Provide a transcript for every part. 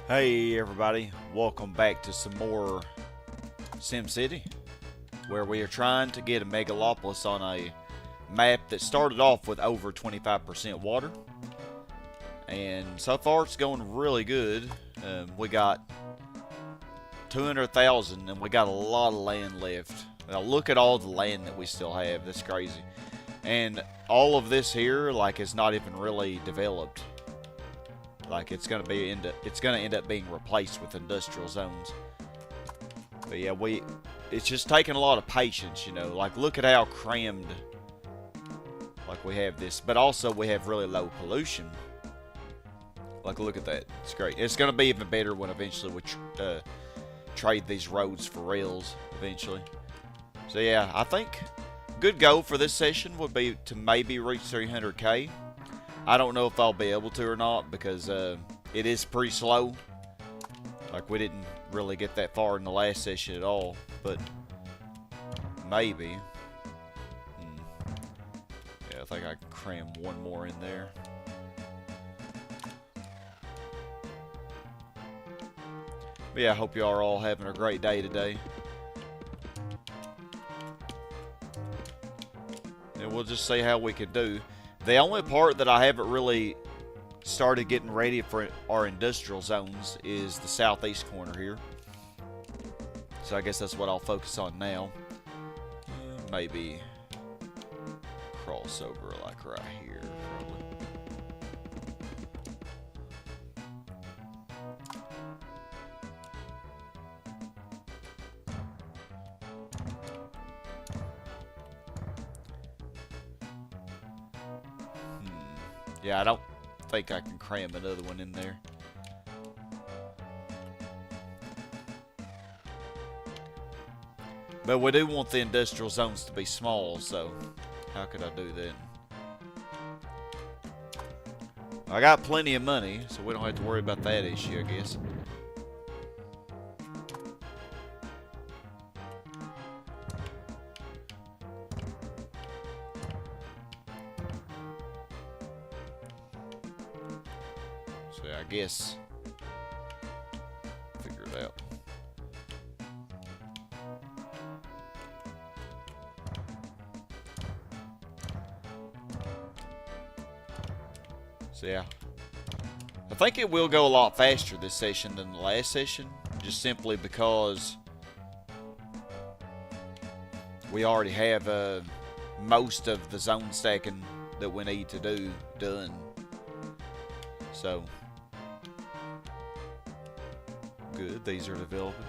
Hey everybody, welcome back to some more SimCity, where we are trying to get a Megalopolis on a map that started off with over 25% water, and so far it's going really good. We got 200,000 and we got a lot of land left. Now look at all the land that we still have, that's crazy. And all of this here, like, is not even really developed. Like, it's gonna end up being replaced with industrial zones. But yeah, it's just taking a lot of patience, you know. Like, look at how crammed, like, we have this, but also we have really low pollution. Like, look at that, it's great. It's gonna be even better when eventually we trade these roads for rails eventually. So yeah, I think good goal for this session would be to maybe reach 300k. I don't know if I'll be able to or not, because it is pretty slow. Like, we didn't really get that far in the last session at all, but maybe. Yeah, I think I can cram one more in there. But yeah, I hope y'all are all having a great day today. And we'll just see how we can do. The only part that I haven't really started getting ready for our industrial zones is the southeast corner here. So I guess that's what I'll focus on now. Maybe crossover like right here, probably. Yeah, I don't think I can cram another one in there. But we do want the industrial zones to be small, so how could I do that? I got plenty of money, so we don't have to worry about that issue, I guess. So I guess figure it out. So yeah, I think it will go a lot faster this session than the last session, just simply because we already have most of the zone stacking that we need to do done. So good, these are developing.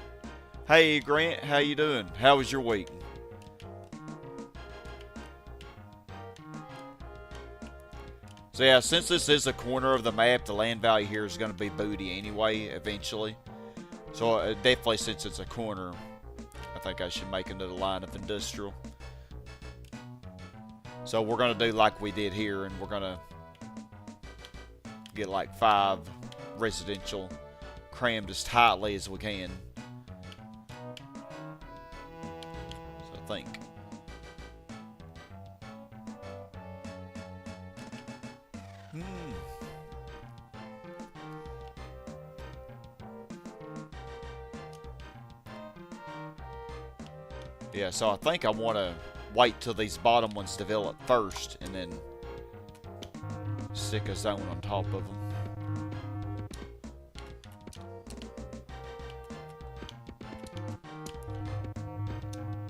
Hey Grant, how you doing? How was your week? So yeah, since this is a corner of the map, the land value here is going to be booty anyway, eventually. So definitely, since it's a corner, I think I should make another line of industrial. So we're going to do like we did here, and we're going to get like 5 residential crammed as tightly as we can. So I think. Yeah, so I think I want to wait till these bottom ones develop first, and then stick a zone on top of them.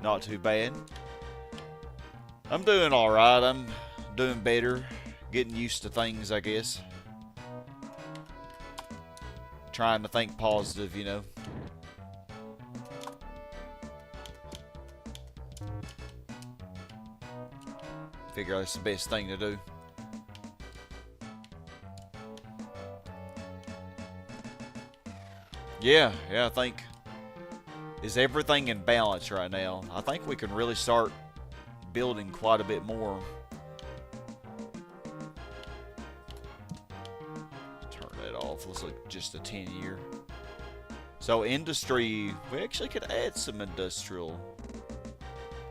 Not too bad. I'm doing alright. I'm doing better. Getting used to things, I guess. Trying to think positive, you know. Figure that's the best thing to do. Yeah, I think, is everything in balance right now? I think we can really start building quite a bit more. Turn that off. Looks like just a 10-year. So industry, we actually could add some industrial.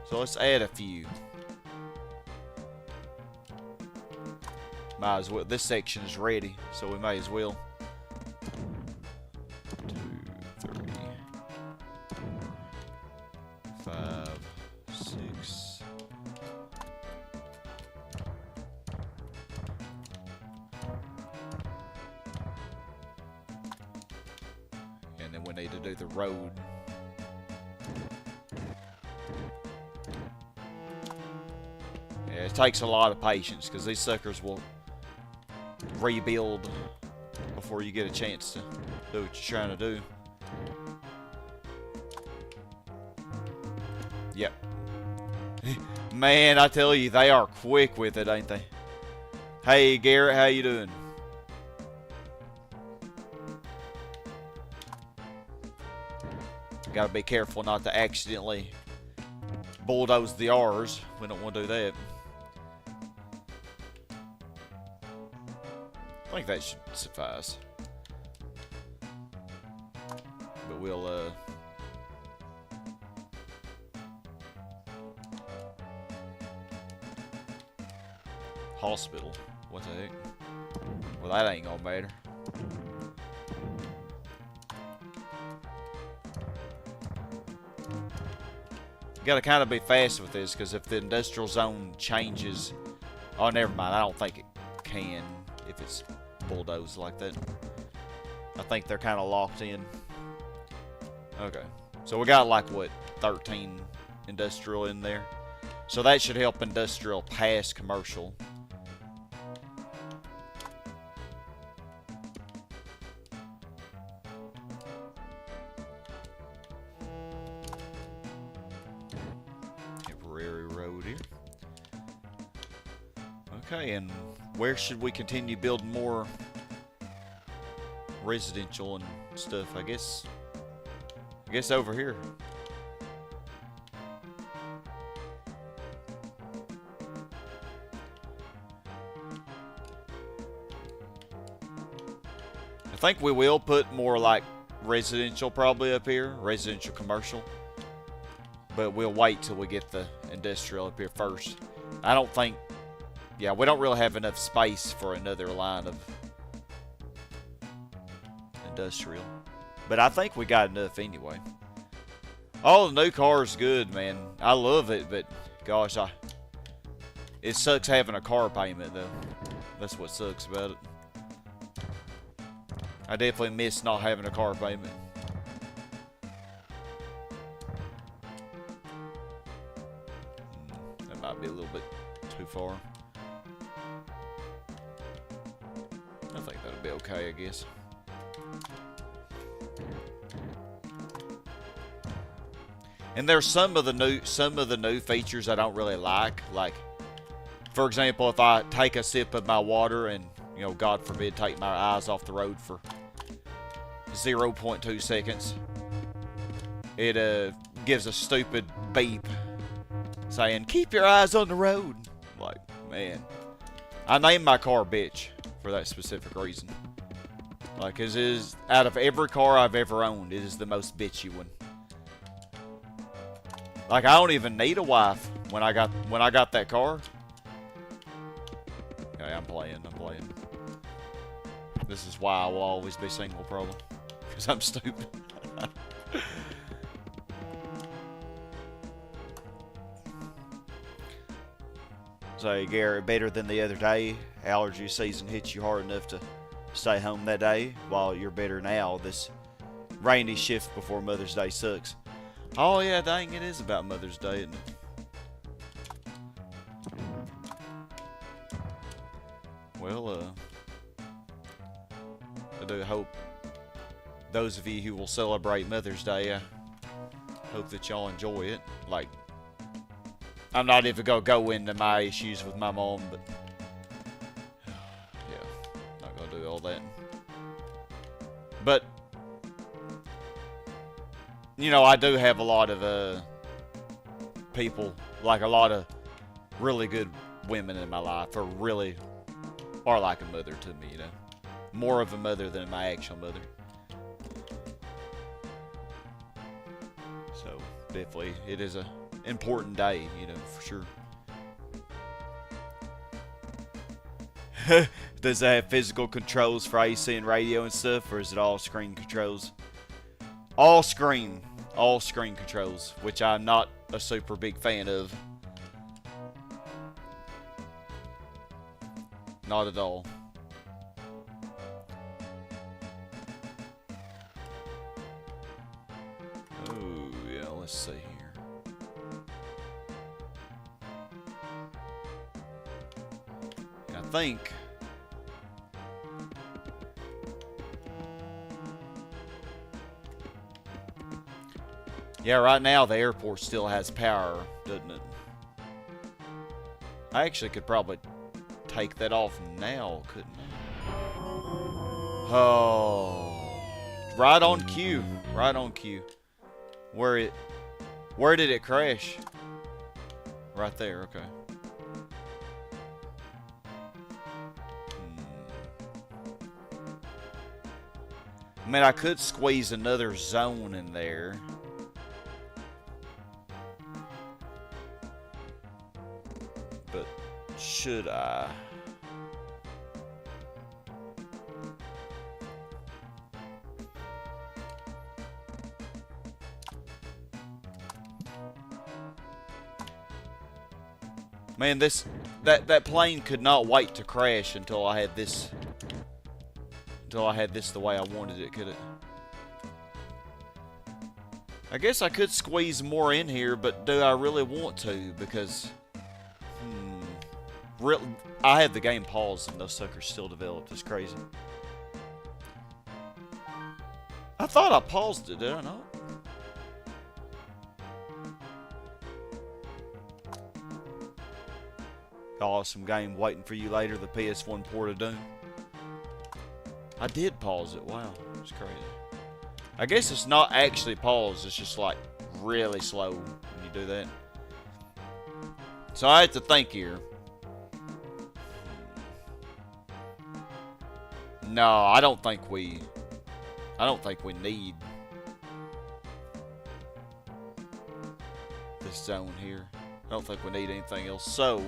So let's add a few. Might as well. This section is ready, so we may as well. we need to do the road. Yeah, it takes a lot of patience because these suckers will rebuild before you get a chance to do what you're trying to do. Yep. Man, I tell you, they are quick with it, ain't they? Hey, Garrett, how you doing? Gotta be careful not to accidentally bulldoze the R's. We don't want to do that. I think that should suffice. But we'll, hospital. What the heck? Well, that ain't gonna matter. Gotta kind of be fast with this, because if the industrial zone changes... Oh, never mind. I don't think it can if it's bulldozed like that. I think they're kind of locked in. Okay. So we got like, what, 13 industrial in there? So that should help industrial pass commercial. Okay, and where should we continue building more residential and stuff? I guess over here. I think we will put more like residential probably up here, residential commercial. But we'll wait till we get the industrial up here first. I don't think... Yeah, we don't really have enough space for another line of industrial. But I think we got enough anyway. Oh, the new car is good, man. I love it, but gosh, it sucks having a car payment, though. That's what sucks about it. I definitely miss not having a car payment. That might be a little bit too far. I think that'll be okay, I guess. And there's some of the new features I don't really like. Like, for example, if I take a sip of my water and, you know, God forbid, take my eyes off the road for 0.2 seconds, it gives a stupid beep saying, "Keep your eyes on the road." Like, man, I named my car Bitch for that specific reason. Like, it is, out of every car I've ever owned, it is the most bitchy one. Like, I don't even need a wife when I got that car. Okay, I'm playing. This is why I will always be single, probably. Because I'm stupid. So, Garrett, better than the other day. Allergy season hits you hard enough to stay home that day, while you're better now. This rainy shift before Mother's Day sucks. Oh yeah, dang, it is about Mother's Day, isn't it? Well, I do hope those of you who will celebrate Mother's Day, I hope that y'all enjoy it. Like, I'm not even gonna go into my issues with my mom, but yeah, not gonna do all that. But you know, I do have a lot of people, like a lot of really good women in my life, or really are like a mother to me, you know. More of a mother than my actual mother. So, definitely, it is a important day, you know, for sure. Does it have physical controls for AC and radio and stuff, or is it all screen controls? All screen controls, which I'm not a super big fan of. Not at all. Oh, yeah, let's see here. I think... Yeah, right now the airport still has power, doesn't it? I actually could probably take that off now, couldn't I? Oh, right on cue, right on cue. Where did it crash? Right there, okay. I mean, I could squeeze another zone in there. But should I? Man, that plane could not wait to crash until I had this the way I wanted it, could it? I guess I could squeeze more in here, but do I really want to? Because I had the game paused and those suckers still developed. It's crazy. I thought I paused it, did I not? Awesome game waiting for you later, the PS1 port of Doom. I did pause it, wow, it's crazy. I guess it's not actually paused, it's just like really slow when you do that. So I have to think here. No, I don't think we need this zone here. I don't think we need anything else. So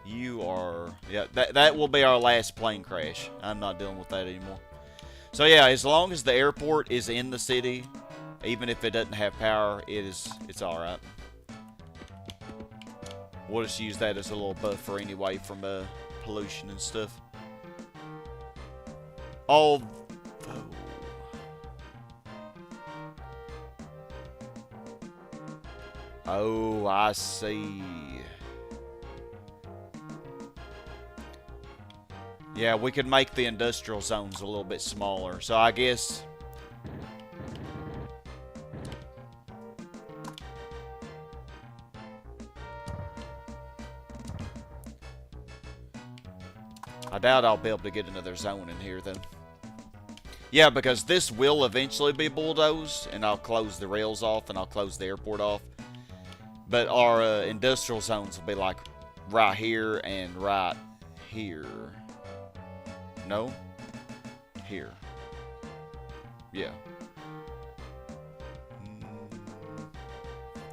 you are, yeah, that will be our last plane crash. I'm not dealing with that anymore. So yeah, as long as the airport is in the city, even if it doesn't have power, it's all right. We'll just use that as a little buffer anyway from pollution and stuff. Although, oh, I see. Yeah, we could make the industrial zones a little bit smaller. So I guess I doubt I'll be able to get another zone in here, though. Yeah, because this will eventually be bulldozed, and I'll close the rails off, and I'll close the airport off. But our industrial zones will be like right here and right here. No? Here. Yeah.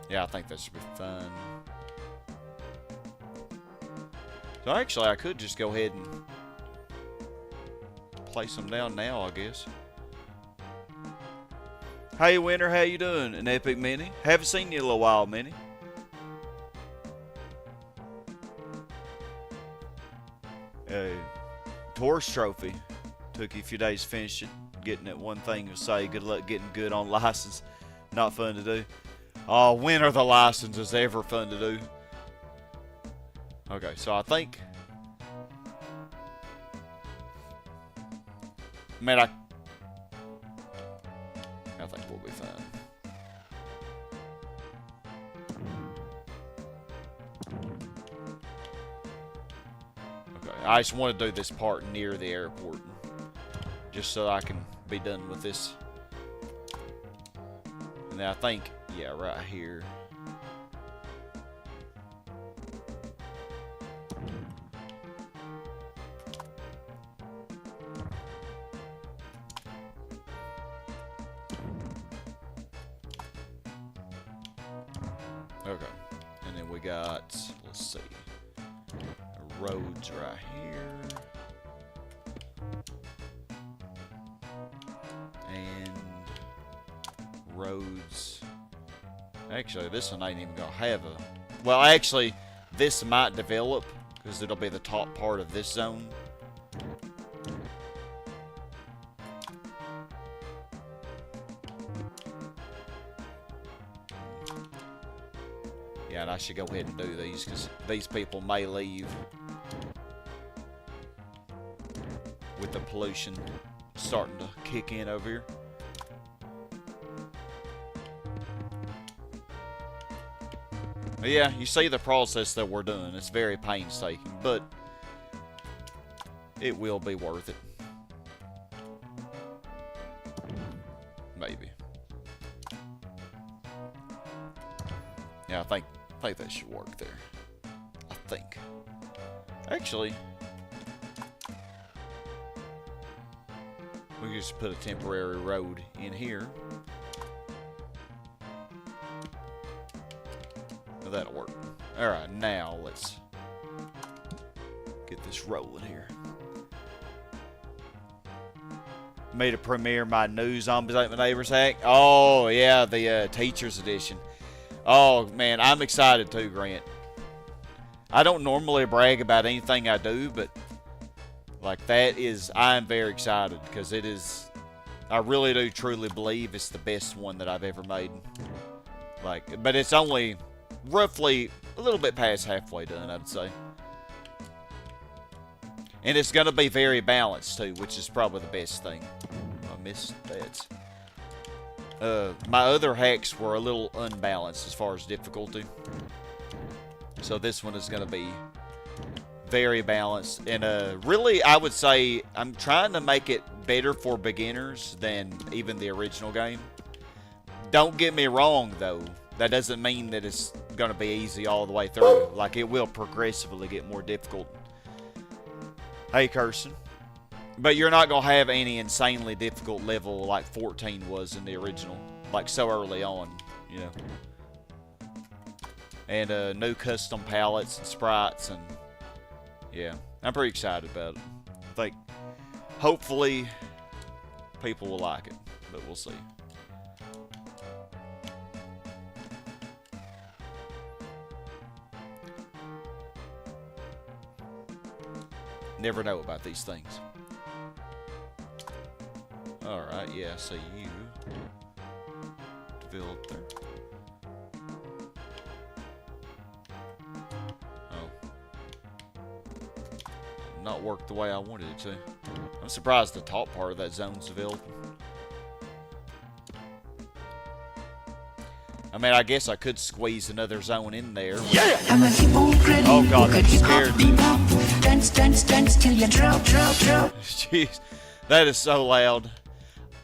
Yeah, I think that should be fun. So actually, I could just go ahead and place them down now, I guess. Hey, Winter, how you doing? An Epic Mini? Haven't seen you in a little while, Mini. Torch Trophy. Took you a few days to finish it. Getting it one thing to say, good luck getting good on license. Not fun to do. Oh, when are the licenses ever fun to do? Okay, so I think... Man, I think we'll be fine. Okay, I just want to do this part near the airport. Just so I can be done with this. And then I think, yeah, right here. Okay, and then we got, let's see, roads right here, and roads, actually this one ain't even gonna have a, well actually this might develop, because it'll be the top part of this zone, Yeah, and I should go ahead and do these, because these people may leave with the pollution starting to kick in over here. But yeah, you see the process that we're doing. It's very painstaking, but it will be worth it. Maybe. Yeah, I think that should work there. I think. Actually, we can just put a temporary road in here. That'll work. Alright, now let's get this rolling here. Me to premiere my new Zombies Ate My Neighbors hack. Oh, yeah, the Teacher's Edition. Oh, man, I'm excited too, Grant. I don't normally brag about anything I do, but like I'm very excited because it is, I really do truly believe it's the best one that I've ever made. Like, but it's only roughly a little bit past halfway done, I'd say. And it's going to be very balanced too, which is probably the best thing. I missed that. My other hacks were a little unbalanced as far as difficulty. So this one is going to be very balanced. And really, I would say I'm trying to make it better for beginners than even the original game. Don't get me wrong, though. That doesn't mean that it's going to be easy all the way through. Like, it will progressively get more difficult. Hey, Kirsten. But you're not going to have any insanely difficult level like 14 was in the original. Like, so early on, you know. And new custom palettes and sprites, and yeah, I'm pretty excited about it. I think, hopefully, people will like it, but we'll see. Never know about these things. Alright, yeah, so you developed there. Oh. Not worked the way I wanted it to. I'm surprised the top part of that zone's developing. I mean, I guess I could squeeze another zone in there. Yeah! Oh god, that scared me. Dance, dance, dance till you drop. Jeez, that is so loud.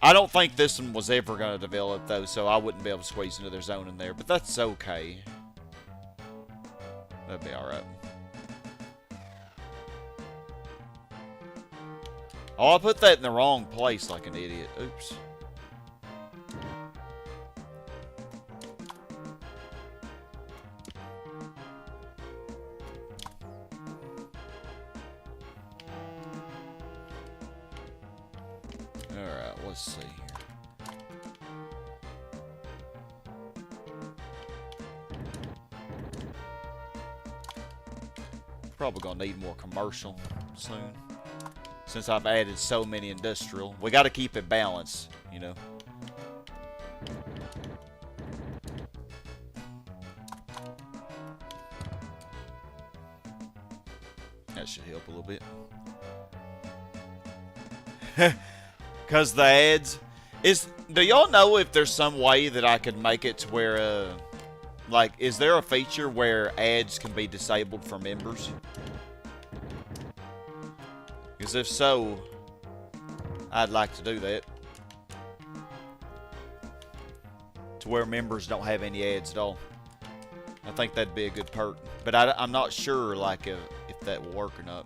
I don't think this one was ever going to develop, though, so I wouldn't be able to squeeze another zone in there. But that's okay. That'd be alright. Oh, I put that in the wrong place like an idiot. Oops. Alright, let's see here. Probably gonna need more commercial soon, since I've added so many industrial. We gotta keep it balanced, you know. That should help a little bit. Because the ads do y'all know if there's some way that I could make it to where like, is there a feature where ads can be disabled for members? Because if so, I'd like to do that, to where members don't have any ads at all. I think that'd be a good perk, but I'm not sure like if that will work or not.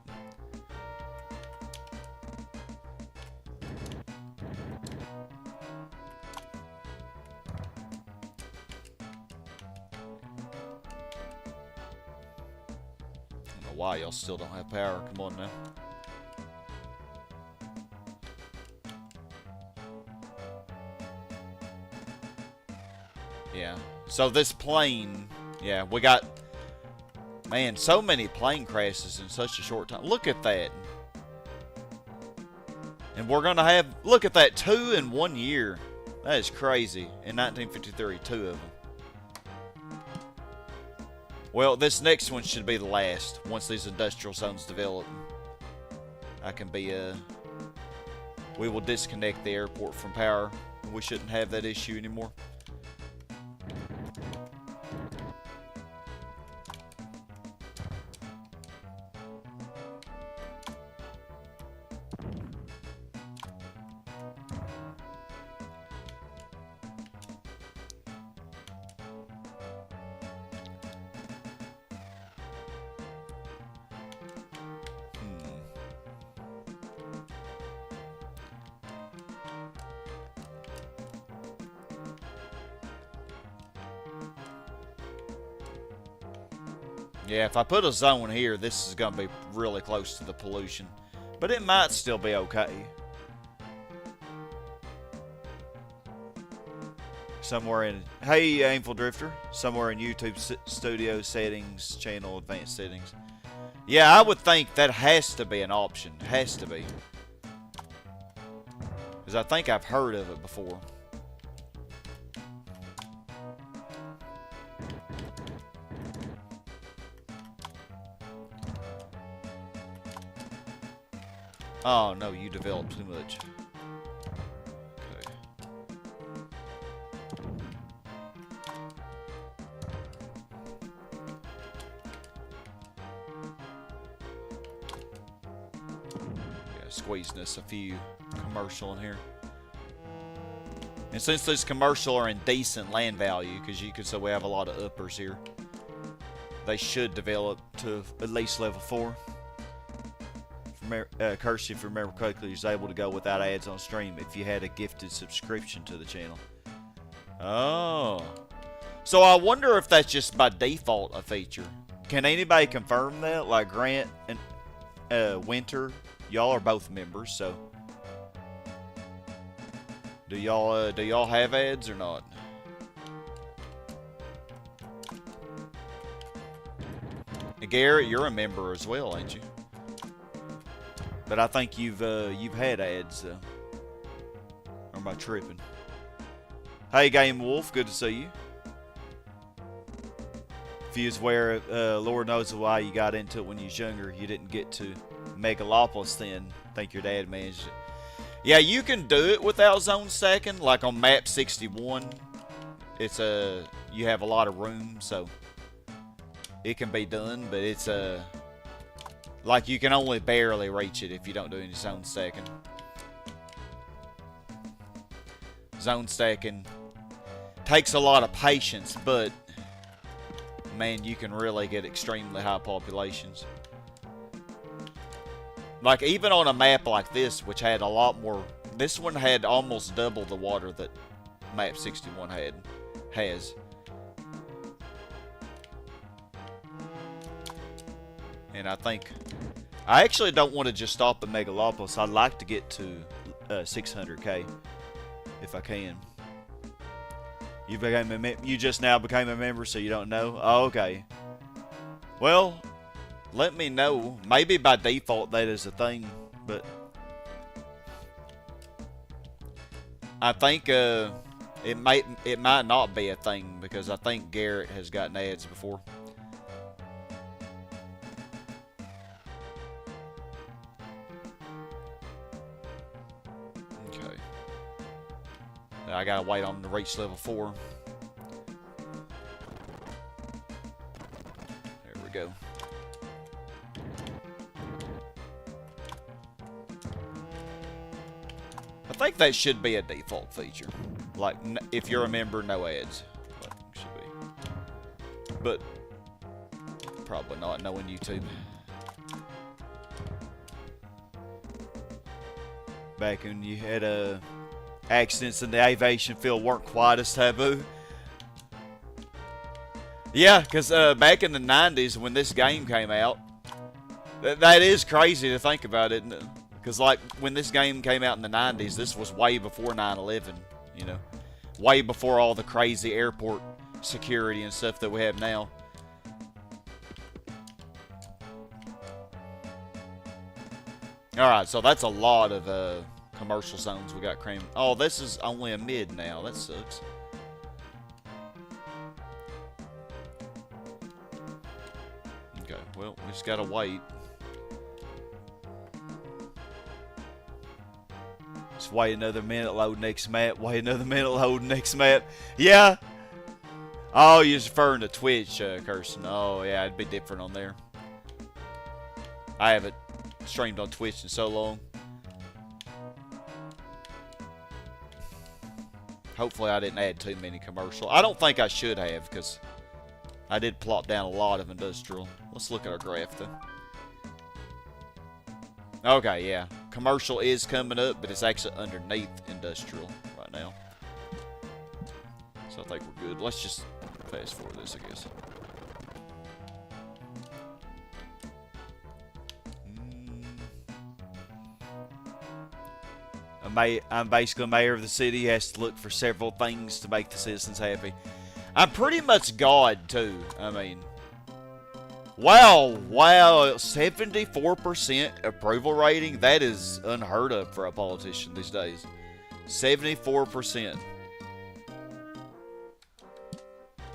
Why y'all still don't have power? Come on now. Yeah. So this plane, yeah, we got, man, so many plane crashes in such a short time. Look at that. And we're gonna have, look at that, 2 in 1 year. That is crazy. In 1953, 2 of them. Well, this next one should be the last. Once these industrial zones develop, I can be we will disconnect the airport from power. We shouldn't have that issue anymore. Yeah, if I put a zone here, this is going to be really close to the pollution. But it might still be okay. Somewhere in... Hey, Aimful Drifter. Somewhere in YouTube Studio Settings, Channel Advanced Settings. Yeah, I would think that has to be an option. Has to be. Because I think I've heard of it before. Oh, no, you developed too much. Okay. Yeah, squeezing us a few commercial in here. And since these commercial are in decent land value, because you could say we have a lot of uppers here, they should develop to at least level 4. Kirsty, if you remember correctly, is able to go without ads on stream if you had a gifted subscription to the channel. Oh. So I wonder if that's just by default a feature. Can anybody confirm that? Like Grant and Winter, y'all are both members, so do y'all have ads or not? And Garrett, you're a member as well, ain't you? But I think you've had ads, or am I tripping? Hey, Game Wolf, good to see you. If you was where, Lord knows why you got into it when you was younger, you didn't get to Megalopolis then. I think your dad managed it. Yeah, you can do it without zone stacking, like on map 61. It's you have a lot of room, so it can be done, but it's like, you can only barely reach it if you don't do any zone stacking. Zone stacking takes a lot of patience, but, man, you can really get extremely high populations. Like, even on a map like this, which had a lot more... This one had almost double the water that map 61 has. And I think... I actually don't want to just stop at Megalopolis. I'd like to get to 600k. If I can. You just now became a member, so you don't know? Oh, okay. Well, let me know. Maybe by default that is a thing, but... I think it might not be a thing, because I think Garrett has gotten ads before. I gotta wait on him to reach level 4. There we go. I think that should be a default feature. Like, if you're a member, no ads. Like, should be. But, probably not, knowing YouTube. Back when you had accidents in the aviation field weren't quite as taboo. Yeah, because back in the 90s when this game came out, that is crazy to think about, isn't it? Because, like, when this game came out in the 90s, this was way before 9/11, you know? Way before all the crazy airport security and stuff that we have now. Alright, so that's a lot of commercial zones we got crammed. Oh, this is only a mid now. That sucks. Just gotta wait. Just wait another minute, load next map. Wait another minute, load next map. Yeah. Oh, you're referring to Twitch, Kirsten. Oh, yeah, it'd be different on there. I haven't streamed on Twitch in so long. Hopefully I didn't add too many commercial. I don't think I should have, because I did plop down a lot of industrial. Let's look at our graph, though. Okay, yeah. Commercial is coming up, but it's actually underneath industrial right now. So I think we're good. Let's just fast forward this, I guess. I'm basically mayor of the city. He has to look for several things to make the citizens happy. I'm pretty much God, too. I mean, wow, 74% approval rating? That is unheard of for a politician these days. 74%.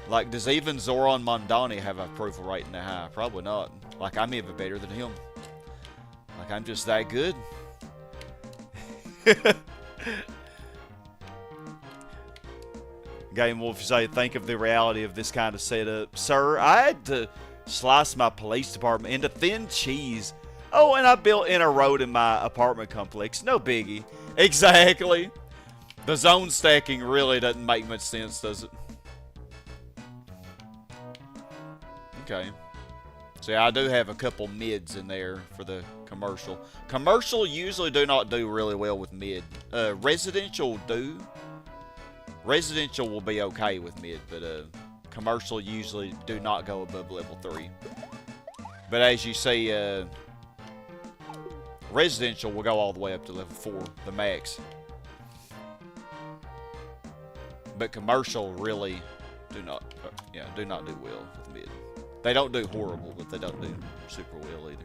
Like, does even Zoran Mondani have an approval rating that high? Probably not. Like, I'm even better than him. Like, I'm just that good. Game Wolf, you say, think of the reality of this kind of setup. Sir, I had to slice my police department into thin cheese. Oh, and I built in a road in my apartment complex. No biggie. Exactly. The zone stacking really doesn't make much sense, does it? Okay. So yeah, I do have a couple mids in there for the commercial. Commercial usually do not do really well with mid. Residential do. Residential will be okay with mid, but commercial usually do not go above level 3. But as you see, residential will go all the way up to level 4, the max. But commercial really do not do well with mid. They don't do horrible, but they don't do super well either.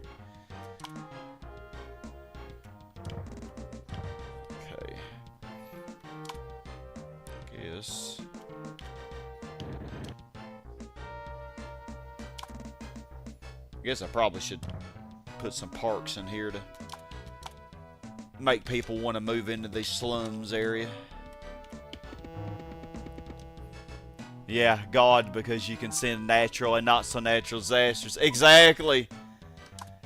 Okay. Guess. I probably should put some parks in here to make people want to move into the slums area. Yeah, God, because you can send natural and not so natural disasters. Exactly.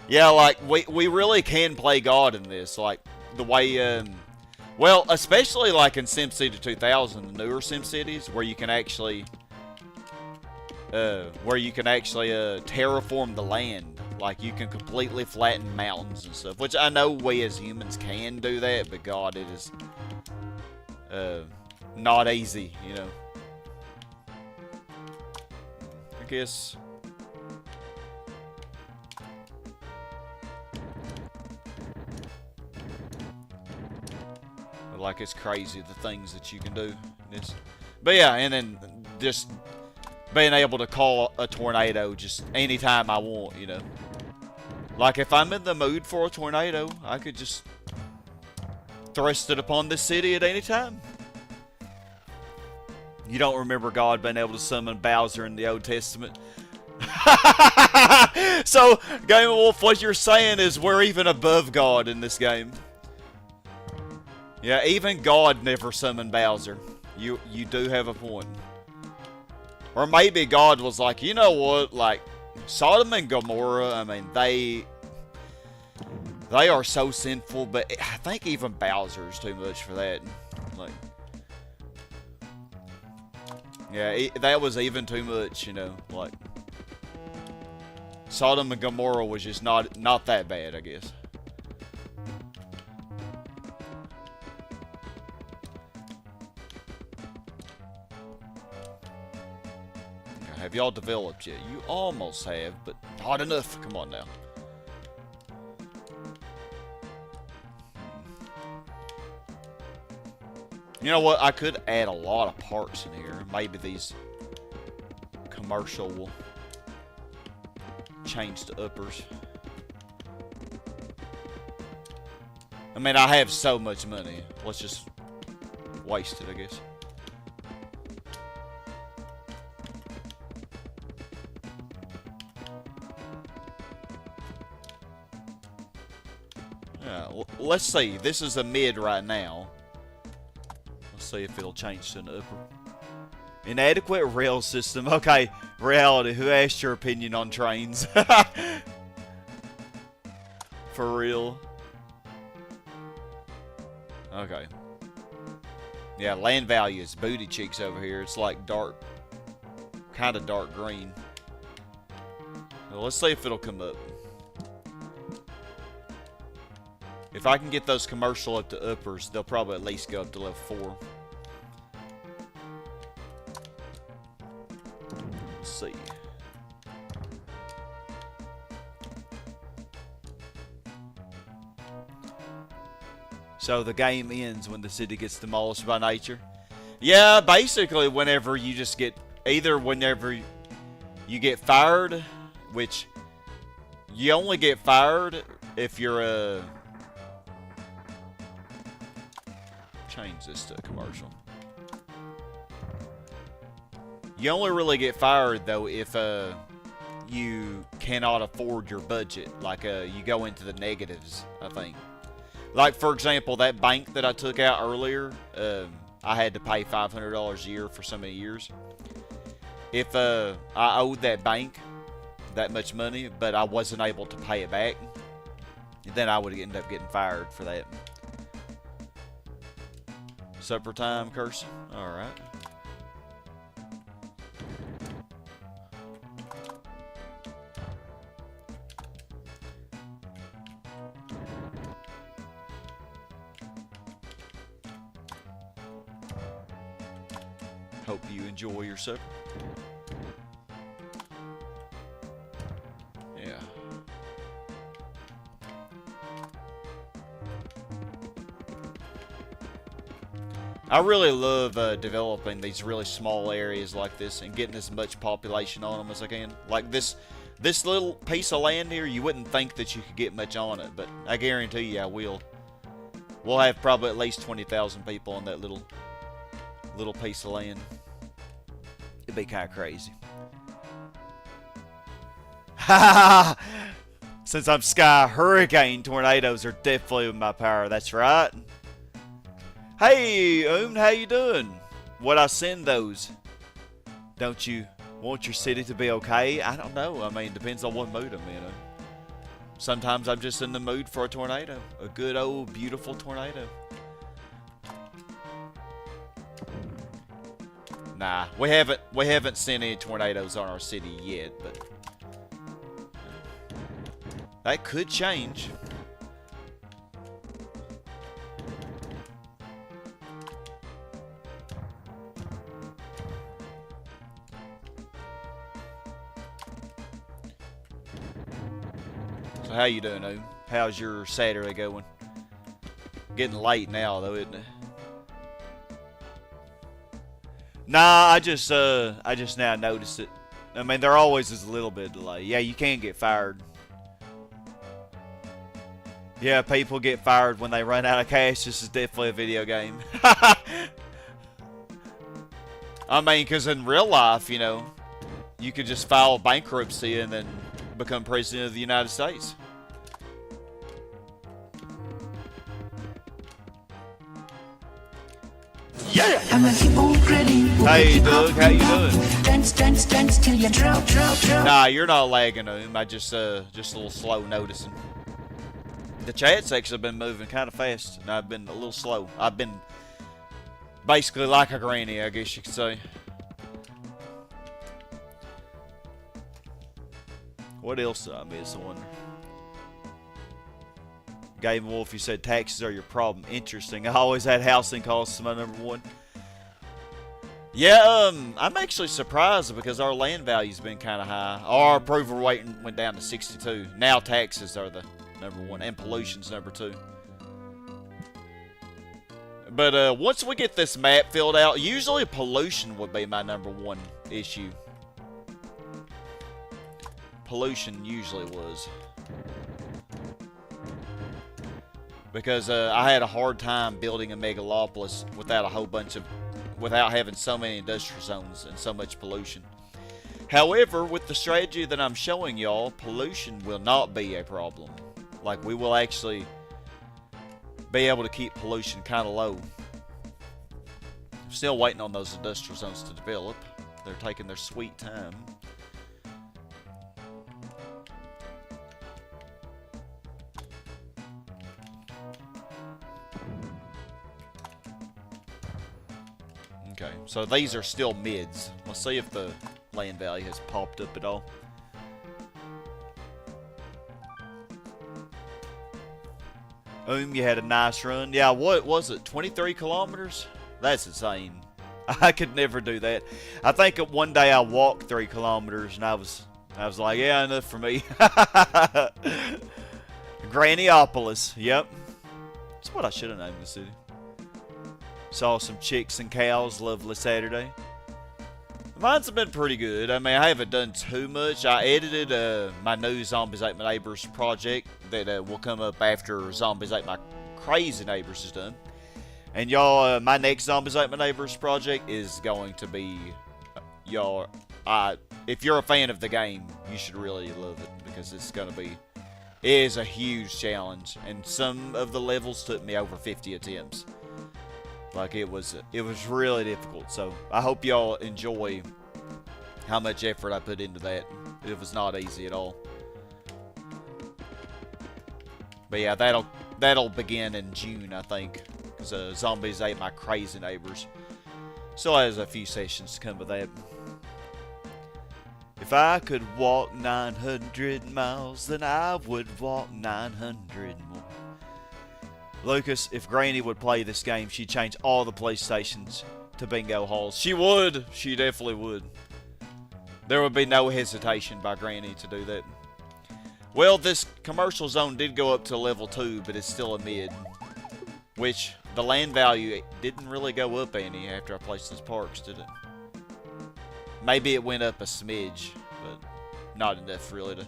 Yeah, like, we really can play God in this. Like, the way, well, especially like in SimCity 2000, the newer SimCities, where you can actually, terraform the land. Like, you can completely flatten mountains and stuff. Which I know we as humans can do that, but God, it is, not easy, you know. I guess. Like, it's crazy the things that you can do in this. But yeah, and then just being able to call a tornado just anytime I want, you know. Like, if I'm in the mood for a tornado, I could just thrust it upon this city at any time. You don't remember God being able to summon Bowser in the Old Testament? So, Game of Wolf, what you're saying is we're even above God in this game. Yeah, even God never summoned Bowser. You do have a point. Or maybe God was like, you know what, like, Sodom and Gomorrah, I mean, they are so sinful, but I think even Bowser's too much for that. Like, yeah, that was even too much, you know, like, Sodom and Gomorrah was just not that bad, I guess. Have y'all developed yet? You almost have, but not enough. Come on now. You know what? I could add a lot of parts in here. Maybe these commercial will change to uppers. I mean, I have so much money. Let's just waste it, I guess. let's see. This is a mid right now. Let's see if it'll change to an upper. Inadequate rail system. Okay, reality. Who asked your opinion on trains? For real. Okay. Yeah, land value is booty cheeks over here. It's like dark, kind of dark green. Well, let's see if it'll come up. If I can get those commercial up to uppers, they'll probably at least go up to level 4. Let's see. So the game ends when the city gets demolished by nature. Yeah, basically whenever you just get, either whenever you get fired, which you only get fired if you're a, change this to a commercial. You only really get fired though if you cannot afford your budget, like you go into the negatives, I think. Like, for example, that bank that I took out earlier, I had to pay $500 a year for so many years. If I owed that bank that much money, but I wasn't able to pay it back, then I would end up getting fired for that. Supper time, Cursey? Alright. Hope you enjoy your supper. Yeah. I really love developing these really small areas like this and getting as much population on them as I can. Like this little piece of land here, you wouldn't think that you could get much on it, but I guarantee you I will. We'll have probably at least 20,000 people on that little piece of land. It'd be kind of crazy. Ha! Since I'm Sky, hurricane tornadoes are definitely with my power. That's right. Hey, how you doing? Would I send those? Don't you want your city to be okay? I don't know. I mean, depends on what mood I'm in. Sometimes I'm just in the mood for a tornado. A good old beautiful tornado. Nah, we haven't seen any tornadoes on our city yet, but that could change. So how you doing, Oom? How's your Saturday going? Getting late now, though, isn't it? Nah, I just now noticed it. I mean, there always is a little bit of delay. Yeah, you can get fired. Yeah, people get fired when they run out of cash. This is definitely a video game. I mean, because in real life, you know, you could just file bankruptcy and then become president of the United States. Yeah. Hey Doug, how you doing? Dance till you drop. Nah, you're not lagging, I just a little slow noticing. The chat's actually been moving kind of fast, and I've been a little slow. I've been basically like a granny, I guess you could say. What else did I miss, I wonder? Game Wolf, you said taxes are your problem. Interesting. I always had housing costs as my #1. Yeah, I'm actually surprised because our land value's been kind of high. Our approval rate went down to 62. Now taxes are the #1 and pollution's #2. But once we get this map filled out, usually pollution would be my #1 issue. Pollution usually was. Because I had a hard time building a megalopolis without having so many industrial zones and so much pollution. However, with the strategy that I'm showing y'all, pollution will not be a problem. Like, we will actually be able to keep pollution kind of low. Still waiting on those industrial zones to develop. They're taking their sweet time. Okay, so these are still mids. Let's see if the land value has popped up at all. You had a nice run. Yeah, what was it? 23 kilometers? That's insane. I could never do that. I think one day I walked 3 kilometers and I was like, yeah, enough for me. Graniopolis. Yep. That's what I should have named the city. Saw some chicks and cows. Lovely Saturday. Mine's been pretty good. I mean, I haven't done too much. I edited my new Zombies Ate My Neighbors project that will come up after Zombies Ate My Crazy Neighbors is done. And y'all, my next Zombies Ate My Neighbors project is going to be, y'all, if you're a fan of the game, you should really love it because it's going to be, it is a huge challenge. And some of the levels took me over 50 attempts. Like, it was really difficult. So, I hope y'all enjoy how much effort I put into that. It was not easy at all. But yeah, that'll begin in June, I think. Because Zombies Ate My Crazy Neighbors. Still has a few sessions to come with that. If I could walk 900 miles, then I would walk 900 more. Lucas, if Granny would play this game, she'd change all the PlayStations to bingo halls. She would. She definitely would. There would be no hesitation by Granny to do that. Well, this commercial zone did go up to level 2, but it's still a mid. Which, the land value didn't really go up any after I placed those parks, did it? Maybe it went up a smidge, but not enough really to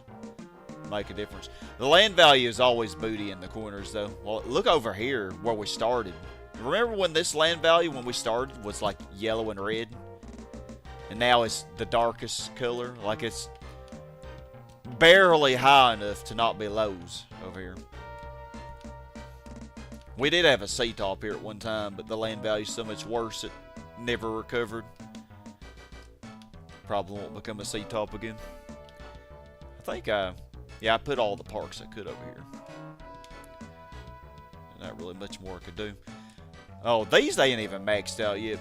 make a difference. The land value is always booty in the corners, though. Well, look over here where we started. Remember when this land value, when we started, was like yellow and red? And now it's the darkest color. Like, it's barely high enough to not be lows over here. We did have a C-top here at one time, but the land value is so much worse it never recovered. Probably won't become a C-top again. I think yeah, I put all the parks I could over here. Not really much more I could do. Oh, these they ain't even maxed out yet.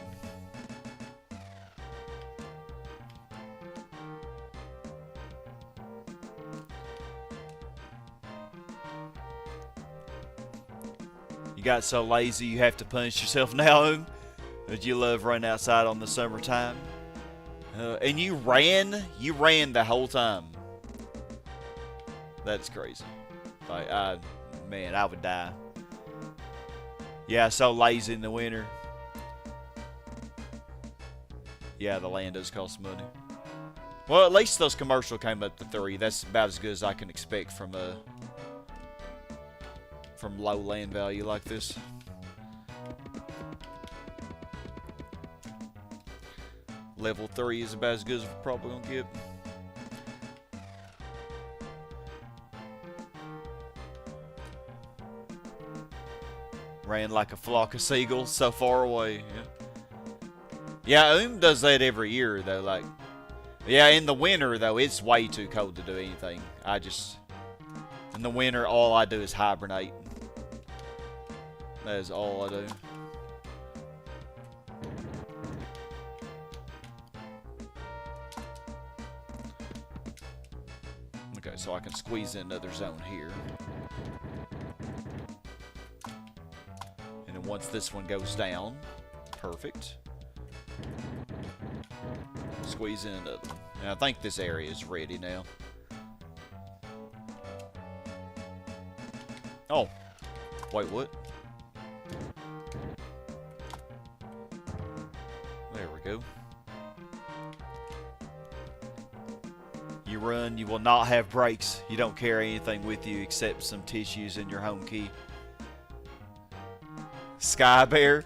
You got so lazy you have to punish yourself now, that you love running outside on the summertime. And you ran the whole time. That's crazy. Like, man, I would die. Yeah, so lazy in the winter. Yeah, the land does cost money. Well, at least those commercial came up to 3. That's about as good as I can expect from low land value like this. Level 3 is about as good as we're probably gonna get. Ran like a flock of seagulls so far away. Yeah, does that every year though. Like, yeah, in the winter though, it's way too cold to do anything. In the winter, all I do is hibernate. That is all I do. Okay, so I can squeeze in another zone here. And then once this one goes down, perfect. Squeeze in another one. And I think this area is ready now. Oh, wait, what? There we go. You run, you will not have brakes. You don't carry anything with you except some tissues and your home key. Sky bear?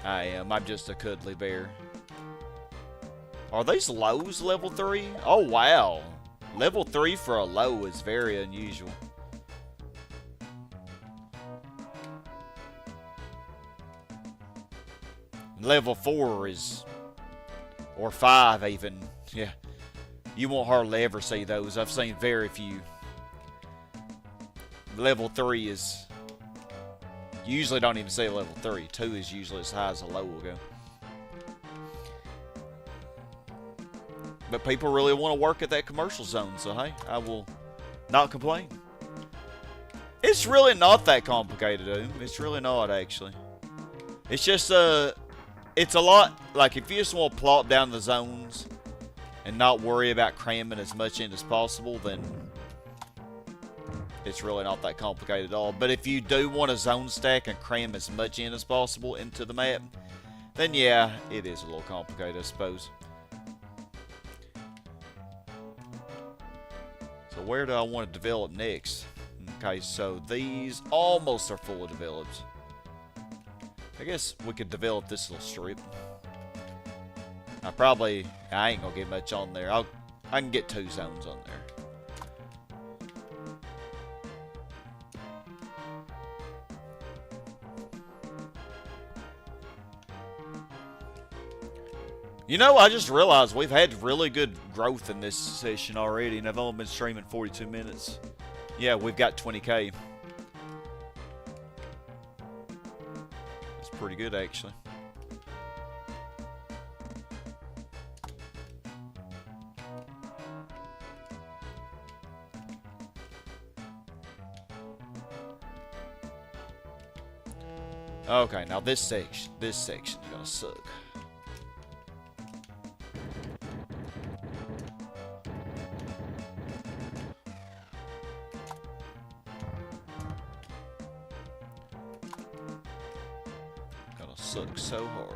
I am. I'm just a cuddly bear. Are these lows level 3? Oh, wow. Level 3 for a low is very unusual. Level 4 is, or 5 even, yeah. You won't hardly ever see those. I've seen very few. Level 3 is, you usually don't even see level 3. 2 is usually as high as a low will go. But people really want to work at that commercial zone, so hey, I will not complain. It's really not that complicated, dude. It's really not, actually. It's just, it's a lot, like, if you just want to plop down the zones and not worry about cramming as much in as possible, then it's really not that complicated at all. But if you do want to zone stack and cram as much in as possible into the map, then yeah, it is a little complicated, I suppose. So where do I want to develop next? Okay, so these almost are fully developed. I guess we could develop this little strip. I ain't gonna get much on there. I can get 2 zones on there. You know, I just realized we've had really good growth in this session already, and I've only been streaming 42 minutes. Yeah, we've got 20K. That's pretty good, actually. Okay, now this section is gonna suck. Gonna suck so hard.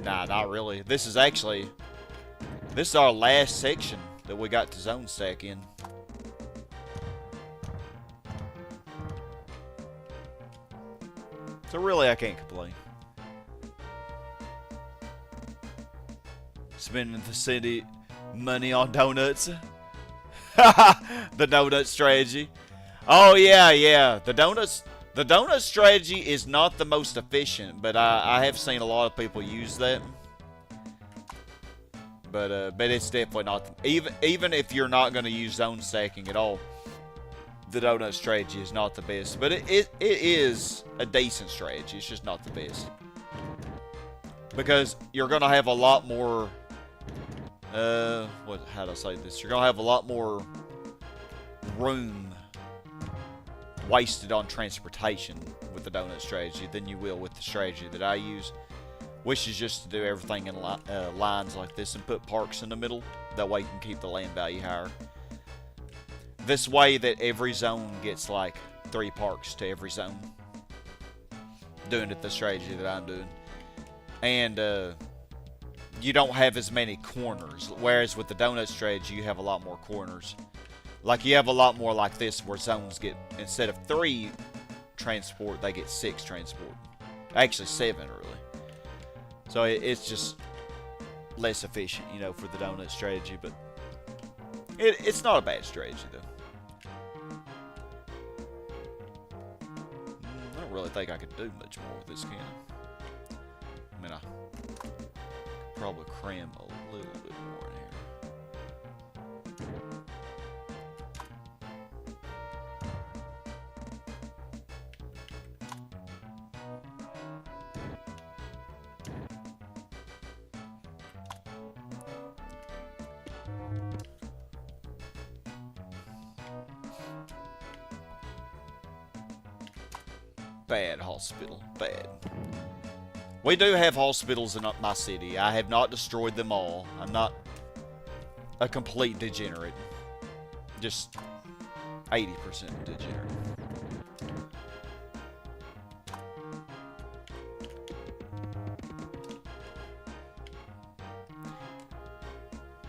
Nah, not really. This is our last section that we got to zone stack in. So really, I can't complain. Spending the city money on donuts. The donut strategy. Oh yeah. The donut strategy is not the most efficient, but I have seen a lot of people use that. But it's definitely not. Even if you're not going to use zone stacking at all, the donut strategy is not the best, but it is a decent strategy. It's just not the best, because you're gonna have a lot more how do I say this? You're gonna have a lot more room wasted on transportation with the donut strategy than you will with the strategy that I use, which is just to do everything in lines like this and put parks in the middle. That way you can keep the land value higher. This way that every zone gets like 3 parks to every zone. Doing it the strategy that I'm doing. And you don't have as many corners. Whereas with the donut strategy, you have a lot more corners. Like you have a lot more like this where zones get, instead of 3 transport, they get 6 transport. Actually 7 really. So it's just less efficient, you know, for the donut strategy. But it's not a bad strategy though. I don't really think I could do much more with this can. I mean, I could probably cram a little bit more in here. Bad hospital. Bad. We do have hospitals in my city. I have not destroyed them all. I'm not a complete degenerate. Just 80% degenerate.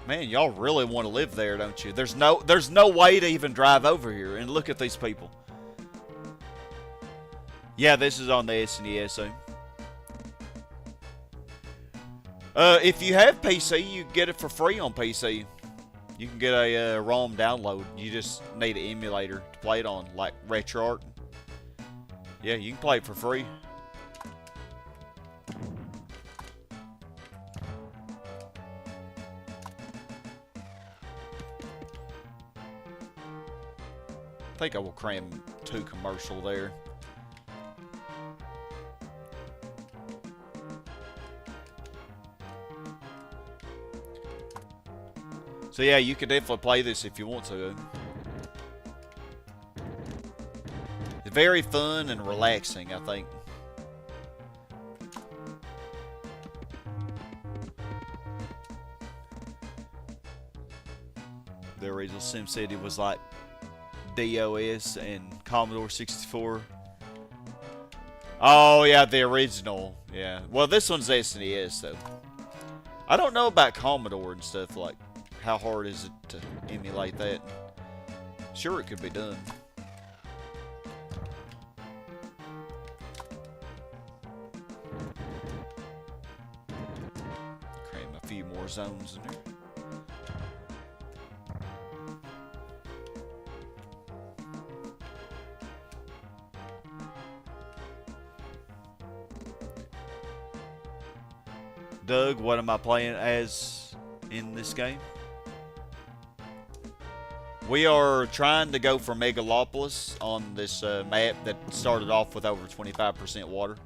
Man, y'all really want to live there, don't you? There's no way to even drive over here. And look at these people. Yeah, this is on the SNES, so. If you have PC, you get it for free on PC. You can get a ROM download. You just need an emulator to play it on, like RetroArch. Yeah, you can play it for free. I think I will cram 2 commercial there. So yeah, you can definitely play this if you want to. It's very fun and relaxing, I think. The original SimCity was like DOS and Commodore 64. Oh yeah, the original. Yeah. Well, this one's SNES though. I don't know about Commodore and stuff, like how hard is it to emulate that? Sure, it could be done. Cram a few more zones in there. Doug, what am I playing as in this game? We are trying to go for Megalopolis on this map that started off with over 25% water.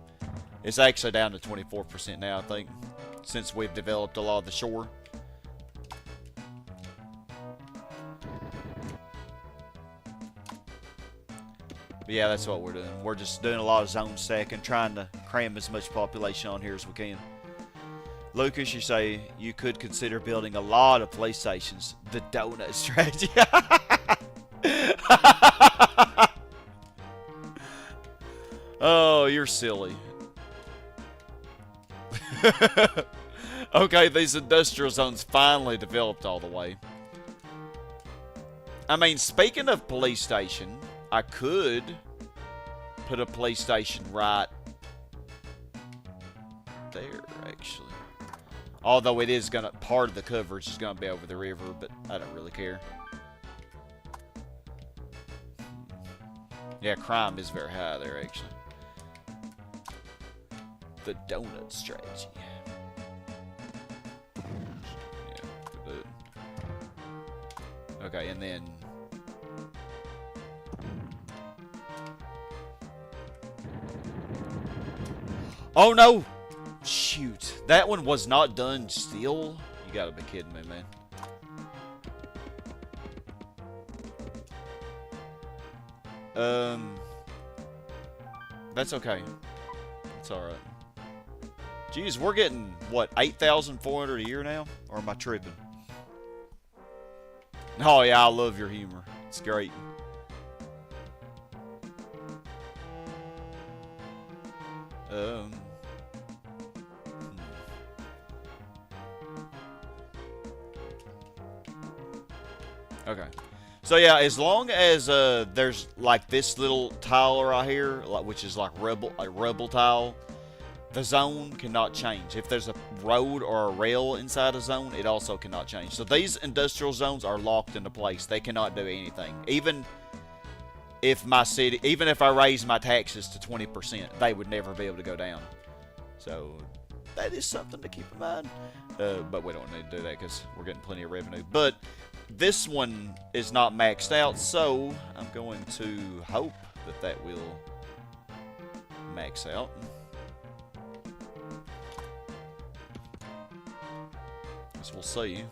It's actually down to 24% now, I think, since we've developed a lot of the shore. But yeah, that's what we're doing. We're just doing a lot of zone stacking, trying to cram as much population on here as we can. Lucas, you say you could consider building a lot of PlayStations. The donut strategy. Oh, you're silly. Okay, these industrial zones finally developed all the way. I mean, speaking of police station, I could put a PlayStation right there, actually. Although it is gonna, part of the coverage is gonna be over the river, but I don't really care. Yeah, crime is very high there, actually. The donut strategy. Yeah, good. Okay, and then oh no! Shoot, that one was not done still? You gotta be kidding me, man. That's okay. It's alright. Jeez, we're getting, what, 8,400 a year now? Or am I tripping? Oh yeah, I love your humor. It's great. Okay. So yeah, as long as there's like this little tile right here, like, which is like rubble tile, the zone cannot change. If there's a road or a rail inside a zone, it also cannot change. So these industrial zones are locked into place. They cannot do anything. Even if my city, even if I raise my taxes to 20%, they would never be able to go down. So that is something to keep in mind. But we don't need to do that because we're getting plenty of revenue. But this one is not maxed out, so I'm going to hope that that will max out. Guess we'll see.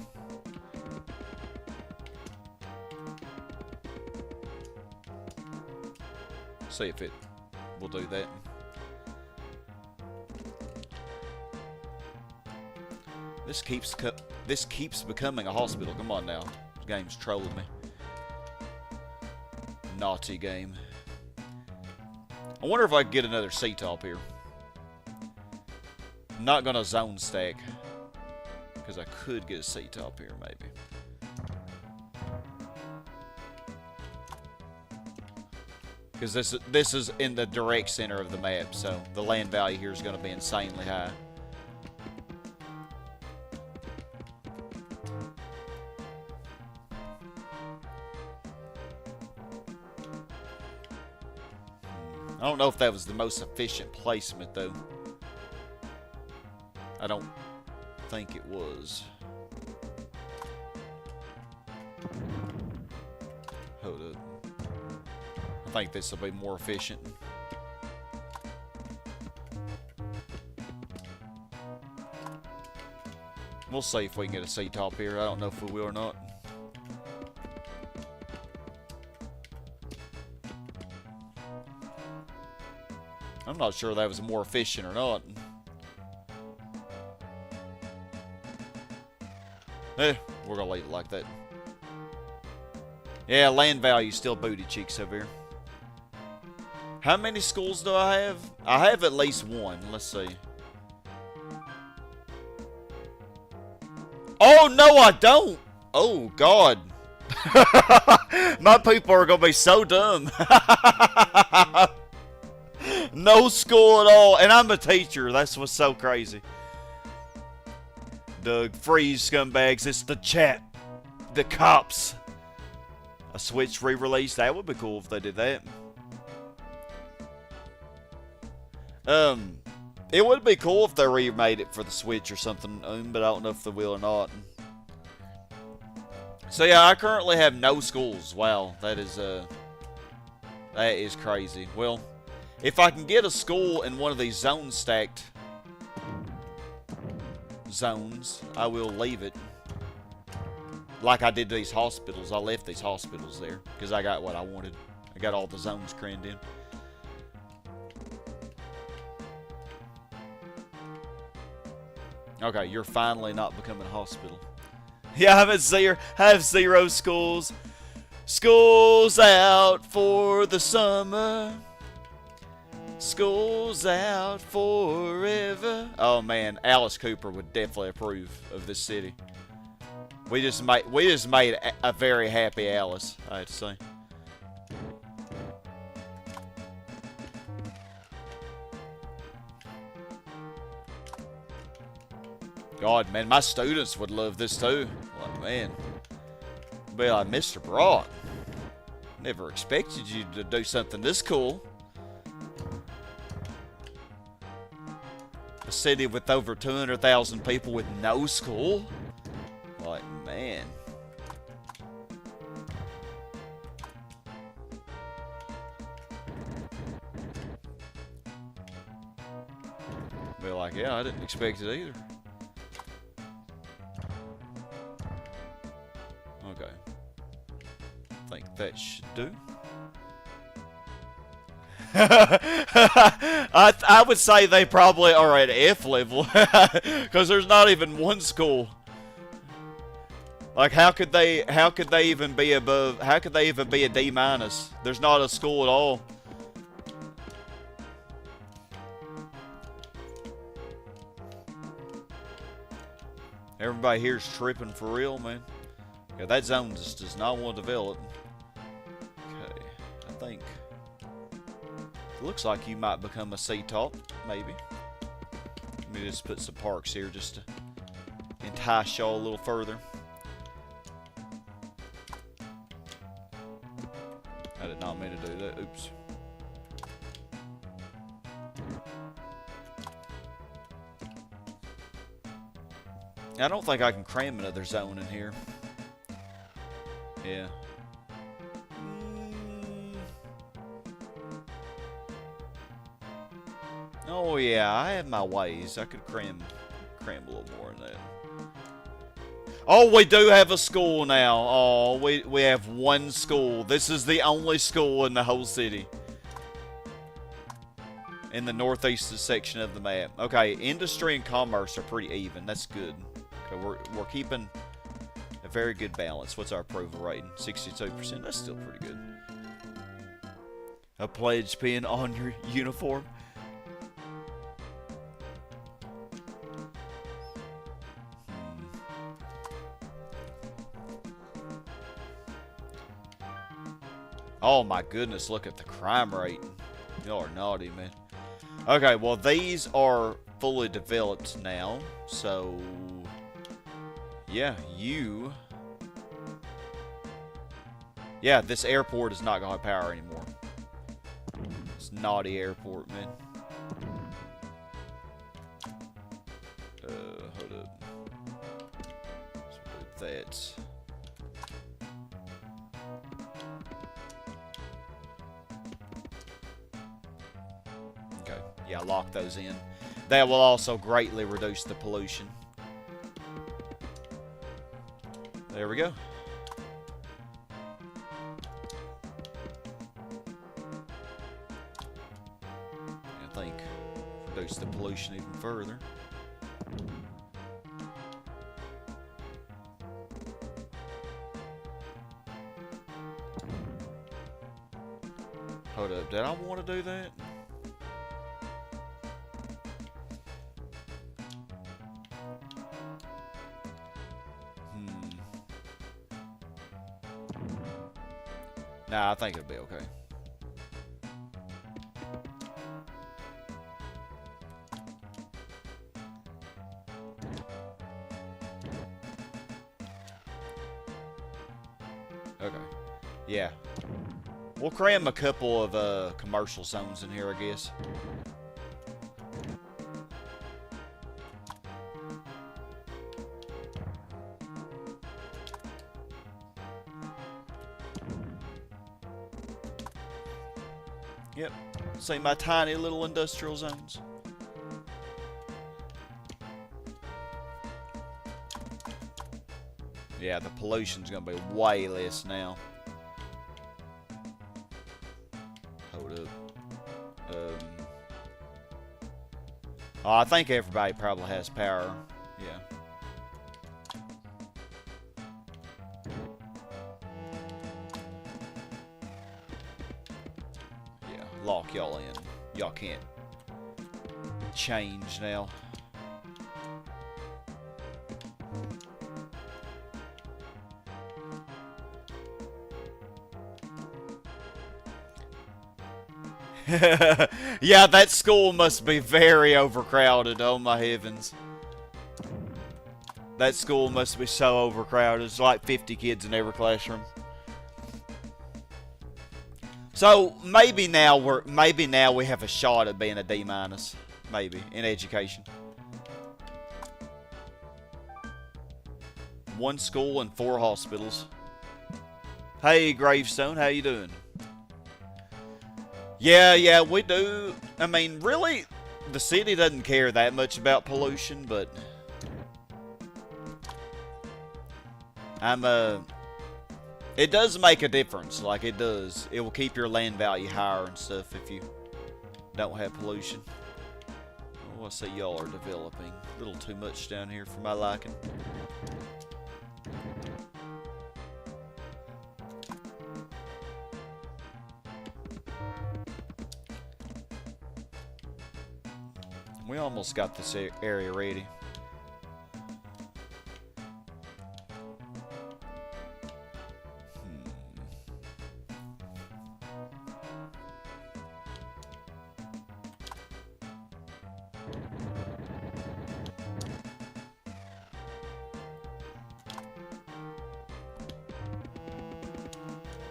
See if it will do that. This keeps becoming a hospital. Come on now. This game's trolling me. Naughty game. I wonder if I can get another C-top here. I'm not gonna zone stack, because I could get a C-top here, maybe. Because this is in the direct center of the map, so the land value here is going to be insanely high. I don't know if that was the most efficient placement, though. I don't think it was. Hold up. I think this will be more efficient. We'll see if we can get a C-top here. I don't know if we will or not. I'm not sure that was more efficient or not. We're gonna leave it like that. Yeah, land value still booty cheeks over here. How many schools do I have? I have at least one. Let's see. Oh, no, I don't. Oh, God. My people are going to be so dumb. No school at all. And I'm a teacher. That's what's so crazy. The freeze scumbags. It's the chat. The cops. A Switch re-release. That would be cool if they did that. It would be cool if they remade it for the Switch or something, but I don't know if they will or not. So yeah, I currently have no schools. Wow, that is crazy. Well, if I can get a school in one of these zone stacked zones, I will leave it. Like I did these hospitals. I left these hospitals there because I got what I wanted. I got all the zones crammed in. Okay, you're finally not becoming a hospital. Yeah, I have zero schools. School's out for the summer. School's out forever. Oh man, Alice Cooper would definitely approve of this city. We just made a very happy Alice, I have to say. God, man, my students would love this too. Like, man, be like, Mr. Brock, never expected you to do something this cool. A city with over 200,000 people with no school? Like, man. Be like, yeah, I didn't expect it either. Okay. I think that should do. I would say they probably are at F level because there's not even one school. Like, how could they even be above? How could they even be a D minus? There's not a school at all. Everybody here's tripping for real, man. Yeah, that zone just does not want to develop. Okay, I think it looks like you might become a C-top, maybe. Let me just put some parks here just to entice y'all a little further. I did not mean to do that. Oops. I don't think I can cram another zone in here. Yeah. Oh yeah, I have my ways. I could cram a little more in that. Oh, we do have a school now. Oh, we have one school. This is the only school in the whole city. In the northeast section of the map. Okay, industry and commerce are pretty even. That's good. Okay, we're keeping a very good balance. What's our approval rating? 62%. That's still pretty good. A pledge pin on your uniform. Oh my goodness, look at the crime rate. Y'all are naughty, man. Okay, well these are fully developed now, so yeah, this airport is not gonna have power anymore. It's naughty airport, man. Hold up. Let's put that. Okay, yeah, lock those in. That will also greatly reduce the pollution. There we go. I think reduce the pollution even further. Hold up, did I want to do that? Nah, I think it'll be okay. Okay. Yeah. We'll cram a couple of commercial zones in here, I guess. Yep. See my tiny little industrial zones. Yeah, the pollution's gonna be way less now. Hold up. Oh, I think everybody probably has power. Yeah. Yeah, lock y'all in. Y'all can't change now. Yeah, that school must be very overcrowded. Oh my heavens. That school must be so overcrowded. There's like 50 kids in every classroom. So maybe now we have a shot at being a D-, maybe, in education. One school and 4 hospitals. Hey Gravestone, how you doing? Yeah, we do. I mean, really, the city doesn't care that much about pollution, but it does make a difference. Like, it does. It will keep your land value higher and stuff if you don't have pollution. Oh, I see y'all are developing a little too much down here for my liking. We almost got this area ready.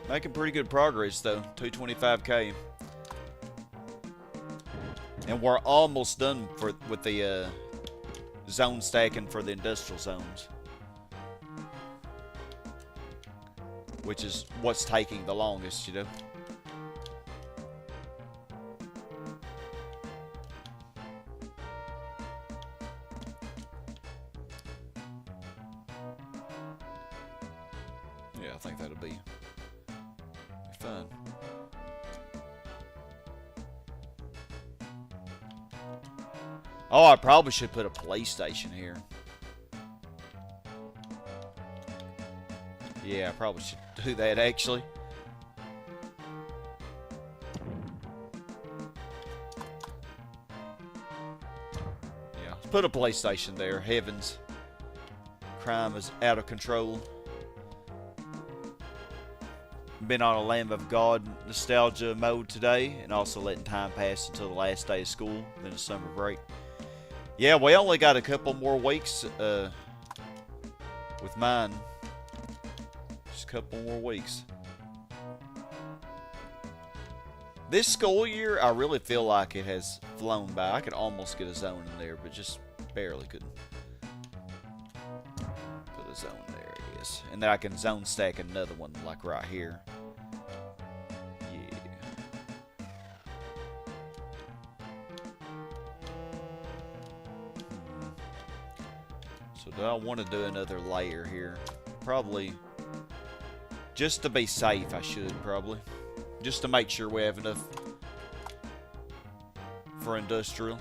Making pretty good progress though, 225k. And we're almost done with the zone stacking for the industrial zones. Which is what's taking the longest, you know. Yeah, I think that'll be fun. Oh, I probably should put a police station here. Yeah, I probably should do that, actually. Yeah, let's put a police station there. Heavens. Crime is out of control. Been on a Lamb of God nostalgia mode today, and also letting time pass until the last day of school, then a summer break. Yeah, we only got a couple more weeks with mine. Just a couple more weeks. This school year, I really feel like it has flown by. I could almost get a zone in there, but just barely couldn't. Put a zone there, I guess. And then I can zone stack another one, like right here. Yeah. So do I want to do another layer here? Probably. Just to be safe, I should probably. Just to make sure we have enough for industrial.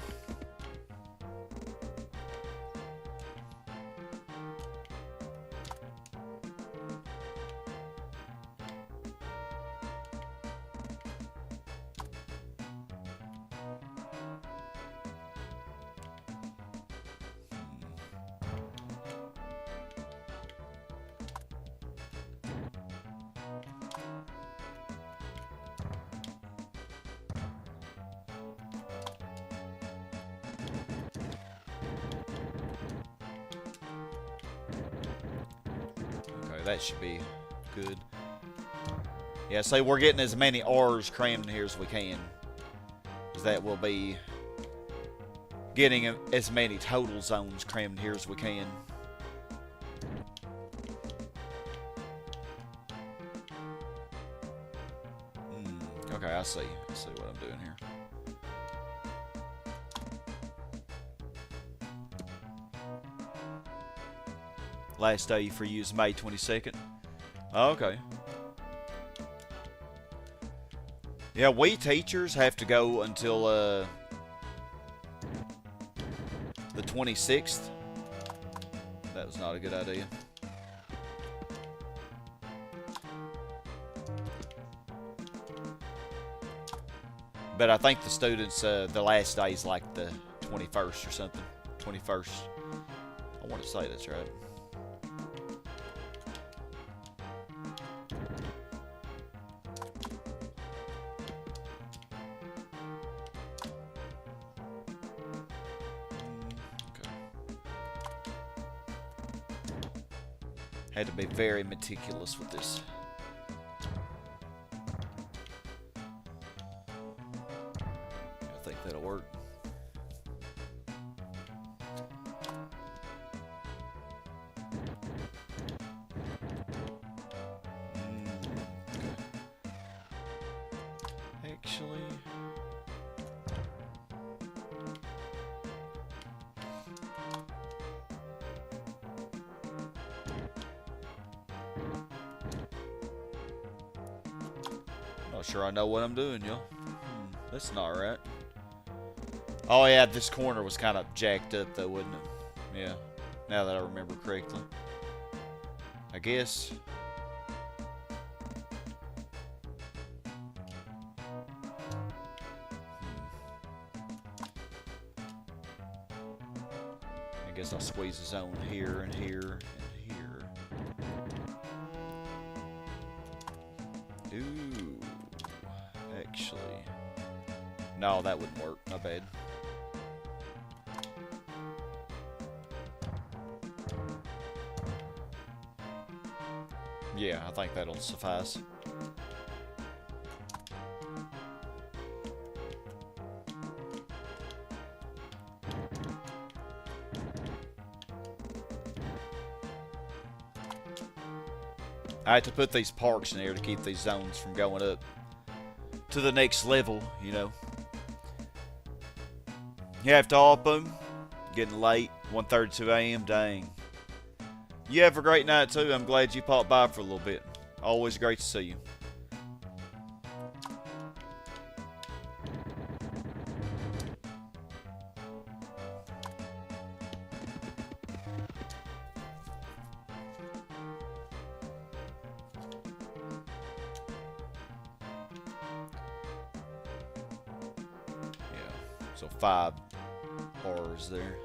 That should be good. Yeah, so we're getting as many R's crammed in here as we can. Because that will be getting as many total zones crammed in here as we can. Okay, I see. I see what I'm doing here. Last day for you is May 22nd. Oh, okay. Yeah, we teachers have to go until the 26th. That was not a good idea. But I think the students, the last day is like the 21st or something. 21st. I want to say that's right. Had to be very meticulous with this. I think that'll work. Actually, not sure I know what I'm doing, y'all. That's not right. Oh yeah, this corner was kind of jacked up though, wasn't it? Yeah, now that I remember correctly. I guess. I guess I'll squeeze a zone here and here and here. Ooh. Actually. No, that wouldn't work. My bad. Yeah, I think that'll suffice. I had to put these parks in there to keep these zones from going up to the next level, you know. You have to up them. Getting late, 1:32 a.m. Dang. You have a great night too. I'm glad you popped by for a little bit. Always great to see you. So 5 R's there.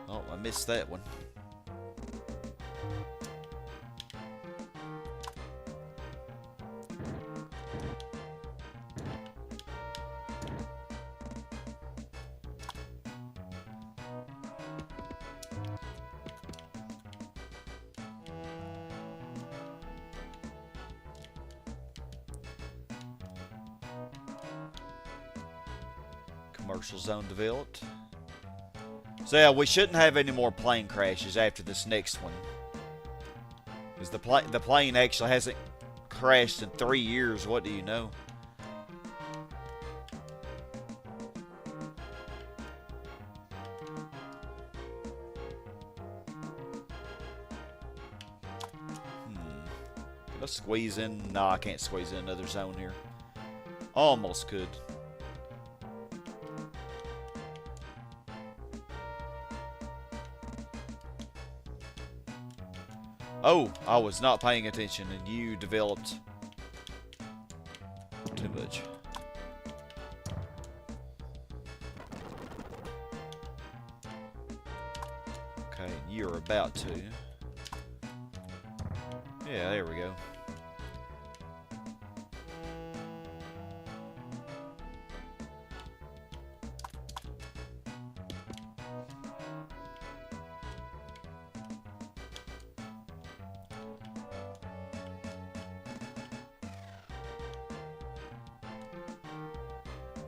Oh, I missed that one. Commercial zone developed. So yeah, we shouldn't have any more plane crashes after this next one. Because the plane actually hasn't crashed in 3 years. What do you know? Can I squeeze in? No, I can't squeeze in another zone here. Almost could. Oh, I was not paying attention and you developed too much. Okay, you're about to. Yeah, there we go.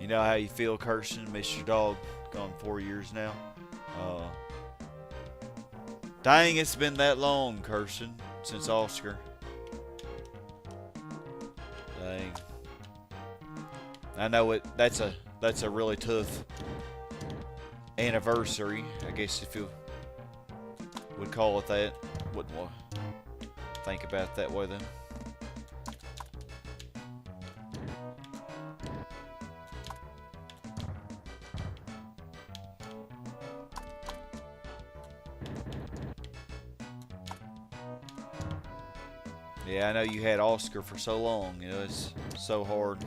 You know how you feel, Kirsten? Miss your dog. Gone 4 years now. Dang, it's been that long, Kirsten, since Oscar. Dang. I know it. That's a really tough anniversary, I guess, if you would call it that. Wouldn't want to think about it that way then. Yeah, I know you had Oscar for so long. You know, it's so hard.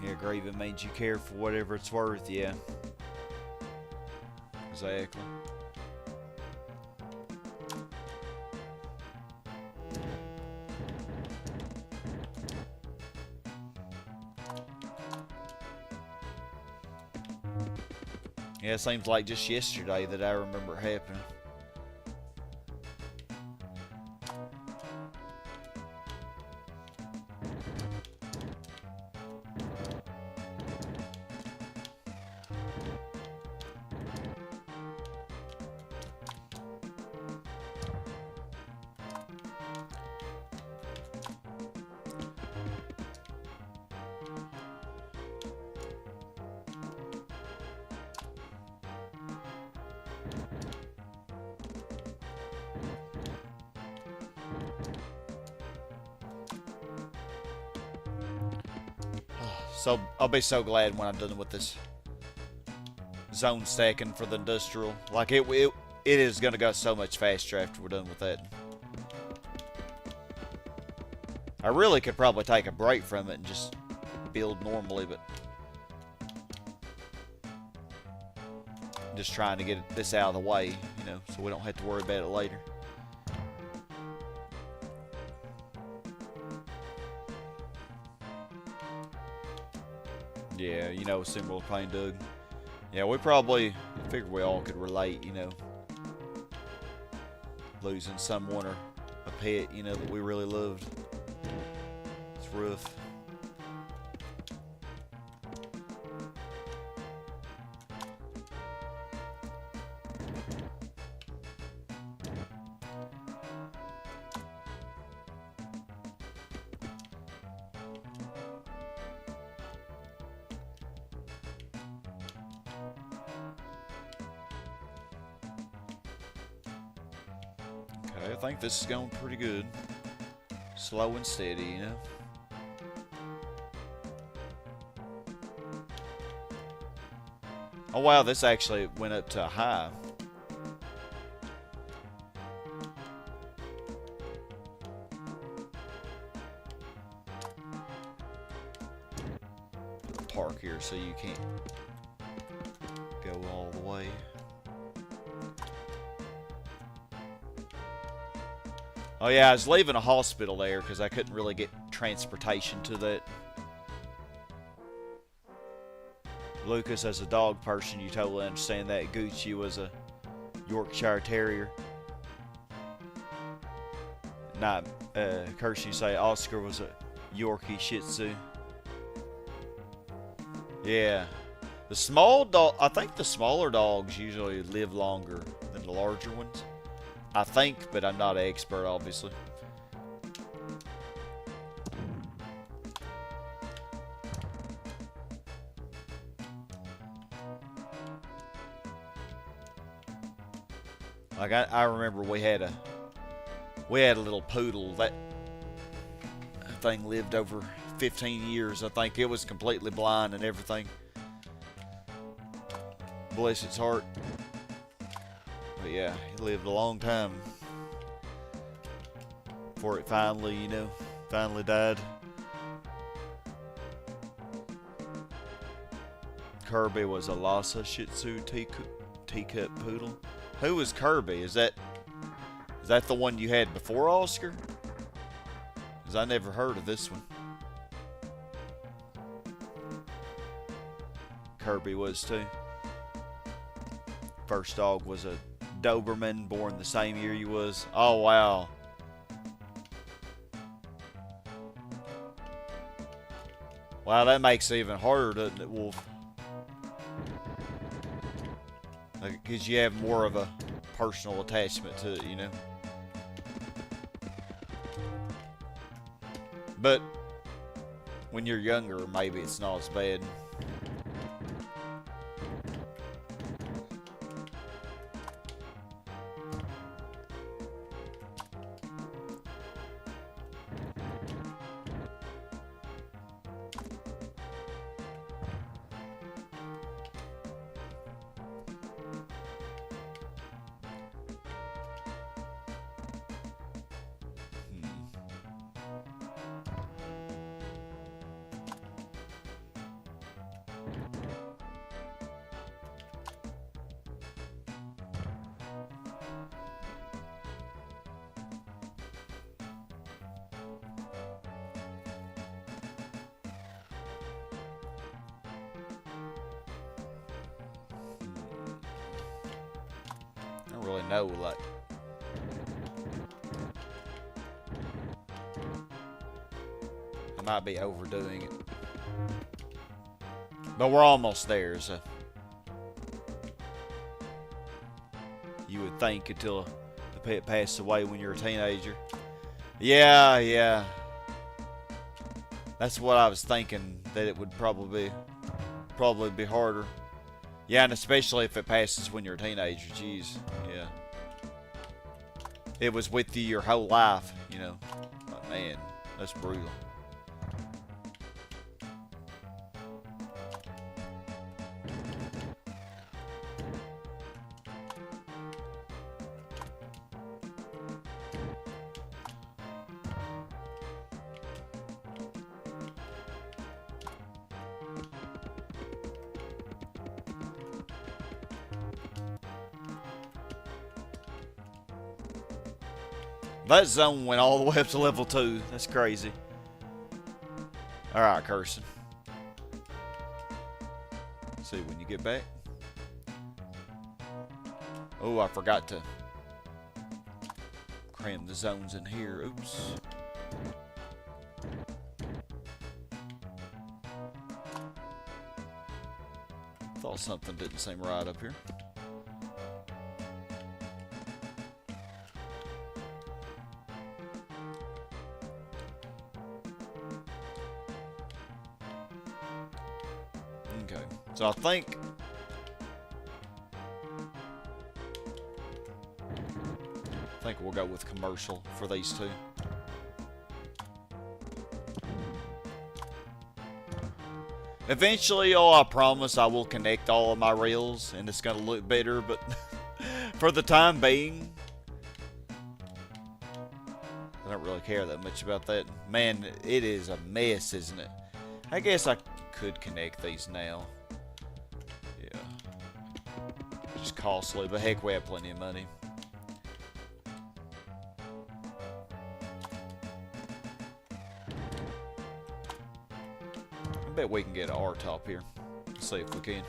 Yeah, Graven made you care for whatever it's worth, yeah. Exactly. Yeah, it seems like just yesterday that I remember it happening. So I'll be so glad when I'm done with this zone stacking for the industrial. Like it is gonna go so much faster after we're done with that. I really could probably take a break from it and just build normally, but I'm just trying to get this out of the way, you know, so we don't have to worry about it later. Yeah, you know, similar to Plain Doug. Yeah, we probably figured we all could relate, you know, losing someone or a pet, you know, that we really loved. It's rough. Okay, I think this is going pretty good. Slow and steady, you know. Oh wow, this actually went up to a high. Put the park here so you can't go all the way. Oh yeah, I was leaving a hospital there because I couldn't really get transportation to that Lucas, as a dog person, you totally understand that. Gucci was a Yorkshire Terrier. Not, Kirsten, you say Oscar was a Yorkie Shih Tzu. Yeah. The small dog, I think the smaller dogs usually live longer than the larger ones. I think, but I'm not an expert, obviously. Like I remember we had a little poodle. That thing lived over 15 years. I think it was completely blind and everything. Bless its heart. But yeah, it lived a long time before it finally, finally died. Kirby was a Lhasa Shih Tzu teacup poodle. Who was Kirby? Is that the one you had before Oscar? Because I never heard of this one. Kirby was too. First dog was a Doberman, born the same year you was. Oh wow. Wow, that makes it even harder, doesn't it, Wolf? Because you have more of a personal attachment to it, But when you're younger, maybe it's not as bad. I don't really know, like, I might be overdoing it, but we're almost there. So you would think until the pet passes away when you're a teenager. Yeah. That's what I was thinking, that it would probably be harder. Yeah, and especially if it passes when you're a teenager. Jeez, yeah. It was with you your whole life, Like, man, that's brutal. That zone went all the way up to level 2. That's crazy. Alright, Kirsten. See when you get back. Oh, I forgot to cram the zones in here. Oops. Thought something didn't seem right up here. Okay, so I think we'll go with commercial for these two. Eventually, I promise I will connect all of my rails and it's gonna look better, but for the time being, I don't really care that much about that. Man, it is a mess, isn't it? I guess I could connect these now. Yeah. Just costly, but heck, we have plenty of money. I bet we can get an R-top here. see if we can.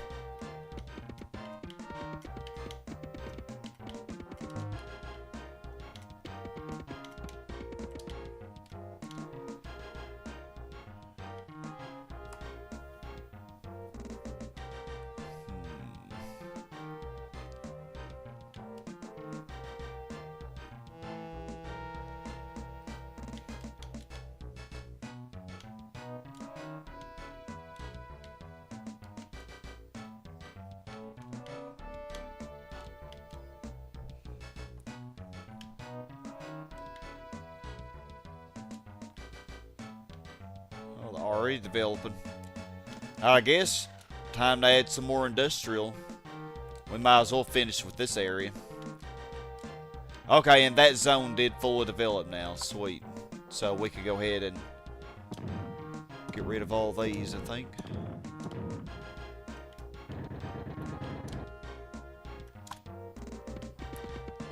Already developing. I guess time to add some more industrial. We might as well finish with this area. Okay, and that zone did fully develop now. Sweet. So we could go ahead and get rid of all these, I think.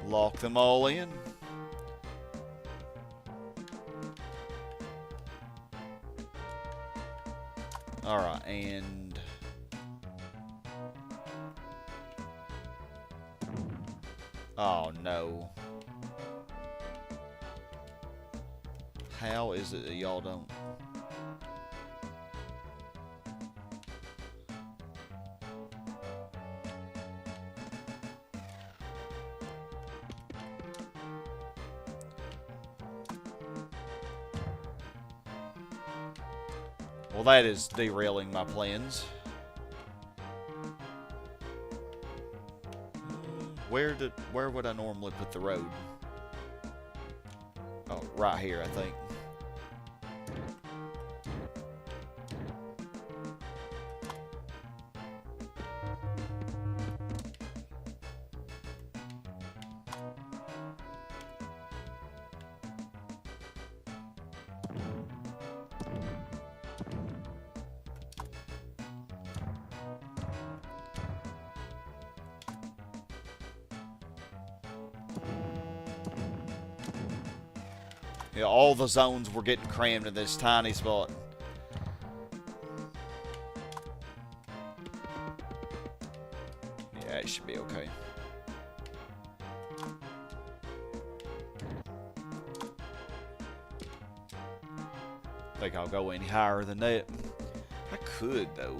Lock them all in. Alright, and oh no. How is it that y'all don't? Well, that is derailing my plans. Where would I normally put the road? Oh, right here, I think. Yeah, all the zones were getting crammed in this tiny spot. Yeah, it should be okay. I think I'll go any higher than that. I could, though.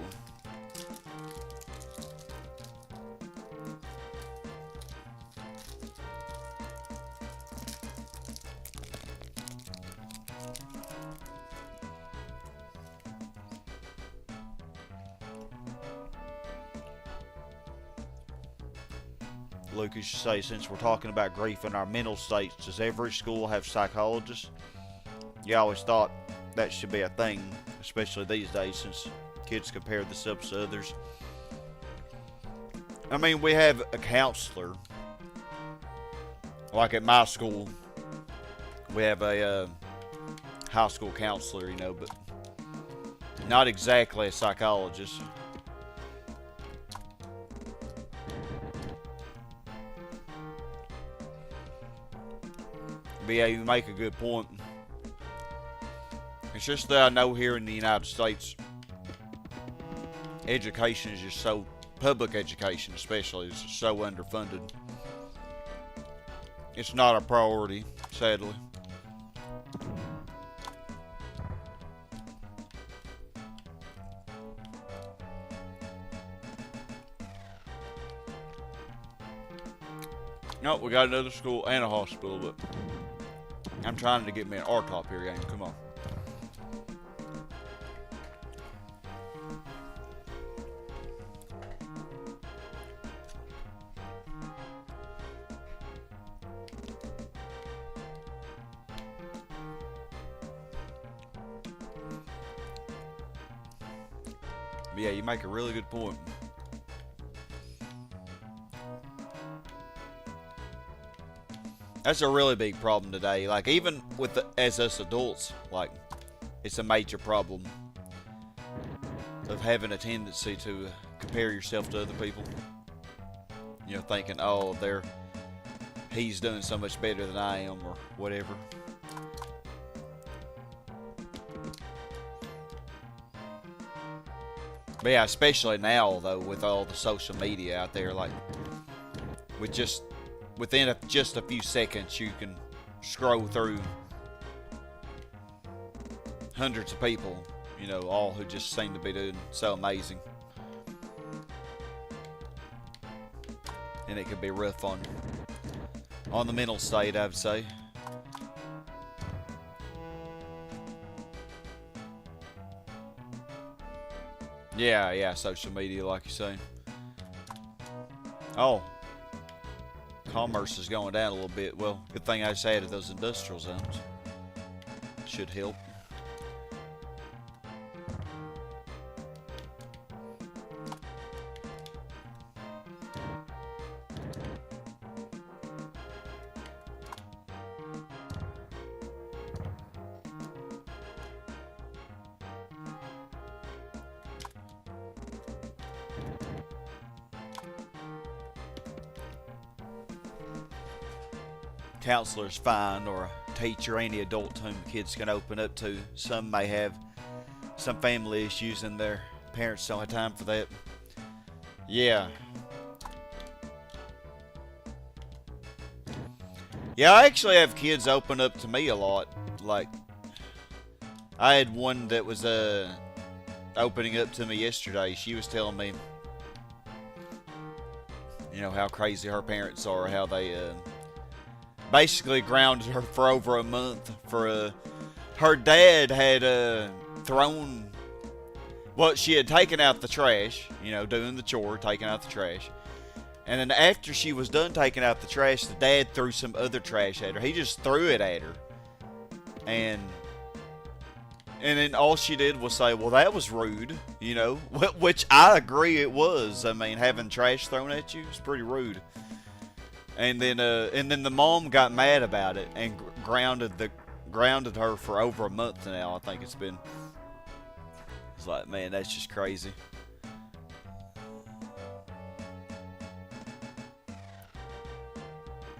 Lucas, you say, since we're talking about grief and our mental states, does every school have psychologists? You always thought that should be a thing, especially these days since kids compare themselves to others. I mean, we have a counselor. Like at my school, we have a high school counselor, you know, but not exactly a psychologist. But yeah, you make a good point. It's just that I know here in the United States, education is just so, public education especially, is so underfunded. It's not a priority, sadly. Nope, we got another school and a hospital, but I'm trying to get me an R-top here, gang. Come on. But yeah, you make a really good point. That's a really big problem today. Like, even with as us adults, like, it's a major problem of having a tendency to compare yourself to other people. You know, thinking, oh, he's doing so much better than I am, or whatever. But yeah, especially now though, with all the social media out there, like with just within just a few seconds, you can scroll through hundreds of people, you know, all who just seem to be doing so amazing. And it can be rough on the mental state, I would say. Yeah, social media, like you say. Oh, commerce is going down a little bit. Well, good thing I just added those industrial zones. Should help. Counselors find, or a teacher, any adult whom kids can open up to. Some may have some family issues and their parents don't have time for that. Yeah, I actually have kids open up to me a lot. Like, I had one that was opening up to me yesterday. She was telling me, you know, how crazy her parents are, how they basically grounded her for over a month for her dad had thrown, well, she had taken out the trash, you know, doing the chore, taking out the trash, and then after she was done taking out the trash, the dad threw some other trash at her. He just threw it at her, and then all she did was say, well, that was rude, you know, which I agree it was. I mean, having trash thrown at you is pretty rude. And then the mom got mad about it and grounded her for over a month now. I think it's been. It's like, man, that's just crazy.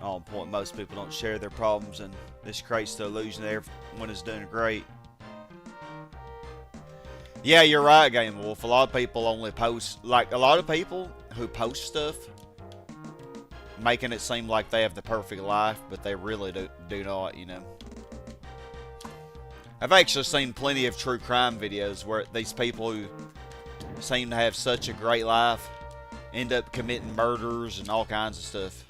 On point, most people don't share their problems, and this creates the illusion that everyone is doing great. Yeah, you're right, Game Wolf. A lot of people only post, like a lot of people who post stuff, making it seem like they have the perfect life, but they really do not, you know. I've actually seen plenty of true crime videos where these people who seem to have such a great life end up committing murders and all kinds of stuff.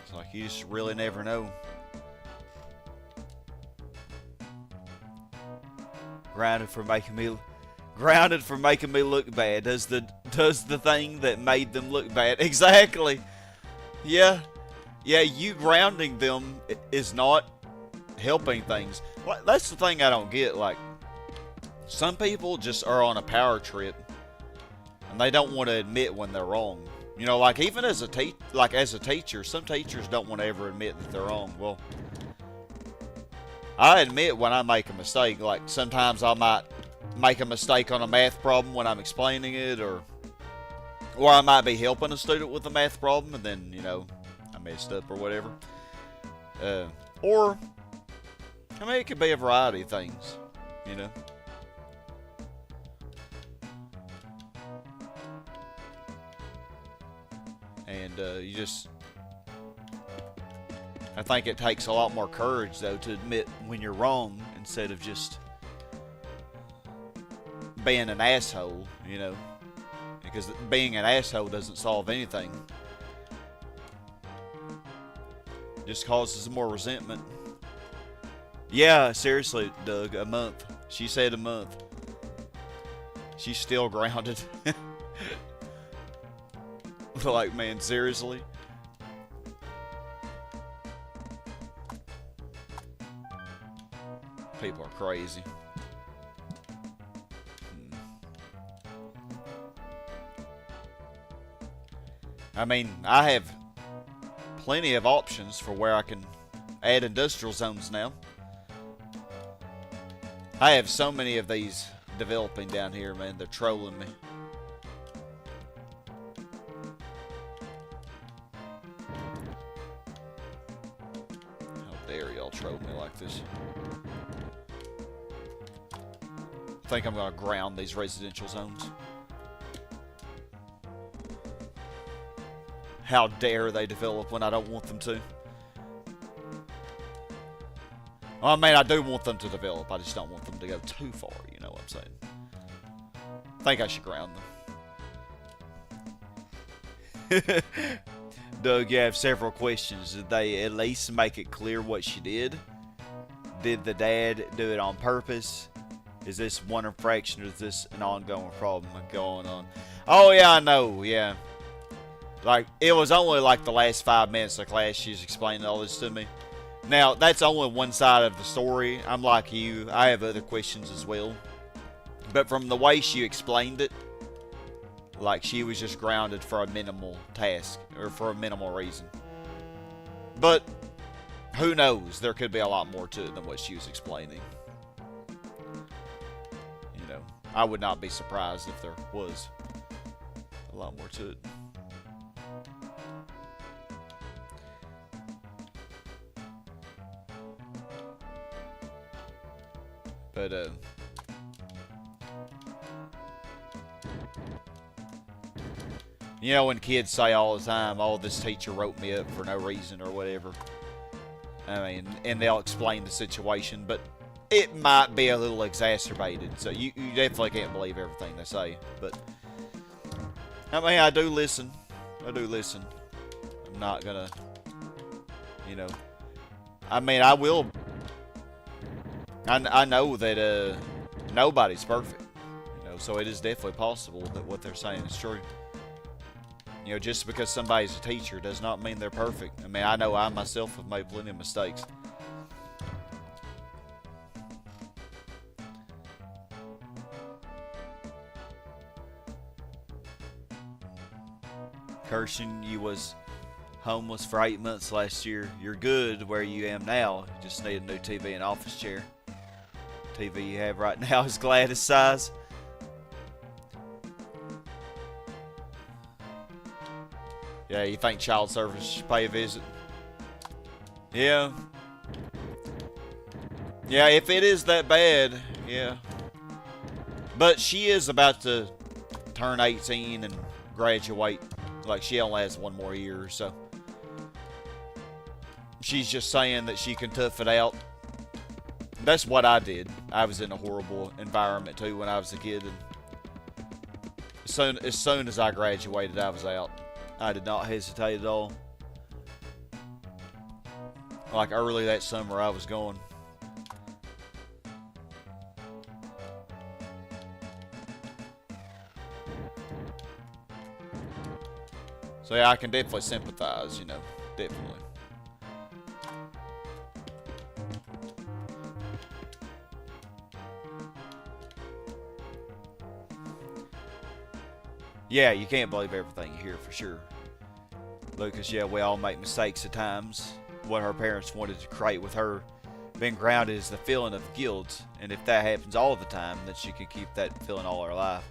It's like you just really never know. Grounded for making me look bad. Does the thing that made them look bad. Exactly. Yeah, you grounding them is not helping things. That's the thing I don't get. Like, some people just are on a power trip and they don't want to admit when they're wrong. You know, like even as a teacher, some teachers don't want to ever admit that they're wrong. Well, I admit when I make a mistake. Like, sometimes I might make a mistake on a math problem when I'm explaining it, or I might be helping a student with a math problem and then, you know, I messed up or whatever. Or, I mean, it could be a variety of things, you know. And you just, I think it takes a lot more courage, though, to admit when you're wrong instead of just being an asshole, you know. Because being an asshole doesn't solve anything. Just causes more resentment. Yeah, seriously, Doug, a month. She said a month. She's still grounded. Like, man, seriously? People are crazy. I mean, I have plenty of options for where I can add industrial zones now. I have so many of these developing down here, man. They're trolling me. How dare y'all troll me like this? I think I'm gonna ground these residential zones. How dare they develop when I don't want them to? Well, I mean, I do want them to develop. I just don't want them to go too far, you know what I'm saying? I think I should ground them. Doug, you have several questions. Did they at least make it clear what she did? Did the dad do it on purpose? Is this one infraction or is this an ongoing problem going on? Oh, yeah, I know, yeah. Like, it was only like the last 5 minutes of class she's explaining all this to me. Now, that's only one side of the story. I'm like you. I have other questions as well. But from the way she explained it, like she was just grounded for a minimal task, or for a minimal reason. But, who knows? There could be a lot more to it than what she was explaining. You know, I would not be surprised if there was a lot more to it. But, you know, when kids say all the time, oh, this teacher wrote me up for no reason or whatever. I mean, and they'll explain the situation, but it might be a little exacerbated. So you definitely can't believe everything they say. But, I mean, I do listen. I do listen. I'm not gonna, you know. I mean, I will. I know that nobody's perfect, you know, so it is definitely possible that what they're saying is true. You know, just because somebody's a teacher does not mean they're perfect. I mean, I know I myself have made plenty of mistakes. Kirsten, you was homeless for 8 months last year. You're good where you am now. You just need a new TV and office chair. TV you have right now is Gladys size. Yeah, you think child service should pay a visit? Yeah. Yeah, if it is that bad, yeah. But she is about to turn 18 and graduate. Like, she only has one more year, so. She's just saying that she can tough it out. That's what I did. I was in a horrible environment too when I was a kid, and as soon as I graduated, I was out. I did not hesitate at all. Like early that summer, I was going. So yeah, I can definitely sympathize, you know, definitely. Yeah, you can't believe everything you hear for sure. Lucas, yeah, we all make mistakes at times. What her parents wanted to create with her being grounded is the feeling of guilt, and if that happens all the time, then she can keep that feeling all her life,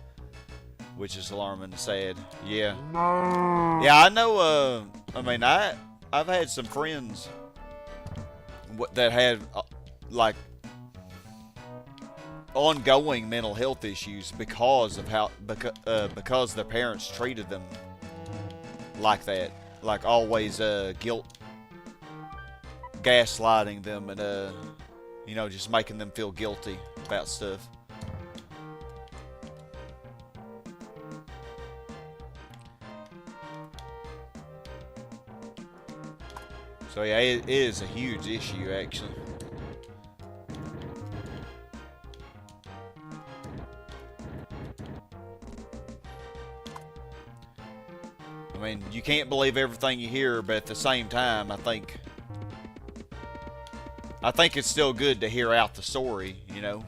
which is alarming and sad. Yeah. Yeah, I know, I mean, I've had some friends that had, like, ongoing mental health issues because of how because their parents treated them like that, like always guilt, gaslighting them, and you know, just making them feel guilty about stuff. So yeah, it is a huge issue actually. I mean, you can't believe everything you hear, but at the same time, I think it's still good to hear out the story, you know.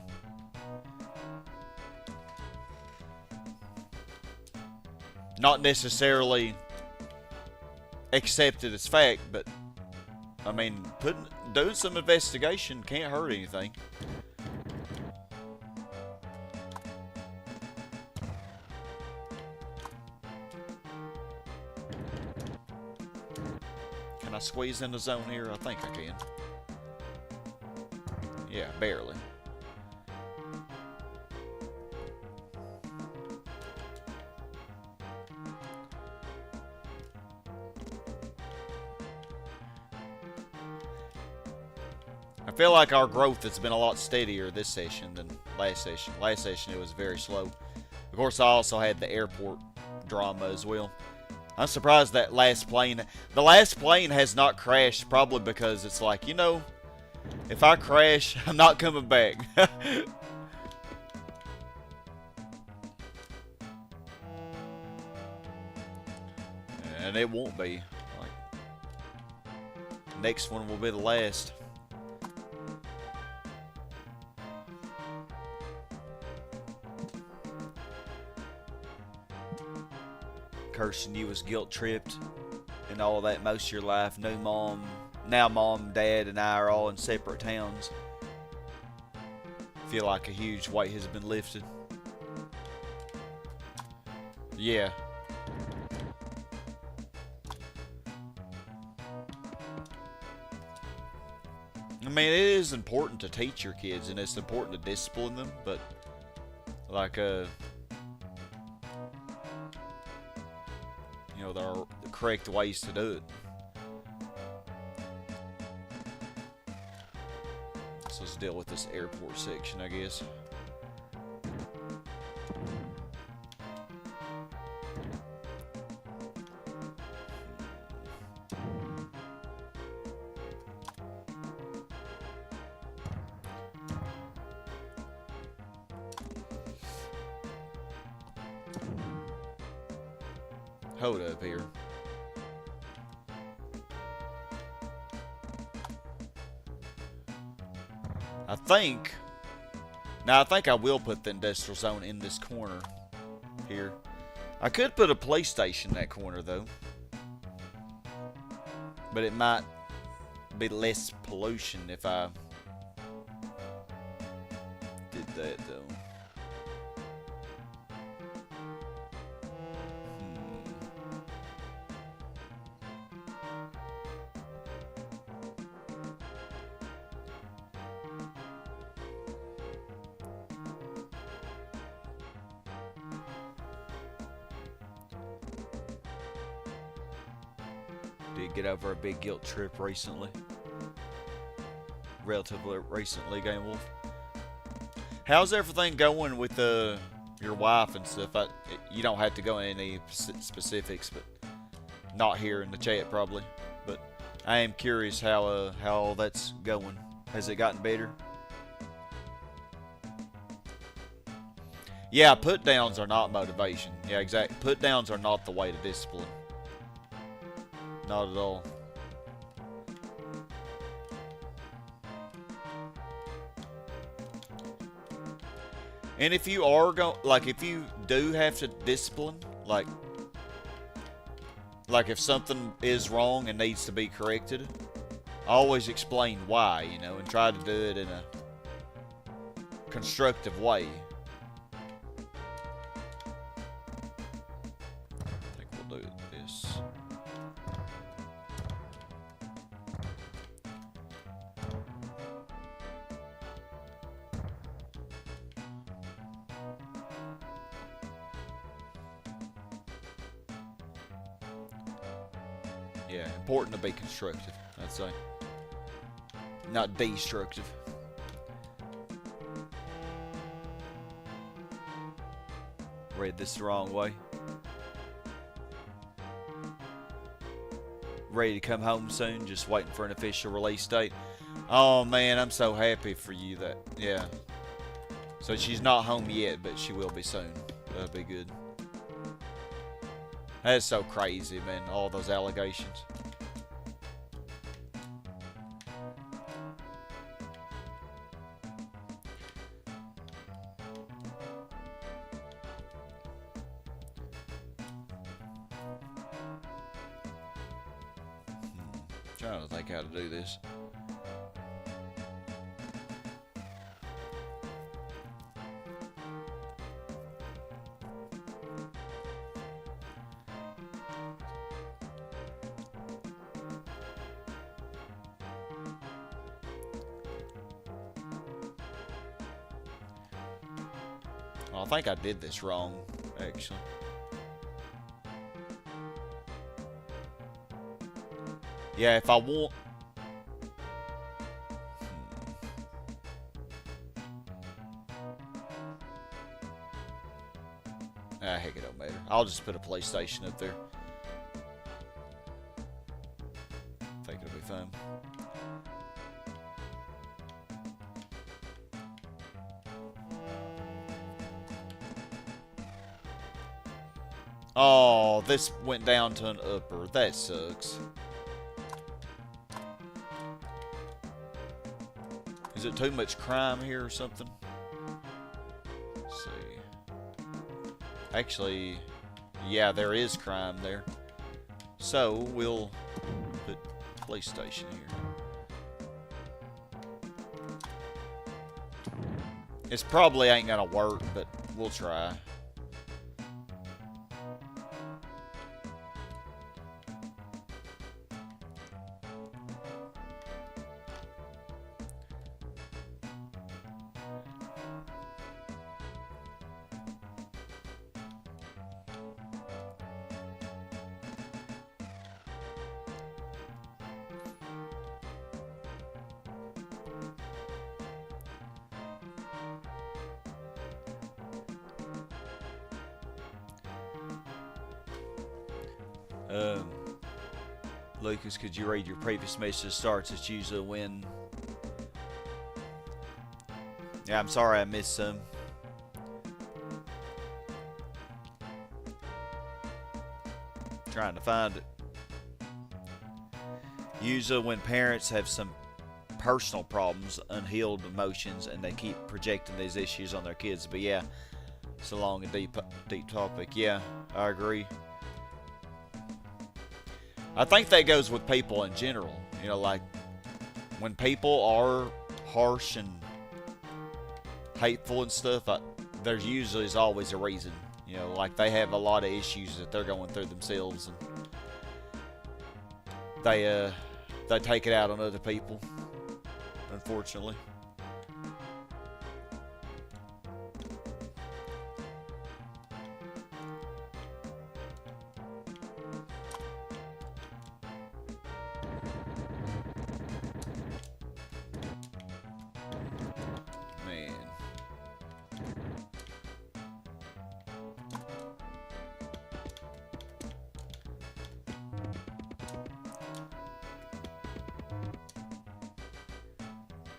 Not necessarily accept it as fact, but I mean, doing some investigation can't hurt anything. Can I squeeze in the zone here? I think I can. Yeah, barely. I feel like our growth has been a lot steadier this session than last session. Last session it was very slow. Of course, I also had the airport drama as well. I'm surprised that the last plane has not crashed, probably because it's like, you know, if I crash, I'm not coming back. And it won't be. Like, next one will be the last. Cursing you was guilt tripped and all that most of your life. No mom. Now mom, dad, and I are all in separate towns. Feel like a huge weight has been lifted. Yeah. I mean, it is important to teach your kids, and it's important to discipline them, but like, you know, there are the correct ways to do it. So let's deal with this airport section, I guess. Hold up here. I think I will put the industrial zone in this corner here. I could put a PlayStation in that corner though, but it might be less pollution if I did that though. Did get over a big guilt trip recently. Relatively recently, Game Wolf. How's everything going with your wife and stuff? You don't have to go into any specifics, but not here in the chat probably. But I am curious how all that's going. Has it gotten better? Yeah, put downs are not motivation. Yeah, exactly. Put downs are not the way to discipline. Not at all. And if you are if you do have to discipline, like if something is wrong and needs to be corrected, always explain why, you know, and try to do it in a constructive way. I think we'll do this. Yeah, important to be constructive, I'd say. Not destructive. Read this the wrong way. Ready to come home soon, just waiting for an official release date. Oh man, I'm so happy for you that, yeah. So she's not home yet, but she will be soon. That'll be good. That's so crazy, man, all those allegations. Trying to think how to do this. Oh, I think I did this wrong, actually. Yeah, if I want... I'll just put a PlayStation up there. I think it'll be fun. Oh, this went down to an upper. That sucks. Is it too much crime here or something? Let's see. Actually, yeah, there is crime there. So, we'll put PlayStation here. It's probably ain't gonna work, but we'll try. Lucas, could you read your previous message? Starts, it's usually when. Yeah, I'm sorry I missed some. Trying to find it. Usually when parents have some personal problems, unhealed emotions, and they keep projecting these issues on their kids. But yeah, it's a long and deep topic. Yeah, I agree. I think that goes with people in general. You know, like when people are harsh and hateful and stuff, there's usually is always a reason. You know, like they have a lot of issues that they're going through themselves, and they take it out on other people, unfortunately.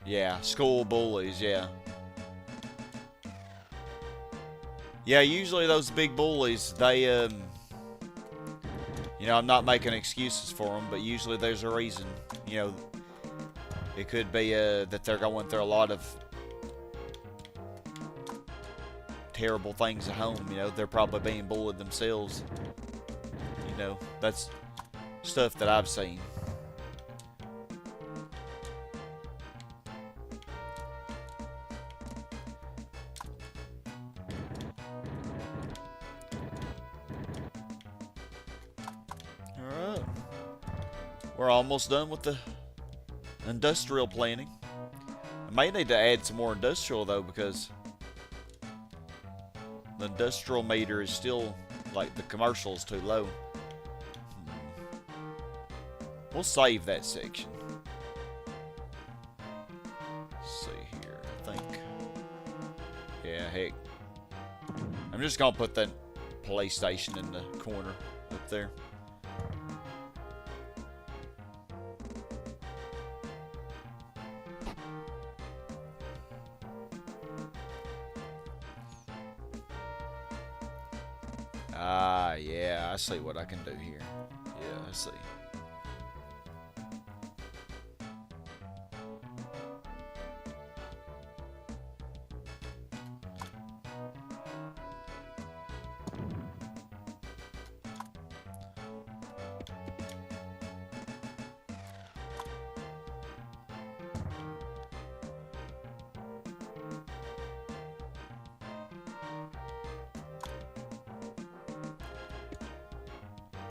Yeah, school bullies, yeah. Yeah, usually those big bullies, they, you know, I'm not making excuses for them, but usually there's a reason. You know, it could be that they're going through a lot of terrible things at home. You know, they're probably being bullied themselves. You know, that's stuff that I've seen. We're almost done with the industrial planning. I may need to add some more industrial though, because the industrial meter is still, like, the commercial is too low. We'll save that section. Let's see here, I think. Yeah, heck. I'm just gonna put that PlayStation in the corner up there. Ah, yeah, I see what I can do here. Yeah, I see.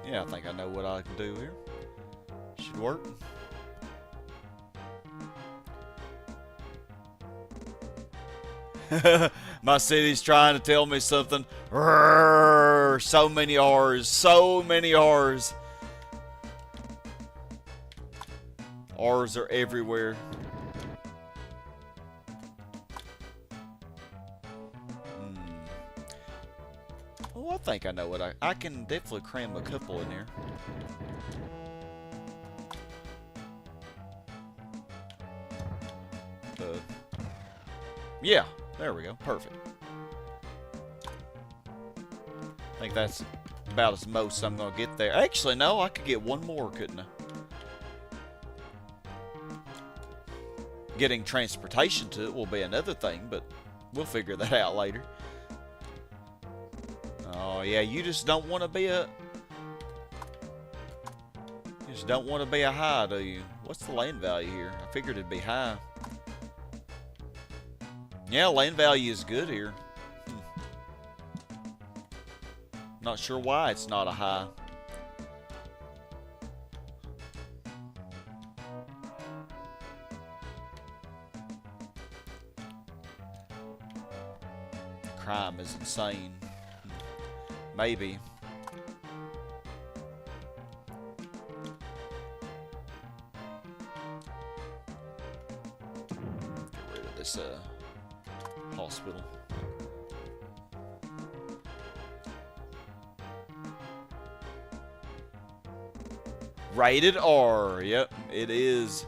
Yeah, I think I know what I can do here. Should work. My city's trying to tell me something. Rrrr, so many R's. So many R's. R's are everywhere. What think I know what I can definitely cram a couple in here. Yeah, there we go. Perfect. I think that's about as most I'm gonna get there. Actually, no, I could get one more, couldn't I? Getting transportation to it will be another thing, but we'll figure that out later. Oh yeah, you just don't want to be a... You just don't want to be a high, do you? What's the land value here? I figured it'd be high. Yeah, land value is good here. Not sure why it's not a high. Crime is insane. Maybe. Get rid of this hospital. Rated R. Yep, it is.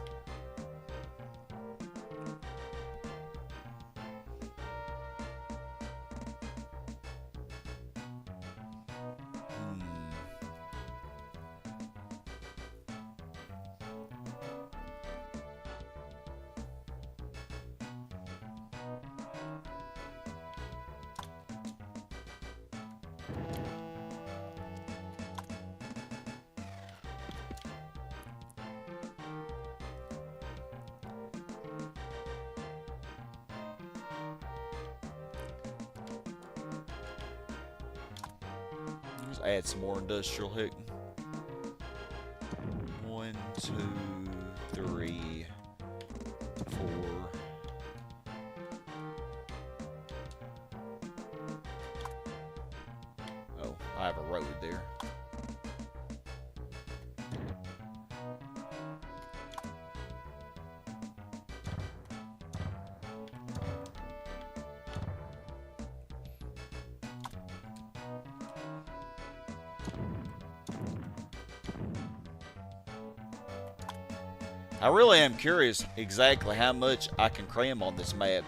Let's add some more industrial heck. 1, 2, 3, 4. Oh, I have a road there. I really am curious exactly how much I can cram on this map.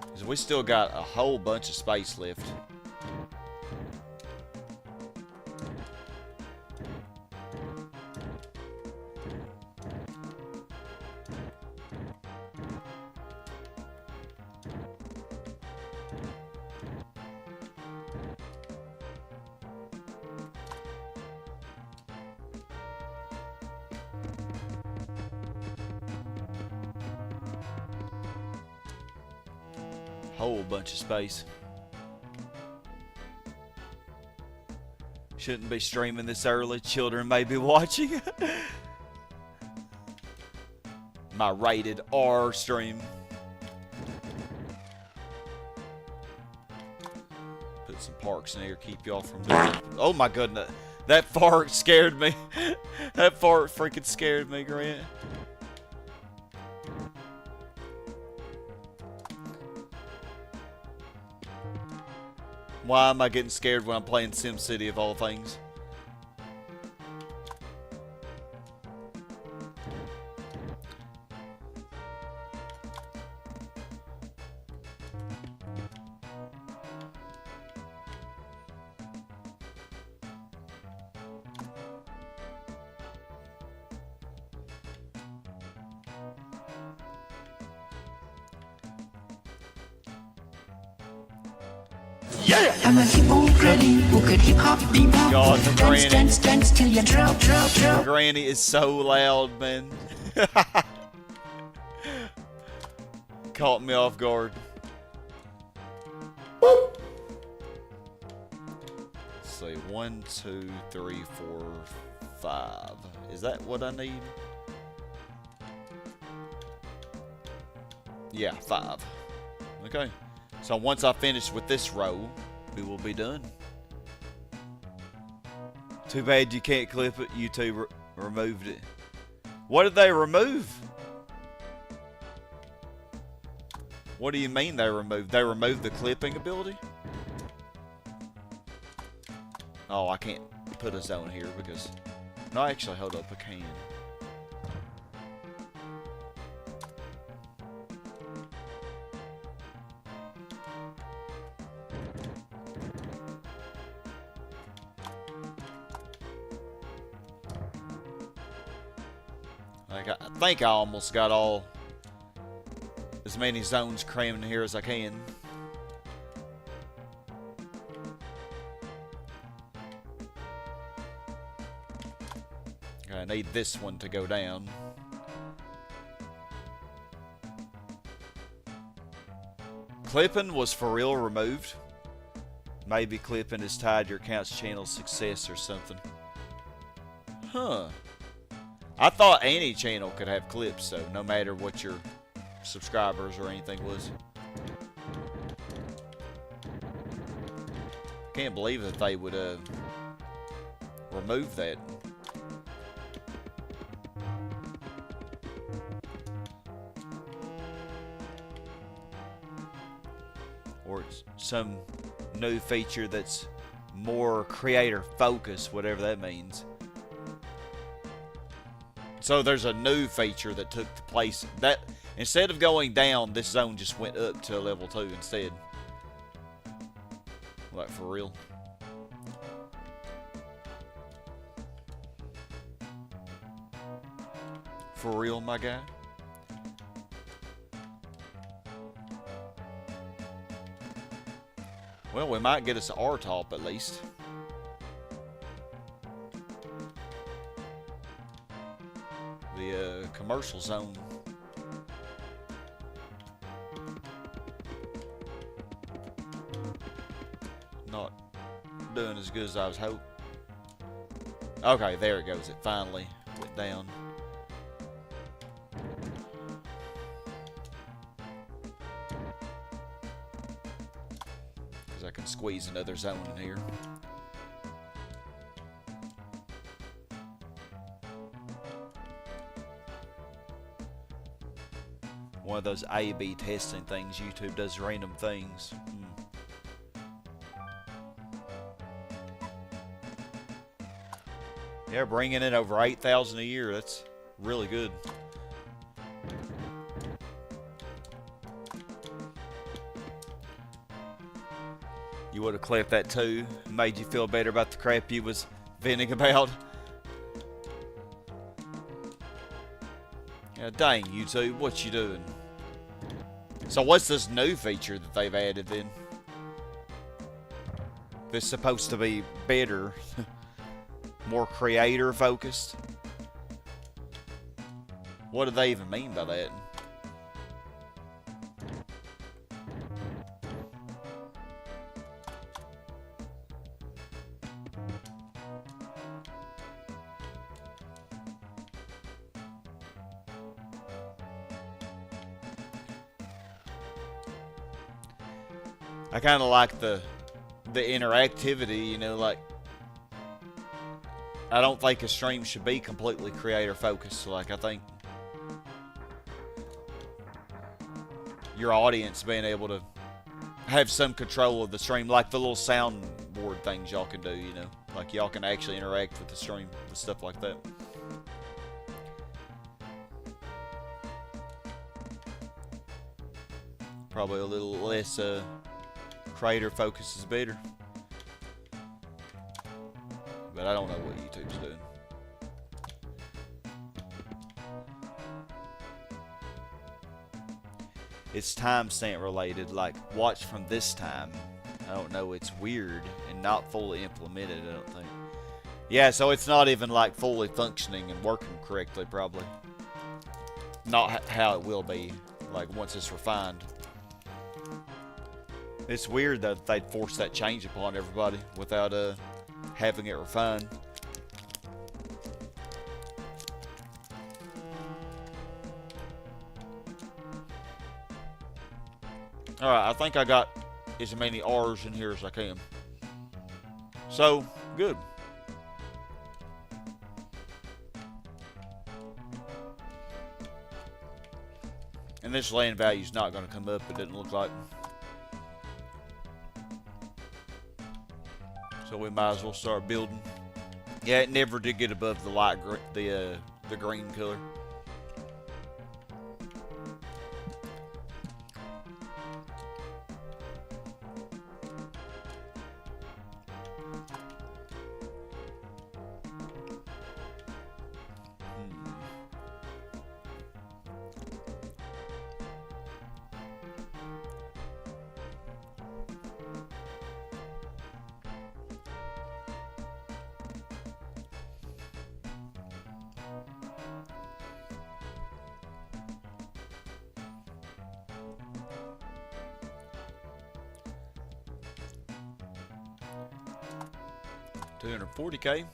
Because we still got a whole bunch of space left. Whole bunch of space. Shouldn't be streaming this early. Children may be watching. My rated R stream. Put some parks in here, keep y'all from doing. Oh my goodness. That fart scared me. That fart freaking scared me, Grant. Why am I getting scared when I'm playing SimCity of all things? Yeah. I'm a hippo granny who could hip hop, bebop, God, the dance, granny. dance, dance till you drop, drop, drop. Granny is so loud, man. Caught me off guard. Let's see, 1, 2, 3, 4, 5. Is that what I need? Yeah, 5. Okay. So once I finish with this row, we will be done. Too bad you can't clip it. You two removed it. What did they remove? What do you mean they removed? They removed the clipping ability? Oh, I can't put a zone here because... No, actually, hold up, I can. Like, I think I almost got all... as many zones crammed in here as I can. I need this one to go down. Clipping was for real removed. Maybe clipping is tied to your account's channel success or something. Huh. I thought any channel could have clips though, no matter what your subscribers or anything was. Can't believe that they would remove that. Or it's some new feature that's more creator focused, whatever that means. So there's a new feature that took the place that instead of going down, this zone just went up to level 2 instead. Like for real. For real, my guy. Well, we might get us an R-top at least. The commercial zone. Not doing as good as I was hoping. Okay, there it goes. It finally went down. Because I can squeeze another zone in here. One of those A/B testing things. YouTube does random things. Yeah, bringing in over 8,000 a year. That's really good. You would have clipped that too. Made you feel better about the crap you was venting about. Yeah, dang, YouTube, what you doing? So what's this new feature that they've added then? This is supposed to be better. More creator focused. What do they even mean by that? I kind of like the interactivity, you know, like I don't think a stream should be completely creator focused. Like I think your audience being able to have some control of the stream, like the little soundboard things y'all can do, you know, like y'all can actually interact with the stream with stuff like that. Probably a little less creator focus is better. But I don't know what YouTube's doing. It's timestamp related, like watch from this time. I don't know, it's weird and not fully implemented, I don't think. Yeah, so it's not even like fully functioning and working correctly, probably. Not how it will be, like once it's refined. It's weird that they'd force that change upon everybody without having it refined. Alright, I think I got as many R's in here as I can. So, good. And this land value is not going to come up, it didn't look like. So we might as well start building. Yeah, it never did get above the light the green color. $240K.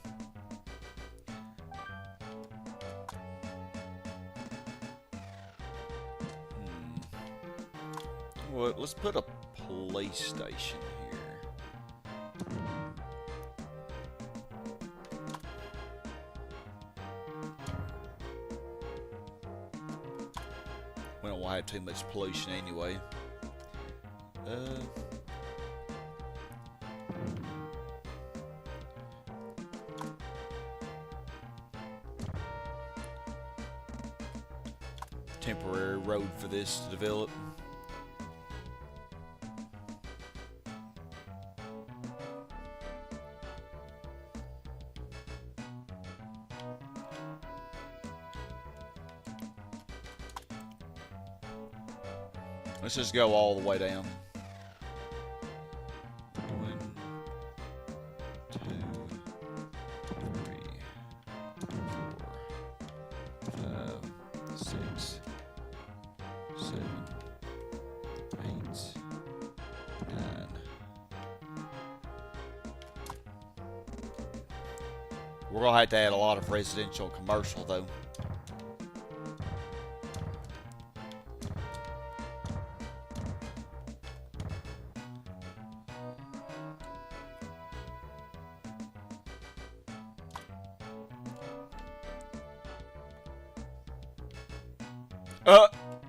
Well, let's put a police station here. We don't want to have too much pollution anyway. Temporary road for this to develop. Let's just go all the way down. 1, 2, 3, 4, 5, 6, 7, 8, 9. We're gonna have to add a lot of residential and commercial though.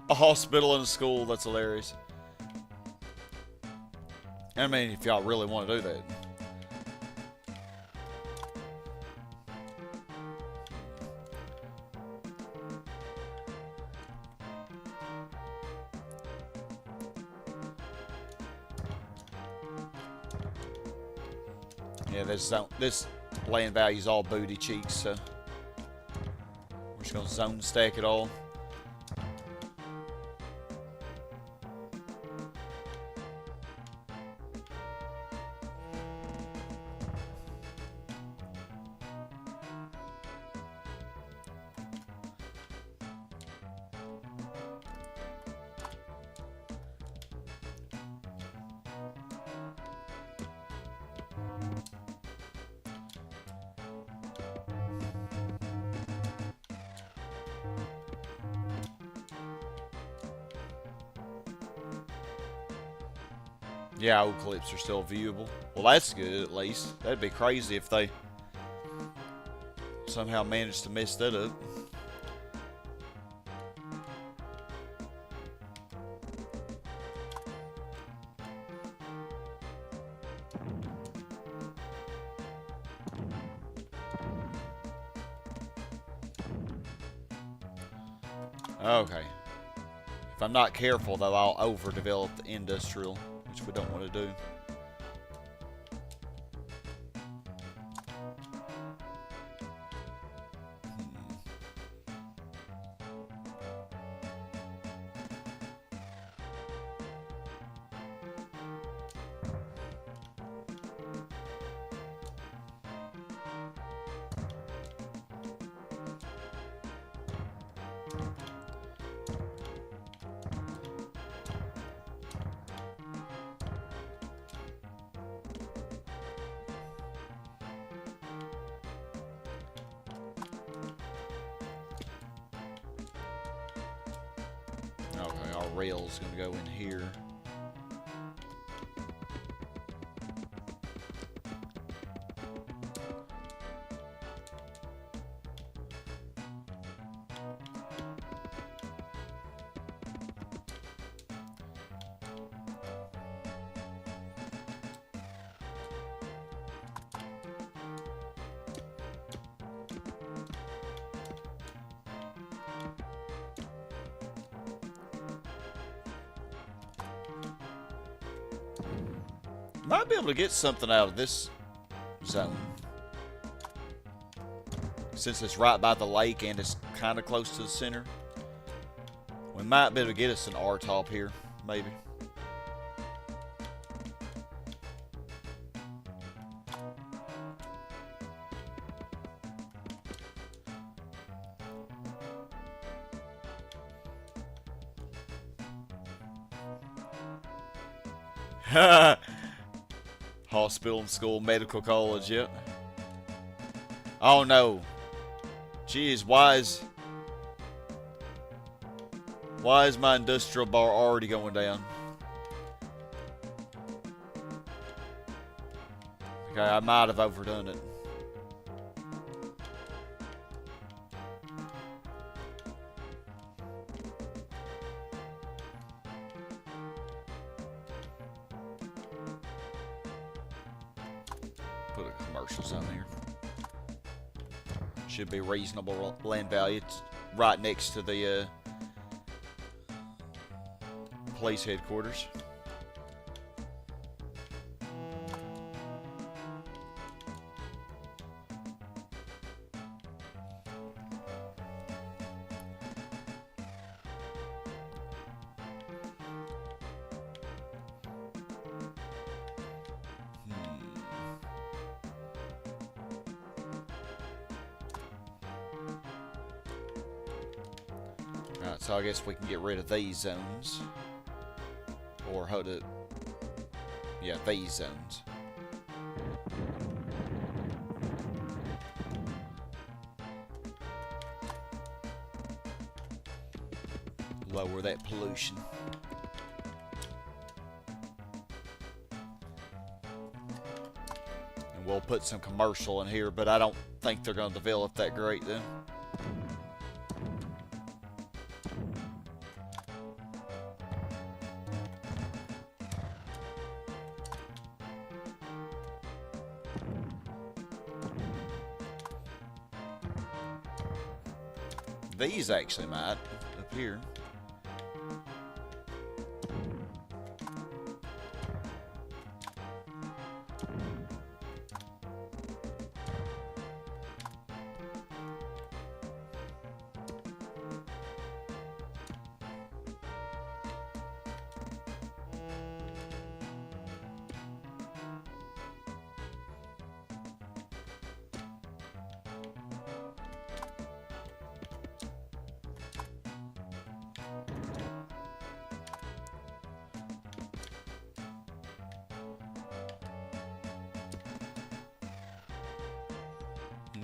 A hospital and a school, that's hilarious. I mean, if y'all really want to do that. Yeah, this land value is all booty cheeks, so we're just gonna zone stack it all. Yeah, old clips are still viewable. Well, that's good at least. That'd be crazy if they somehow managed to mess that up. Okay. If I'm not careful, though, I'll overdevelop the industrial, which we don't want to do. Okay, our rail's gonna go in here. Might be able to get something out of this zone. Since it's right by the lake and it's kind of close to the center. We might be able to get us an R-top here, maybe. Hospital and school, medical college, yep. Oh no. Jeez, why is my industrial bar already going down? Okay, I might have overdone it. Put a commercial zone here. Should be reasonable land value. It's right next to the police headquarters. Alright, so I guess we can get rid of these zones. Or hold it. Yeah, these zones. Lower that pollution. And we'll put some commercial in here, but I don't think they're going to develop that great then. These actually might, up here.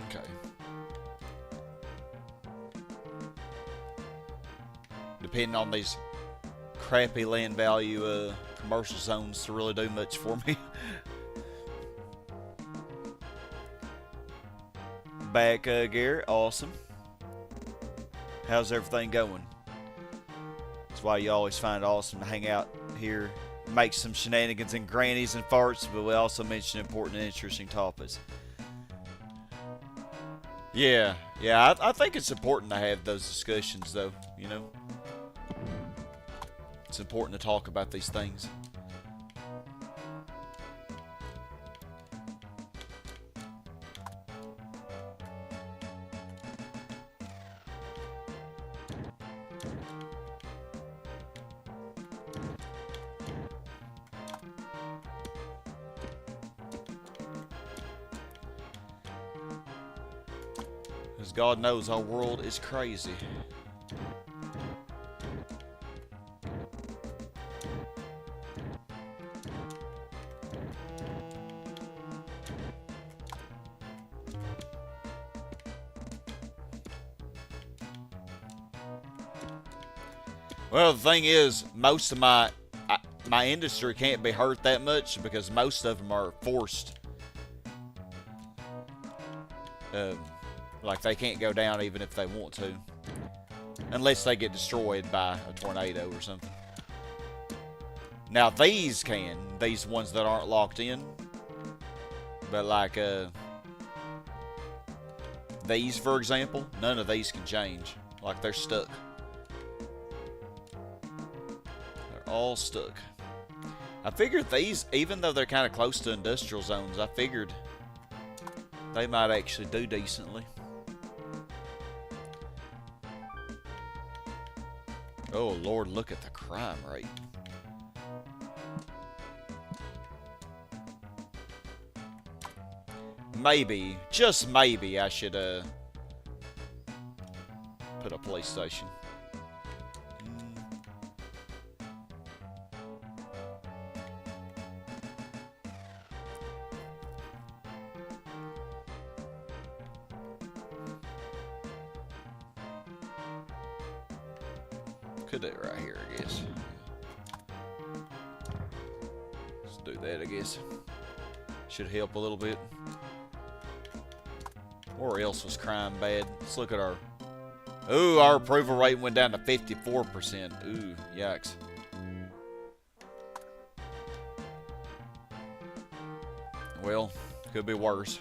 Okay. Depending on these crappy land value commercial zones to really do much for me. Back, Garrett. Awesome. How's everything going? That's why you always find it awesome to hang out here, make some shenanigans and grannies and farts, but we also mention important and interesting topics. Yeah, I think it's important to have those discussions, though, you know? It's important to talk about these things. Because God knows our world is crazy. Well, the thing is, most of my industry can't be hurt that much because most of them are forced. Like, they can't go down even if they want to. Unless they get destroyed by a tornado or something. Now, these can. These ones that aren't locked in. But, like, these, for example, none of these can change. Like, they're stuck. They're all stuck. I figured these, even though they're kind of close to industrial zones, I figured they might actually do decently. Oh Lord, look at the crime rate. Maybe, just maybe, I should put a police station. Could do it right here, I guess. Let's do that, I guess. Should help a little bit. Or else was crime bad? Let's look at our... Ooh, our approval rate went down to 54%. Ooh, yikes. Well, could be worse.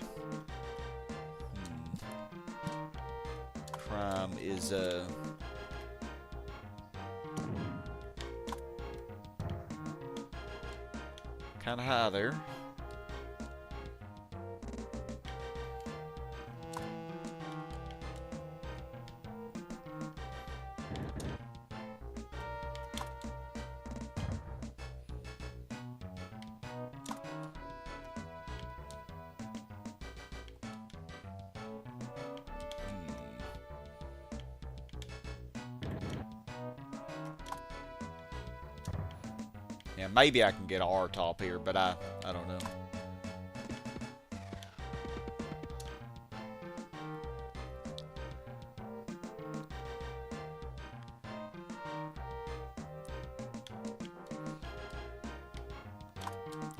Crime is, kind of high there. Yeah, maybe I can get a R top here, but I don't know.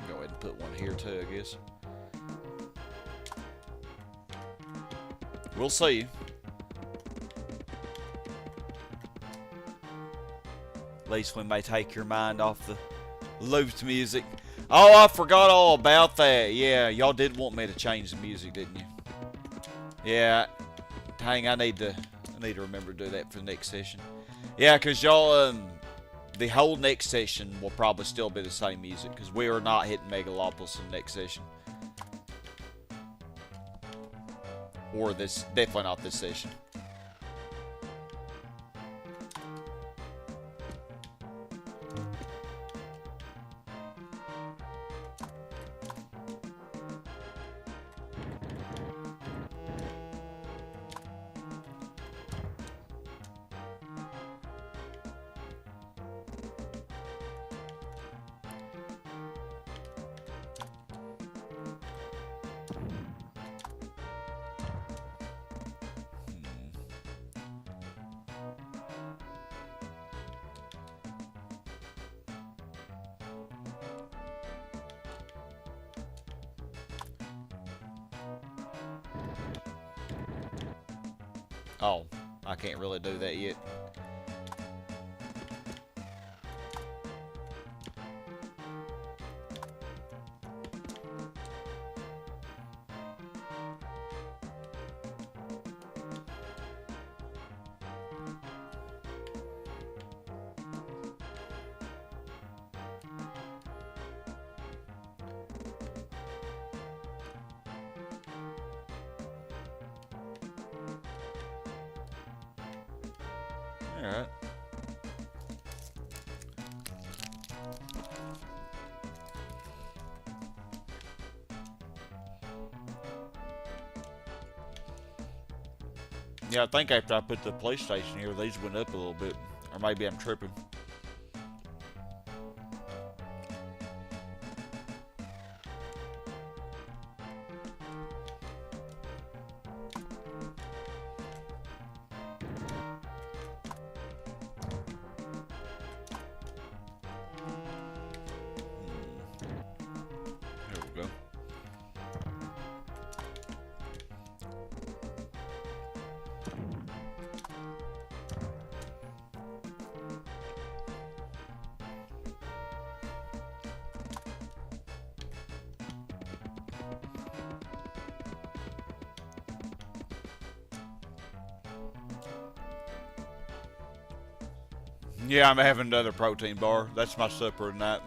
Go ahead and put one here too, I guess. We'll see. At least we may take your mind off the looped music. Oh, I forgot all about that. Yeah, y'all did want me to change the music, didn't you? Yeah. Dang, I need to remember to do that for the next session. Yeah, because y'all, the whole next session will probably still be the same music, because we are not hitting Megalopolis in the next session. Or this, definitely not this session. Oh, I can't really do that yet. Alright. Yeah, I think after I put the PlayStation here, these went up a little bit. Or maybe I'm tripping. There we go. Yeah, I'm having another protein bar. That's my supper tonight.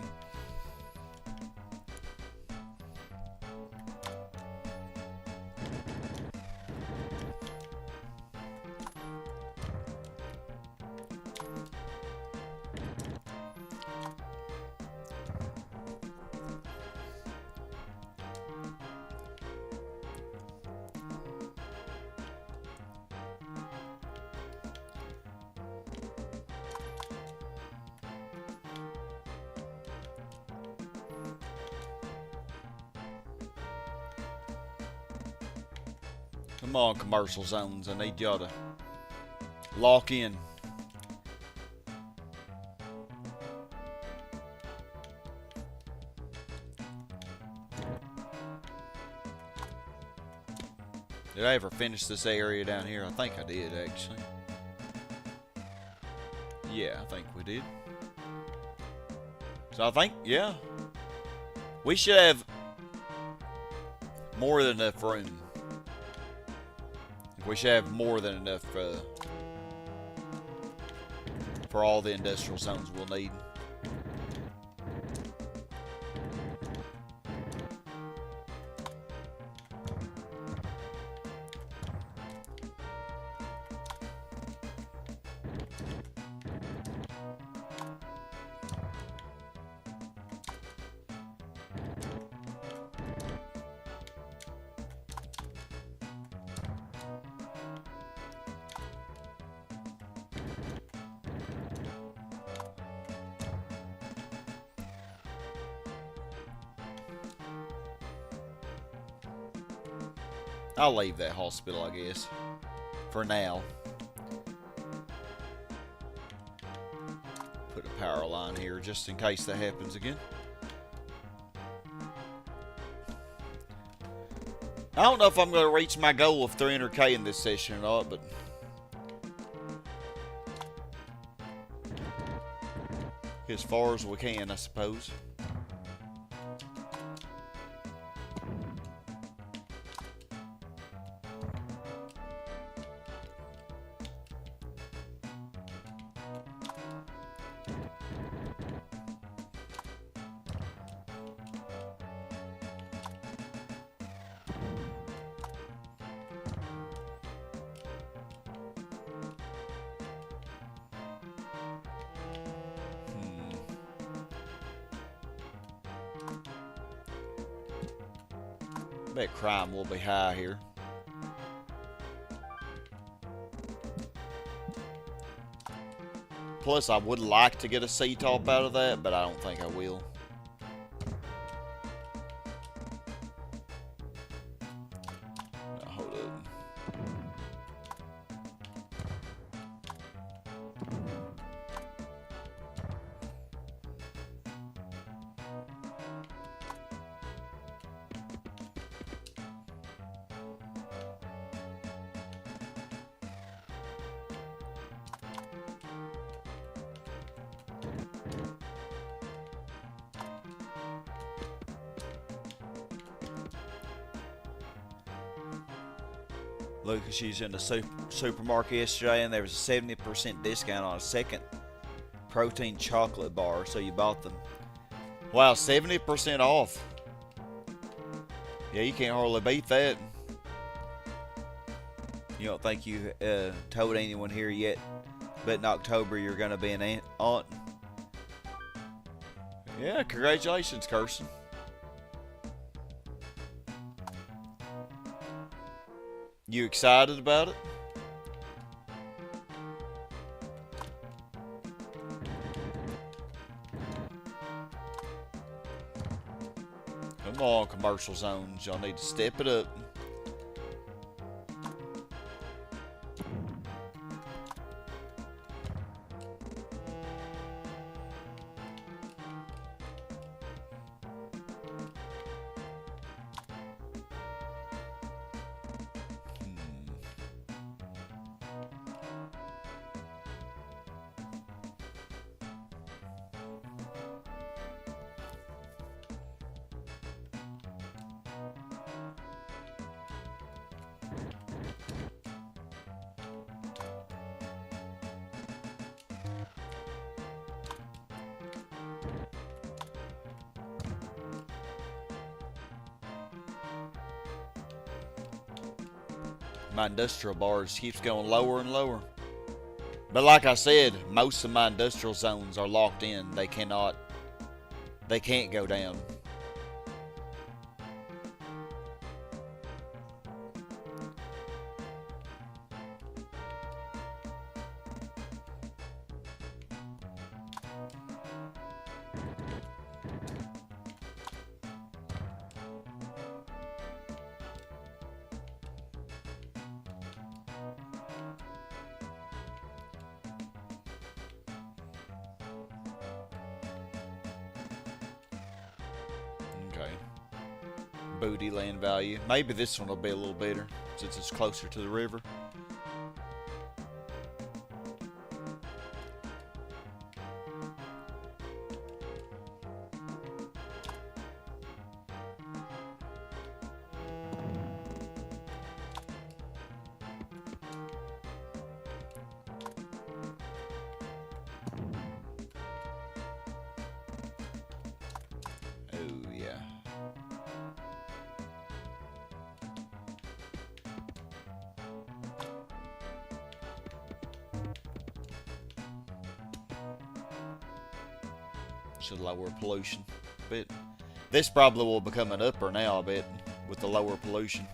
Come on, commercial zones. I need y'all to lock in. Did I ever finish this area down here? I think I did, actually. Yeah, I think we did. So I think, yeah. We should have more than enough room. We should have more than enough for all the industrial zones we'll need. I'll leave that hospital, I guess, for now. Put a power line here just in case that happens again. I don't know if I'm going to reach my goal of 300k in this session or not, but as far as we can, I suppose. Bet crime will be high here. Plus, I would like to get a C-top out of that, but I don't think I will. Now, hold up. Lucas used in the supermarket yesterday, and there was a 70% discount on a second protein chocolate bar, so you bought them. Wow, 70% off. Yeah, you can't hardly beat that. You don't think you told anyone here yet, but in October you're going to be an aunt? Yeah, congratulations, Kirsten. You excited about it? Come on, commercial zones. Y'all need to step it up. My industrial bars keeps going lower and lower. But like I said, most of my industrial zones are locked in. They can't go down. booty land value. Maybe this one will be a little better since it's closer to the river. Should lower pollution a bit. This probably will become an upper now, I bet, with the lower pollution.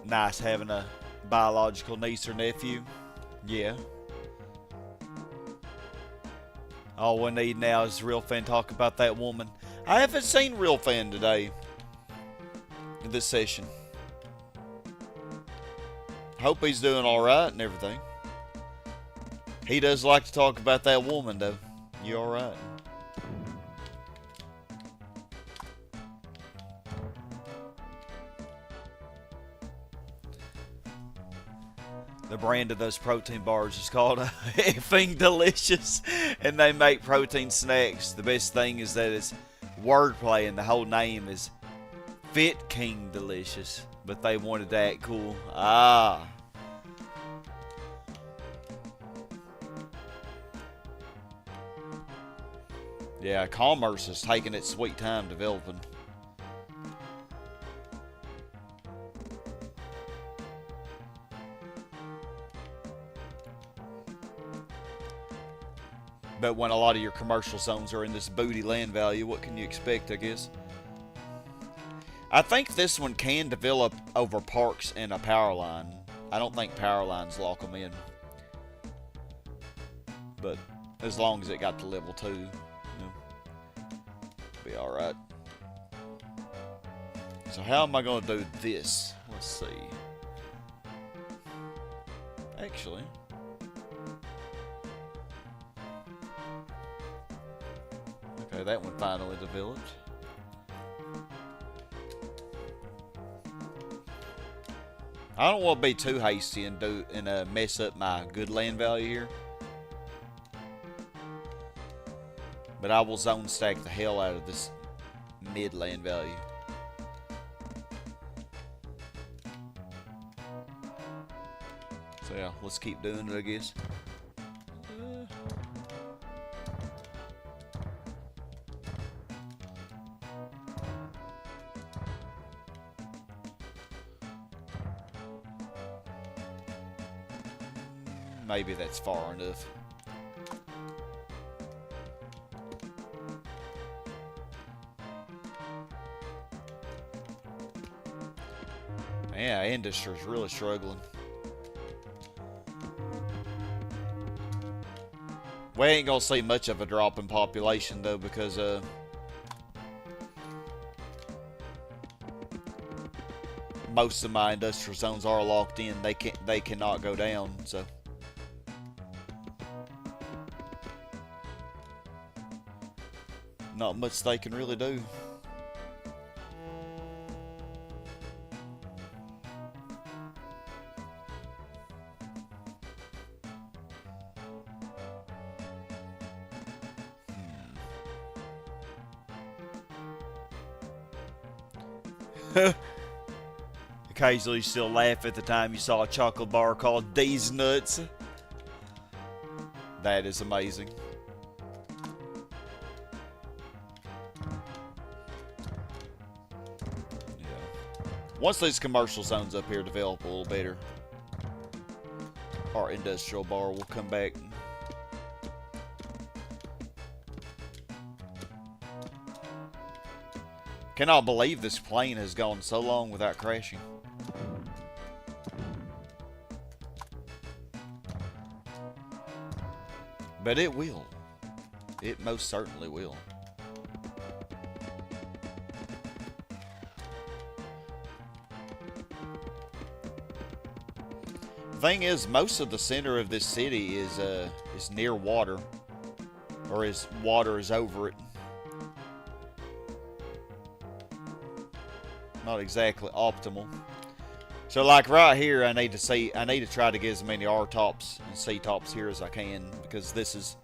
Nice having a biological niece or nephew. Yeah. All we need now is Real Fan talk about that woman. I haven't seen Real Fan today in this session. Hope he's doing alright and everything. He does like to talk about that woman, though. You alright? The brand of those protein bars is called Effing Delicious, and they make protein snacks. The best thing is that it's wordplay, and the whole name is Fit King Delicious. But they wanted to act cool. Ah. Yeah, commerce is taking its sweet time developing. But when a lot of your commercial zones are in this booty land value, what can you expect, I guess? I think this one can develop over parks and a power line. I don't think power lines lock them in. But as long as it got to level 2, you know, be alright. So how am I going to do this? Let's see. Actually, okay, that one finally developed. I don't want to be too hasty and mess up my good land value here. But I will zone stack the hell out of this mid land value. So yeah, let's keep doing it, I guess. Maybe that's far enough. Yeah, industry's really struggling. We ain't gonna see much of a drop in population though, because most of my industrial zones are locked in. They cannot go down, so. Not much they can really do. Occasionally you still laugh at the time you saw a chocolate bar called D's Nuts. That is amazing. Once these commercial zones up here develop a little better, our industrial bar will come back. Cannot believe this plane has gone so long without crashing. But it will. It most certainly will. thing is, most of the center of this city is near water, or water is over it. Not exactly optimal. So like right here, I need to try to get as many R tops and C tops here as I can, because this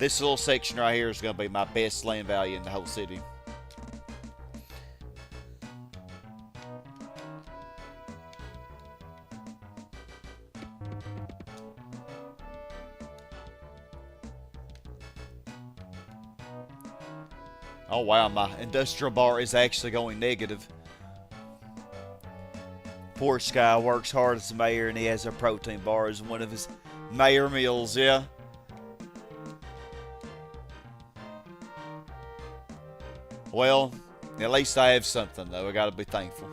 little section right here is going to be my best land value in the whole city. Oh wow, my industrial bar is actually going negative. Poor Sky works hard as mayor, and he has a protein bar as one of his mayor meals, yeah. Well, at least I have something, though. I gotta be thankful.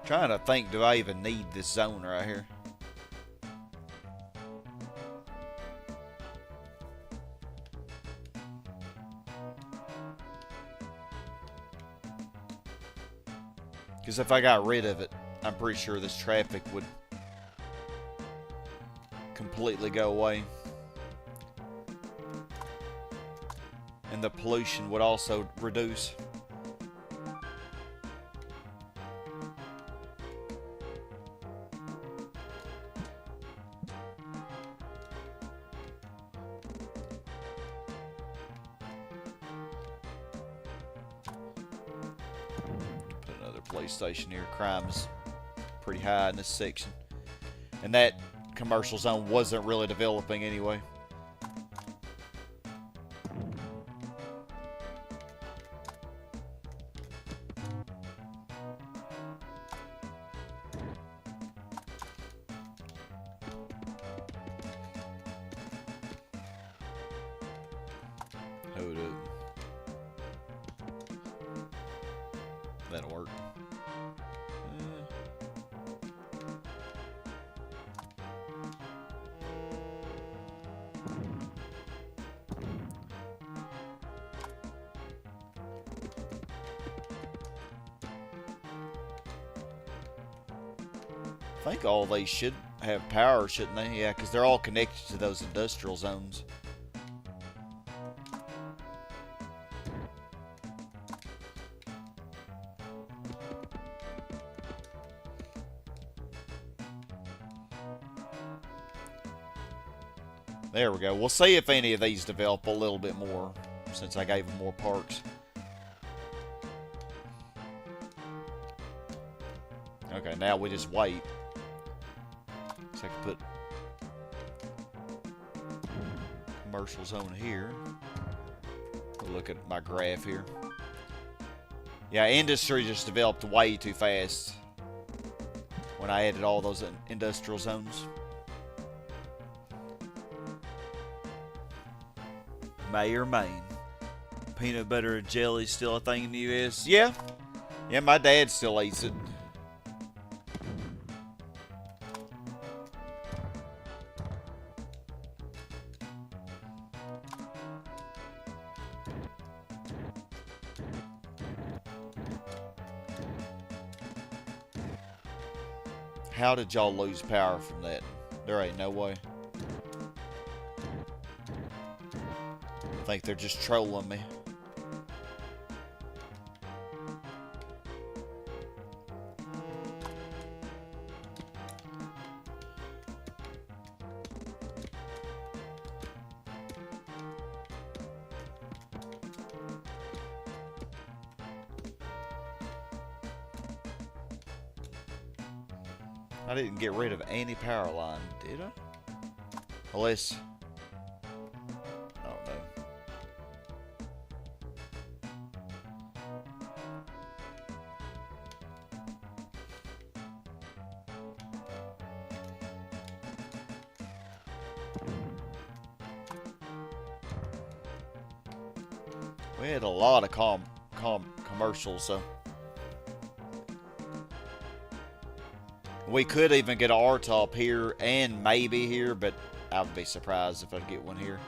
Trying to think, do I even need this zone right here? Because if I got rid of it, I'm pretty sure this traffic would completely go away. And the pollution would also reduce. Station here. Crime is pretty high in this section, and that commercial zone wasn't really developing anyway. Hold up. That'll work. I think all these should have power, shouldn't they? Yeah, because they're all connected to those industrial zones. There we go. We'll see if any of these develop a little bit more, since I gave them more parks. Okay, now we just wait. So I can put commercial zone here. We'll look at my graph here. Yeah, industry just developed way too fast when I added all those industrial zones. Mayor, Maine. Peanut butter and jelly still a thing in the U.S.? Yeah. Yeah, my dad still eats it. How did y'all lose power from that? There ain't no way. I think they're just trolling me. I didn't get rid of any power line, did I? Unless... I don't know. We had a lot of commercials, so... We could even get an R-top here and maybe here, but I would be surprised if I'd get one here.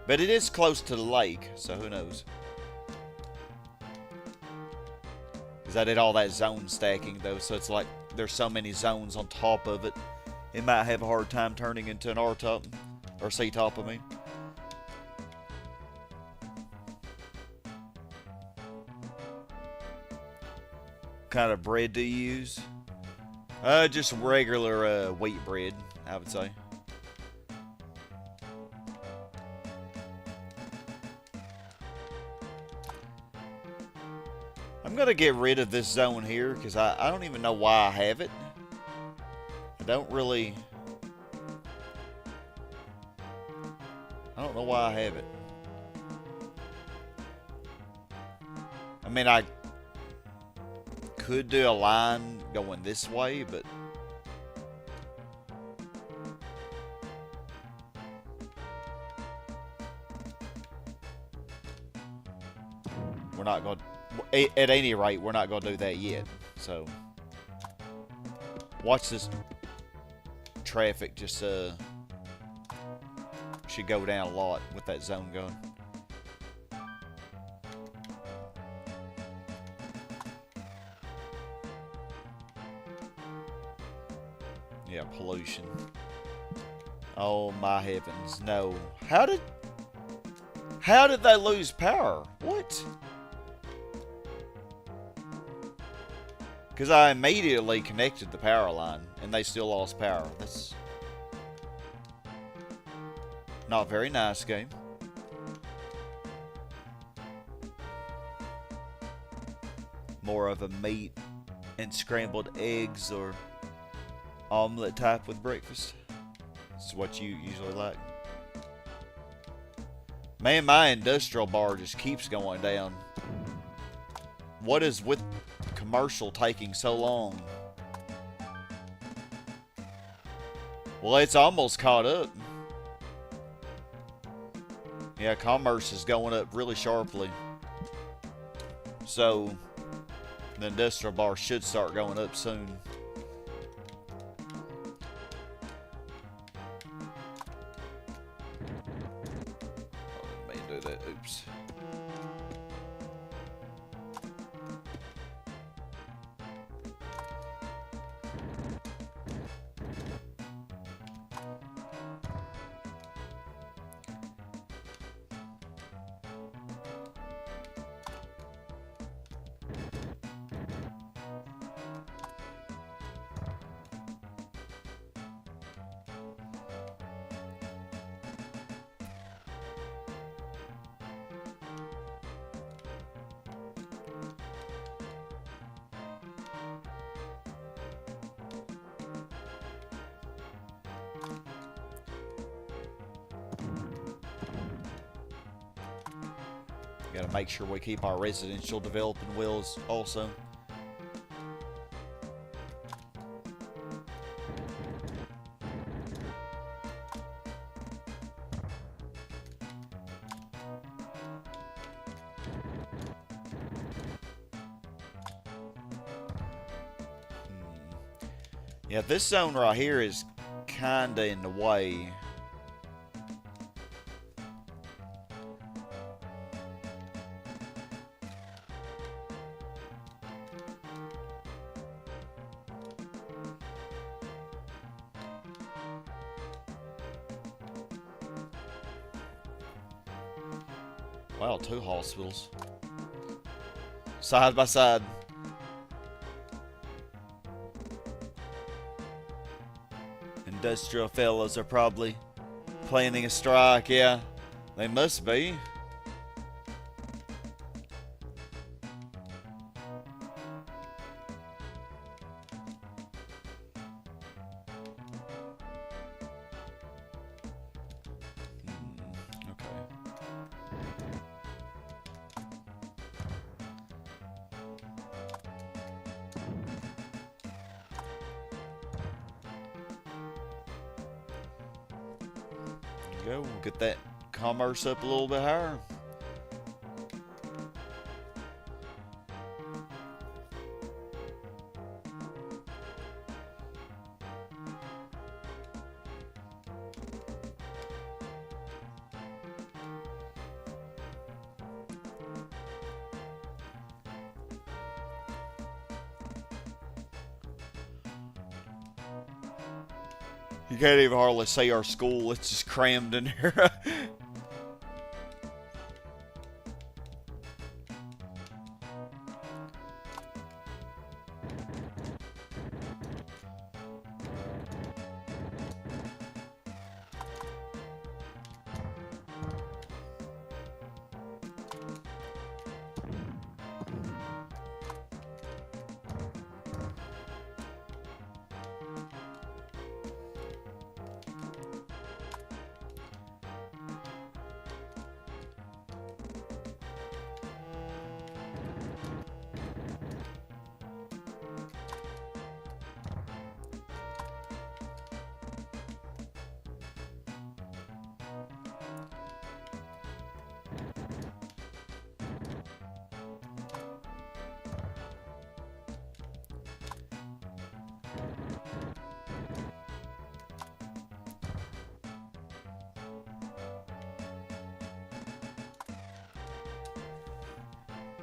But it is close to the lake, so who knows. Because I did all that zone stacking, though, so it's like there's so many zones on top of it. It might have a hard time turning into an R-top, or C-top, I mean. What kind of bread do you use? Just regular wheat bread, I would say. I'm gonna get rid of this zone here because I don't even know why I have it. I don't know why I have it. I mean, I could do a line going this way, but we're not going to, at any rate, we're not going to do that yet. So watch this traffic just should go down a lot with that zone going. Yeah, pollution. Oh my heavens, no. How did they lose power? What? Because I immediately connected the power line and they still lost power. That's not very nice, game. More of a meat and scrambled eggs or omelet type with breakfast. This is what you usually like. Man, my industrial bar just keeps going down. What is with commercial taking so long? Well, it's almost caught up. Yeah, commerce is going up really sharply. So, the industrial bar should start going up soon. Oops. Got to make sure we keep our residential developing wheels also. Yeah, this zone right here is kinda in the way. Wow, 2 hospitals. Side by side. Industrial fellows are probably planning a strike, yeah. They must be. Go. We'll get that commerce up a little bit higher. You can't even hardly say our school. It's just crammed in here.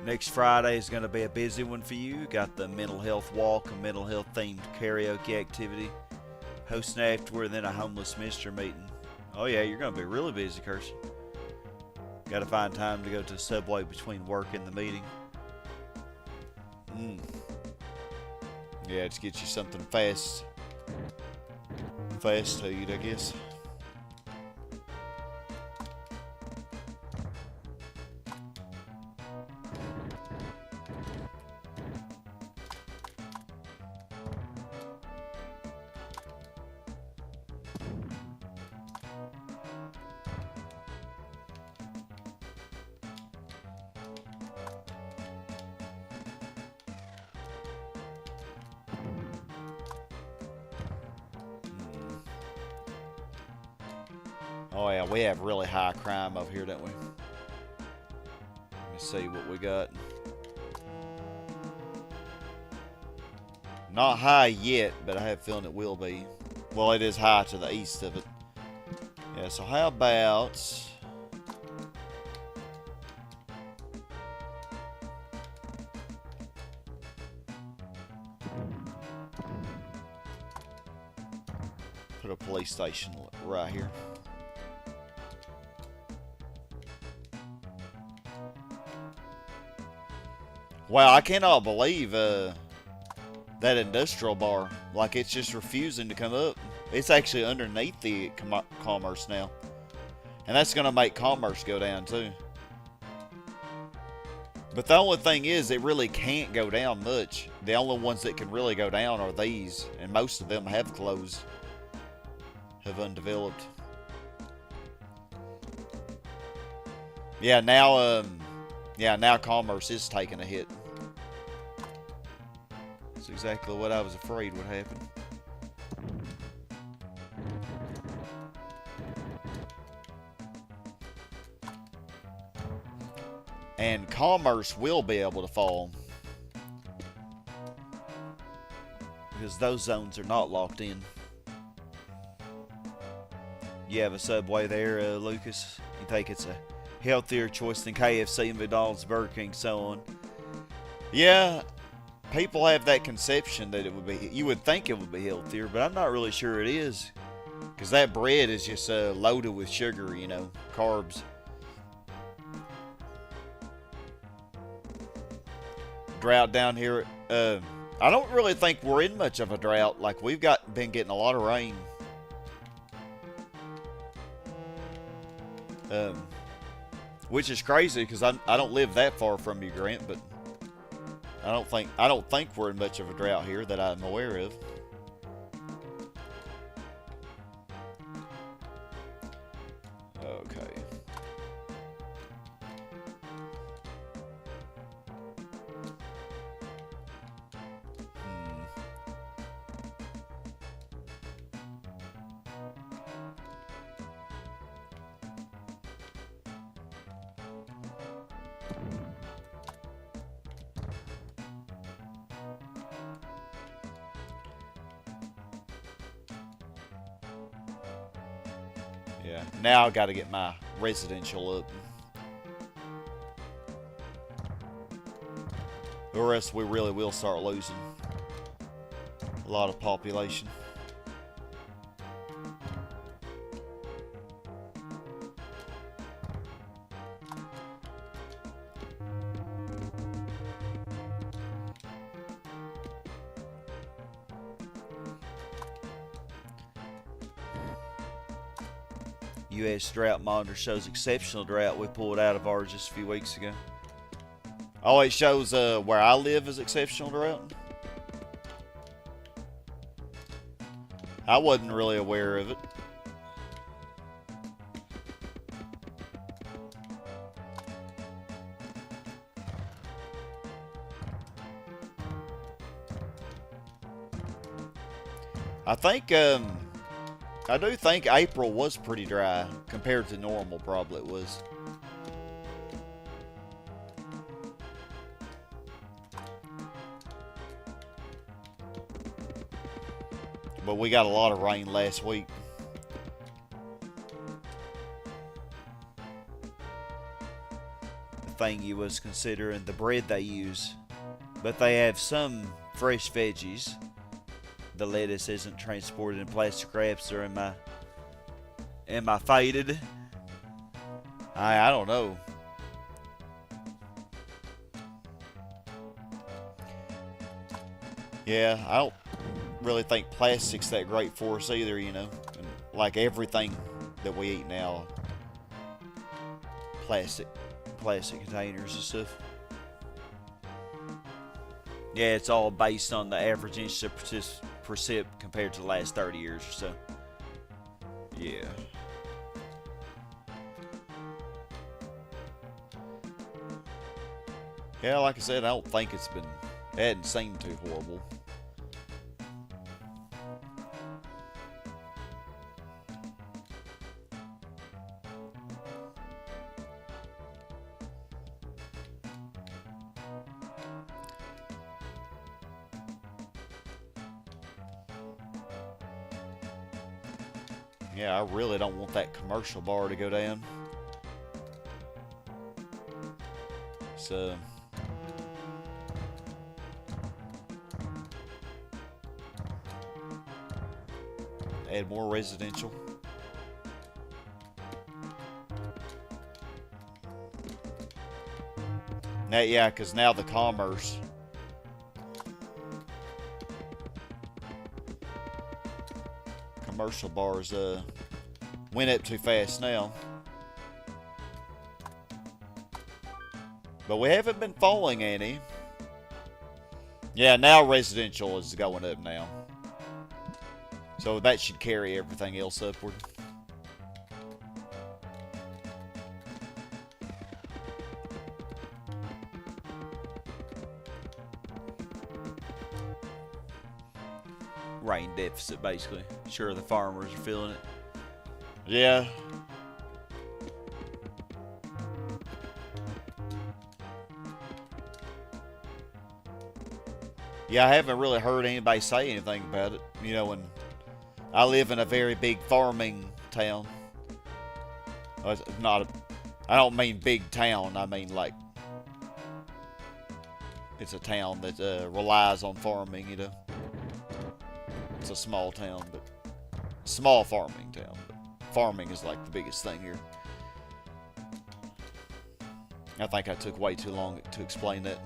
Next Friday is going to be a busy one for you. Got the mental health walk, a mental health themed karaoke activity. Hosting afterward, then a homeless minister meeting. Oh yeah, you're going to be really busy, Kirsten. Got to find time to go to the subway between work and the meeting. Yeah, just get you something fast to eat, I guess. Oh yeah, we have really high crime over here, don't we? Let me see what we got. Not high yet, but I have a feeling it will be. Well, it is high to the east of it. Yeah, so how about... put a police station right here. Wow, I cannot believe that industrial bar. Like, it's just refusing to come up. It's actually underneath the commerce now. And that's going to make commerce go down, too. But the only thing is, it really can't go down much. The only ones that can really go down are these. And most of them have closed. Have undeveloped. Yeah, now, now commerce is taking a hit. That's exactly what I was afraid would happen. And commerce will be able to fall. Because those zones are not locked in. You have a Subway there, Lucas. You think it's a healthier choice than KFC, McDonald's, Burger King, so on. Yeah, people have that conception that it would be, you would think it would be healthier, but I'm not really sure it is. Because that bread is just loaded with sugar, you know, carbs. Drought down here. I don't really think we're in much of a drought. Like, we've been getting a lot of rain. Which is crazy because I don't live that far from you, Grant, but I don't think we're in much of a drought here that I'm aware of. Okay. Yeah, now I gotta get my residential up. Or else we really will start losing a lot of population. U.S. drought monitor shows exceptional drought. We pulled out of ours just a few weeks ago. Oh, it shows where I live is exceptional drought. I wasn't really aware of it. I think, I do think April was pretty dry compared to normal, probably it was. But we got a lot of rain last week. The thing you was considering the bread they use. But they have some fresh veggies. The lettuce isn't transported in plastic wraps or am I faded? I don't know. Yeah, I don't really think plastic's that great for us either, you know. And like everything that we eat now, plastic containers and stuff. Yeah, it's all based on the average inch of precip compared to the last 30 years or so. Yeah. Yeah, like I said, I don't think it hadn't seemed too horrible. Yeah, I really don't want that commercial bar to go down. So add more residential. Now, yeah, because now the commerce. Commercial bars went up too fast now. But we haven't been falling any. Yeah, now residential is going up now. So that should carry everything else upward. Rain deficit, basically. Sure, the farmers are feeling it. Yeah. Yeah, I haven't really heard anybody say anything about it. You know, and I live in a very big farming town. It's not I don't mean big town. I mean like it's a town that relies on farming, you know. It's a small town, but small farming town. But farming is like the biggest thing here. I think I took way too long to explain that.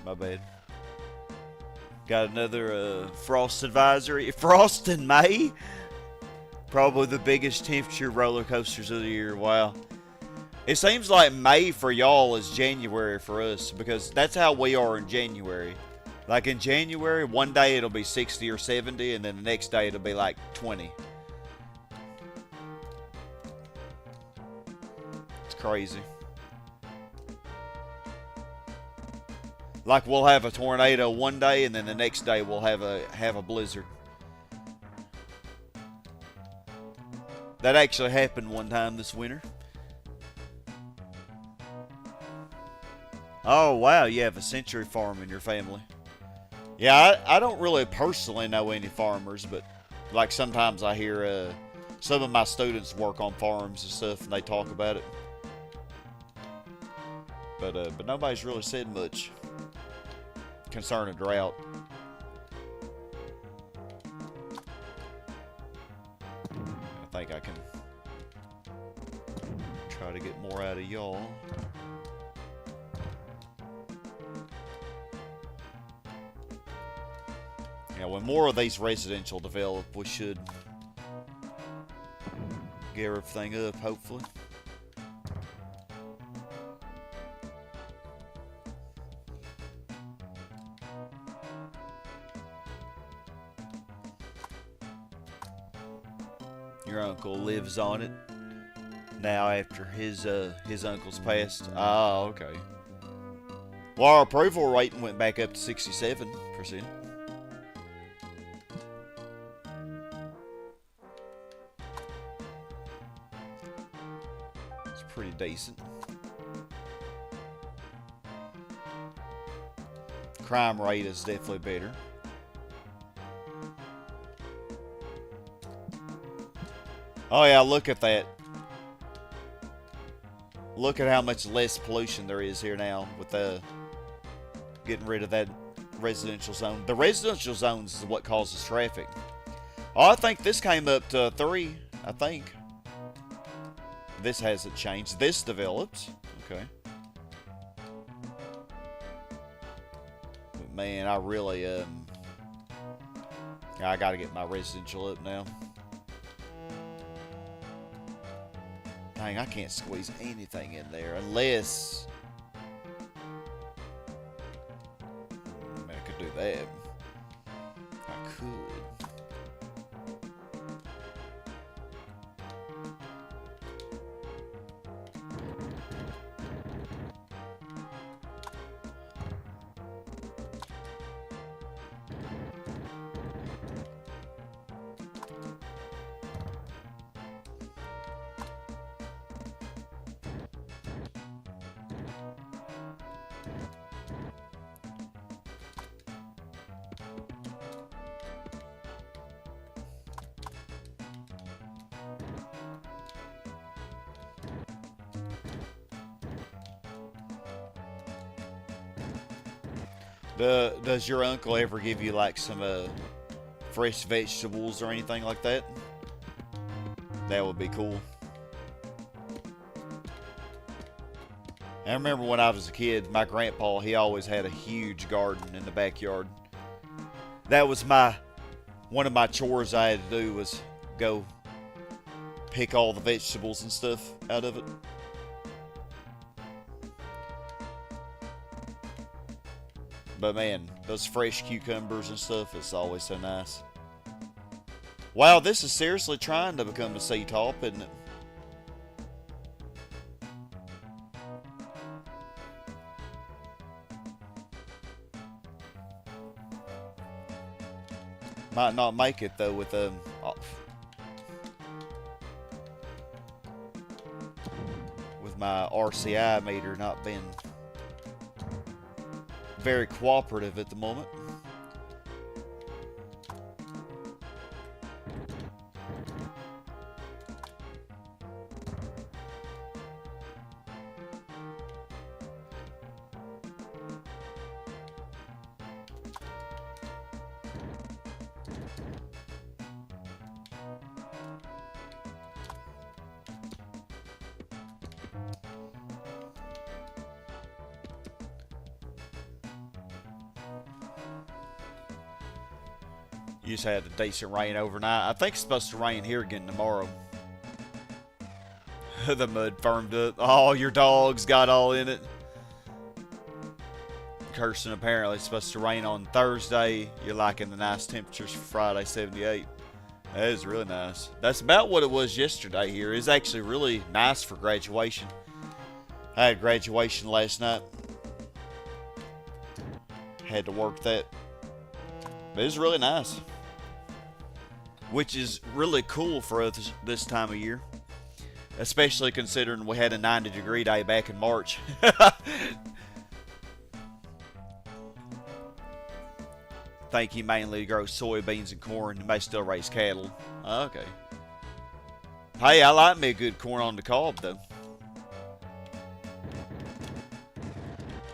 My bad. Got another frost advisory. Frost in May? Probably the biggest temperature roller coasters of the year. Wow. It seems like May for y'all is January for us, because that's how we are in January. Like in January, one day it'll be 60 or 70, and then the next day it'll be like 20. It's crazy. Like we'll have a tornado one day, and then the next day we'll have a blizzard. That actually happened one time this winter. Oh wow, you have a century farm in your family. Yeah, I don't really personally know any farmers, but like sometimes I hear some of my students work on farms and stuff, and they talk about it. But nobody's really said much concerning drought. I think I can try to get more out of y'all. Yeah, when more of these residential develop, we should Get everything up, hopefully. Your uncle lives on it now after his uncle's passed. Ah, okay. Well, our approval rating went back up to 67%. It's pretty decent. Crime rate is definitely better. Oh yeah, look at that. Look at how much less pollution there is here now with getting rid of that residential zone. The residential zones is what causes traffic. Oh, I think this came up to 3, I think. This hasn't changed. This developed. Okay. But man, I really, I gotta get my residential up now. Dang, I can't squeeze anything in there unless... I mean, I could do that. I could. Does your uncle ever give you like some fresh vegetables or anything like that? That would be cool. I remember when I was a kid, my grandpa, he always had a huge garden in the backyard. That was one of my chores I had to do was go pick all the vegetables and stuff out of it. But man, those fresh cucumbers and stuff, it's always so nice. Wow, this is seriously trying to become a sea-top, isn't it? Might not make it though with my RCI meter not being very cooperative at the moment. You just had a decent rain overnight. I think it's supposed to rain here again tomorrow. The mud firmed up. Oh, your dog's got all in it. Cursing, apparently it's supposed to rain on Thursday. You're liking the nice temperatures for Friday, 78. That is really nice. That's about what it was yesterday here. It's actually really nice for graduation. I had graduation last night. Had to work that. But it's really nice. Which is really cool for us this time of year. Especially considering we had a 90-degree day back in March. Think he mainly grows soybeans and corn. He may still raise cattle. Okay. Hey, I like me a good corn on the cob, though.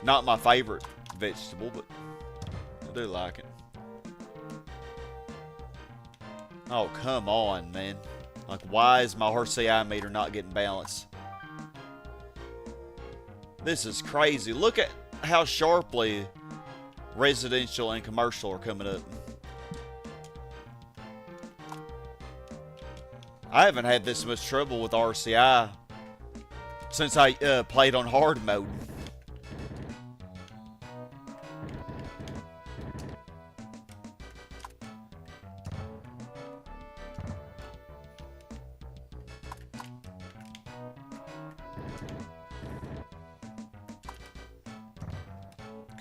Not my favorite vegetable, but I do like it. Oh, come on, man. Like, why is my RCI meter not getting balanced? This is crazy. Look at how sharply residential and commercial are coming up. I haven't had this much trouble with RCI since I played on hard mode.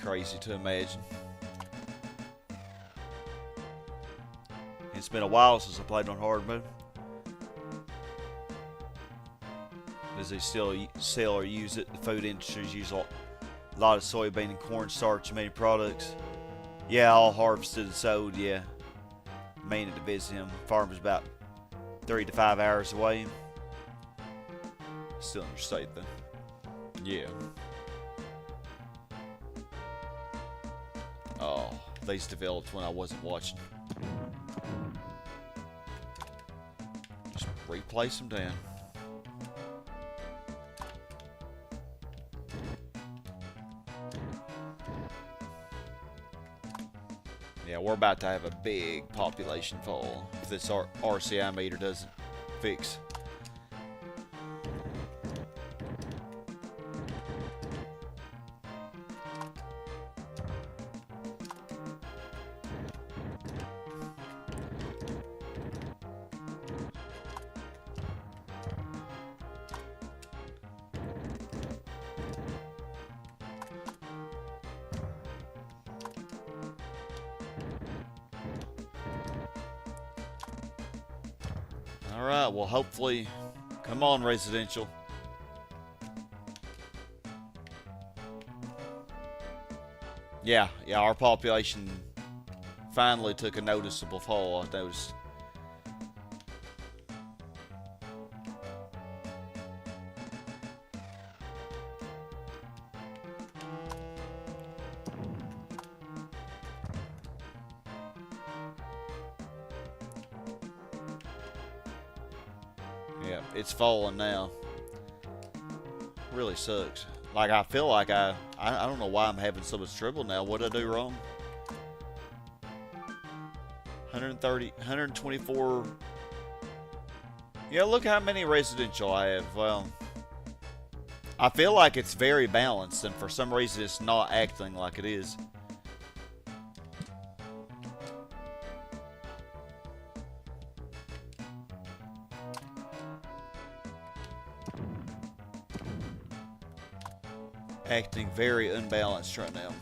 Crazy to imagine. It's been a while since I played on hard mode. Does they still sell or use it? The food industries use a lot of soybean and cornstarch in many products. Yeah, all harvested and sold, yeah. Meaning to visit him. Farm is about 3 to 5 hours away. Still interstate though. Yeah. Oh, these developed when I wasn't watching. Just replace them down. Yeah, we're about to have a big population fall if this RCI meter doesn't fix. Alright, well hopefully, come on residential. Yeah, our population finally took a noticeable fall, I noticed. Yeah, it's falling now. Really sucks. Like, I feel like I don't know why I'm having so much trouble now. What did I do wrong? 130, 124. Yeah, look how many residential I have. Well, I feel like it's very balanced, and for some reason it's not acting like it is. Acting very unbalanced right now.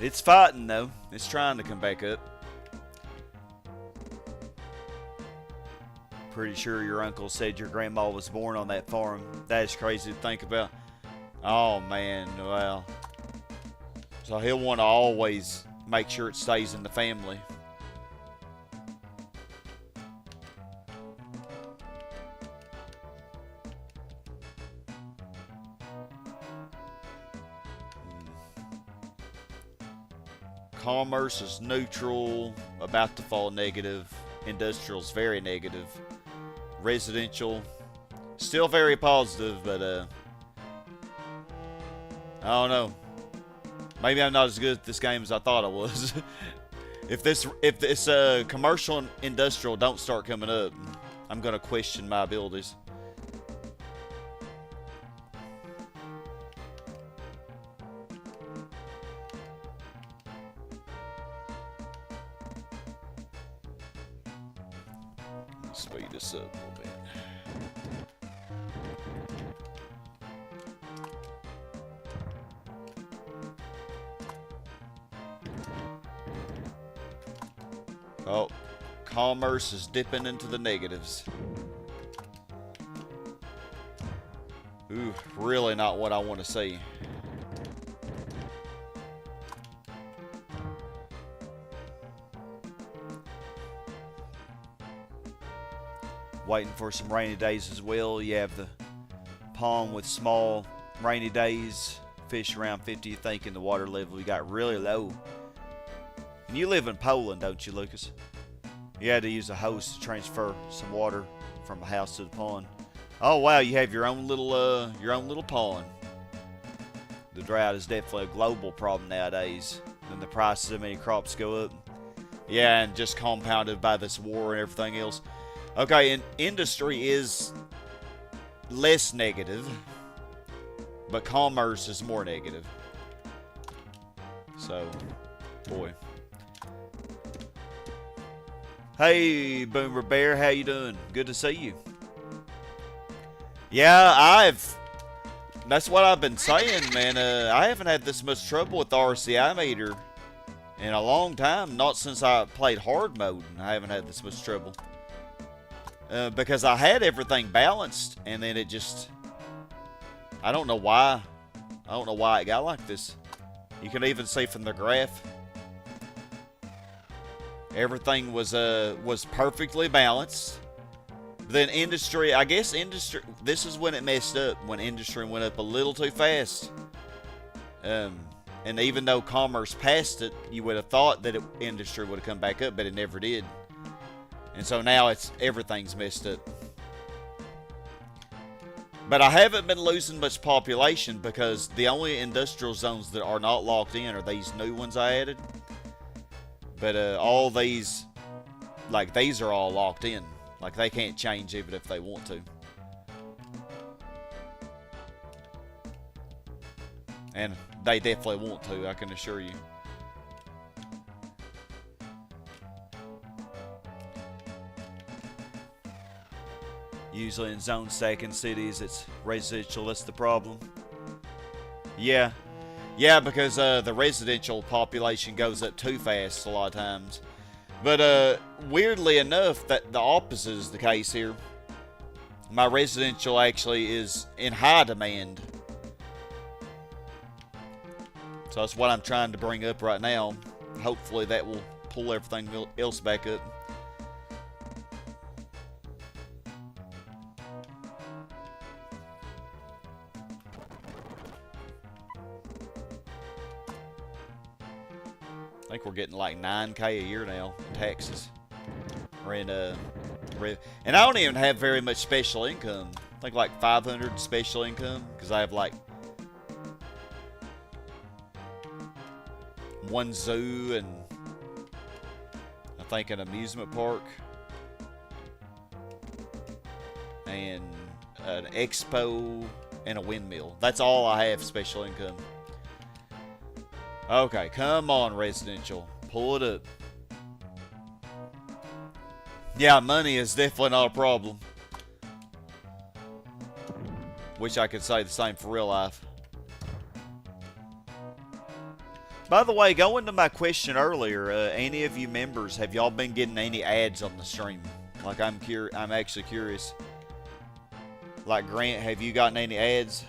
It's fighting though. It's trying to come back up. Pretty sure your uncle said your grandma was born on that farm. That's crazy to think about. Oh man, well. So he'll want to always make sure it stays in the family. Commerce is neutral, about to fall negative. Industrial's very negative. Residential, still very positive, but I don't know. Maybe I'm not as good at this game as I thought I was. if this commercial and industrial don't start coming up, I'm gonna question my abilities. Let's speed this up a little bit. Oh, commerce is dipping into the negatives. Ooh, really not what I want to see. Waiting for some rainy days as well. You have the pond with small rainy days. Fish around 50, you think, in the water level. You got really low. And you live in Poland, don't you, Lucas? You had to use a hose to transfer some water from a house to the pond. Oh wow, you have your own little pond. The drought is definitely a global problem nowadays. Then the prices of many crops go up. Yeah, and just compounded by this war and everything else. Okay, and industry is less negative, but commerce is more negative. So, boy. Hey, Boomer Bear, how you doing? Good to see you. Yeah, that's what I've been saying, man. I haven't had this much trouble with the RCI meter in a long time. Not since I played hard mode. I haven't had this much trouble. Because I had everything balanced, and then it just... I don't know why. I don't know why it got like this. You can even see from the graph. Everything was perfectly balanced. Then industry, I guess industry, this is when it messed up, when industry went up a little too fast. And even though commerce passed it, you would have thought that industry would have come back up, but it never did. And so now everything's messed up. But I haven't been losing much population because the only industrial zones that are not locked in are these new ones I added. But all these, like these are all locked in. Like, they can't change even if they want to. And they definitely want to, I can assure you. Usually in zone stacking cities, it's residential, that's the problem. Yeah. Yeah, because the residential population goes up too fast a lot of times. But weirdly enough, that the opposite is the case here. My residential actually is in high demand. So that's what I'm trying to bring up right now. Hopefully that will pull everything else back up. I think we're getting like 9K a year now in taxes. We're in and I don't even have very much special income. I think like 500 special income because I have like one zoo and I think an amusement park and an expo and a windmill. That's all I have special income. Okay, come on, residential. Pull it up. Yeah, money is definitely not a problem. Wish I could say the same for real life. By the way, going to my question earlier, any of you members, have y'all been getting any ads on the stream? Like, I'm actually curious. Like, Grant, have you gotten any ads?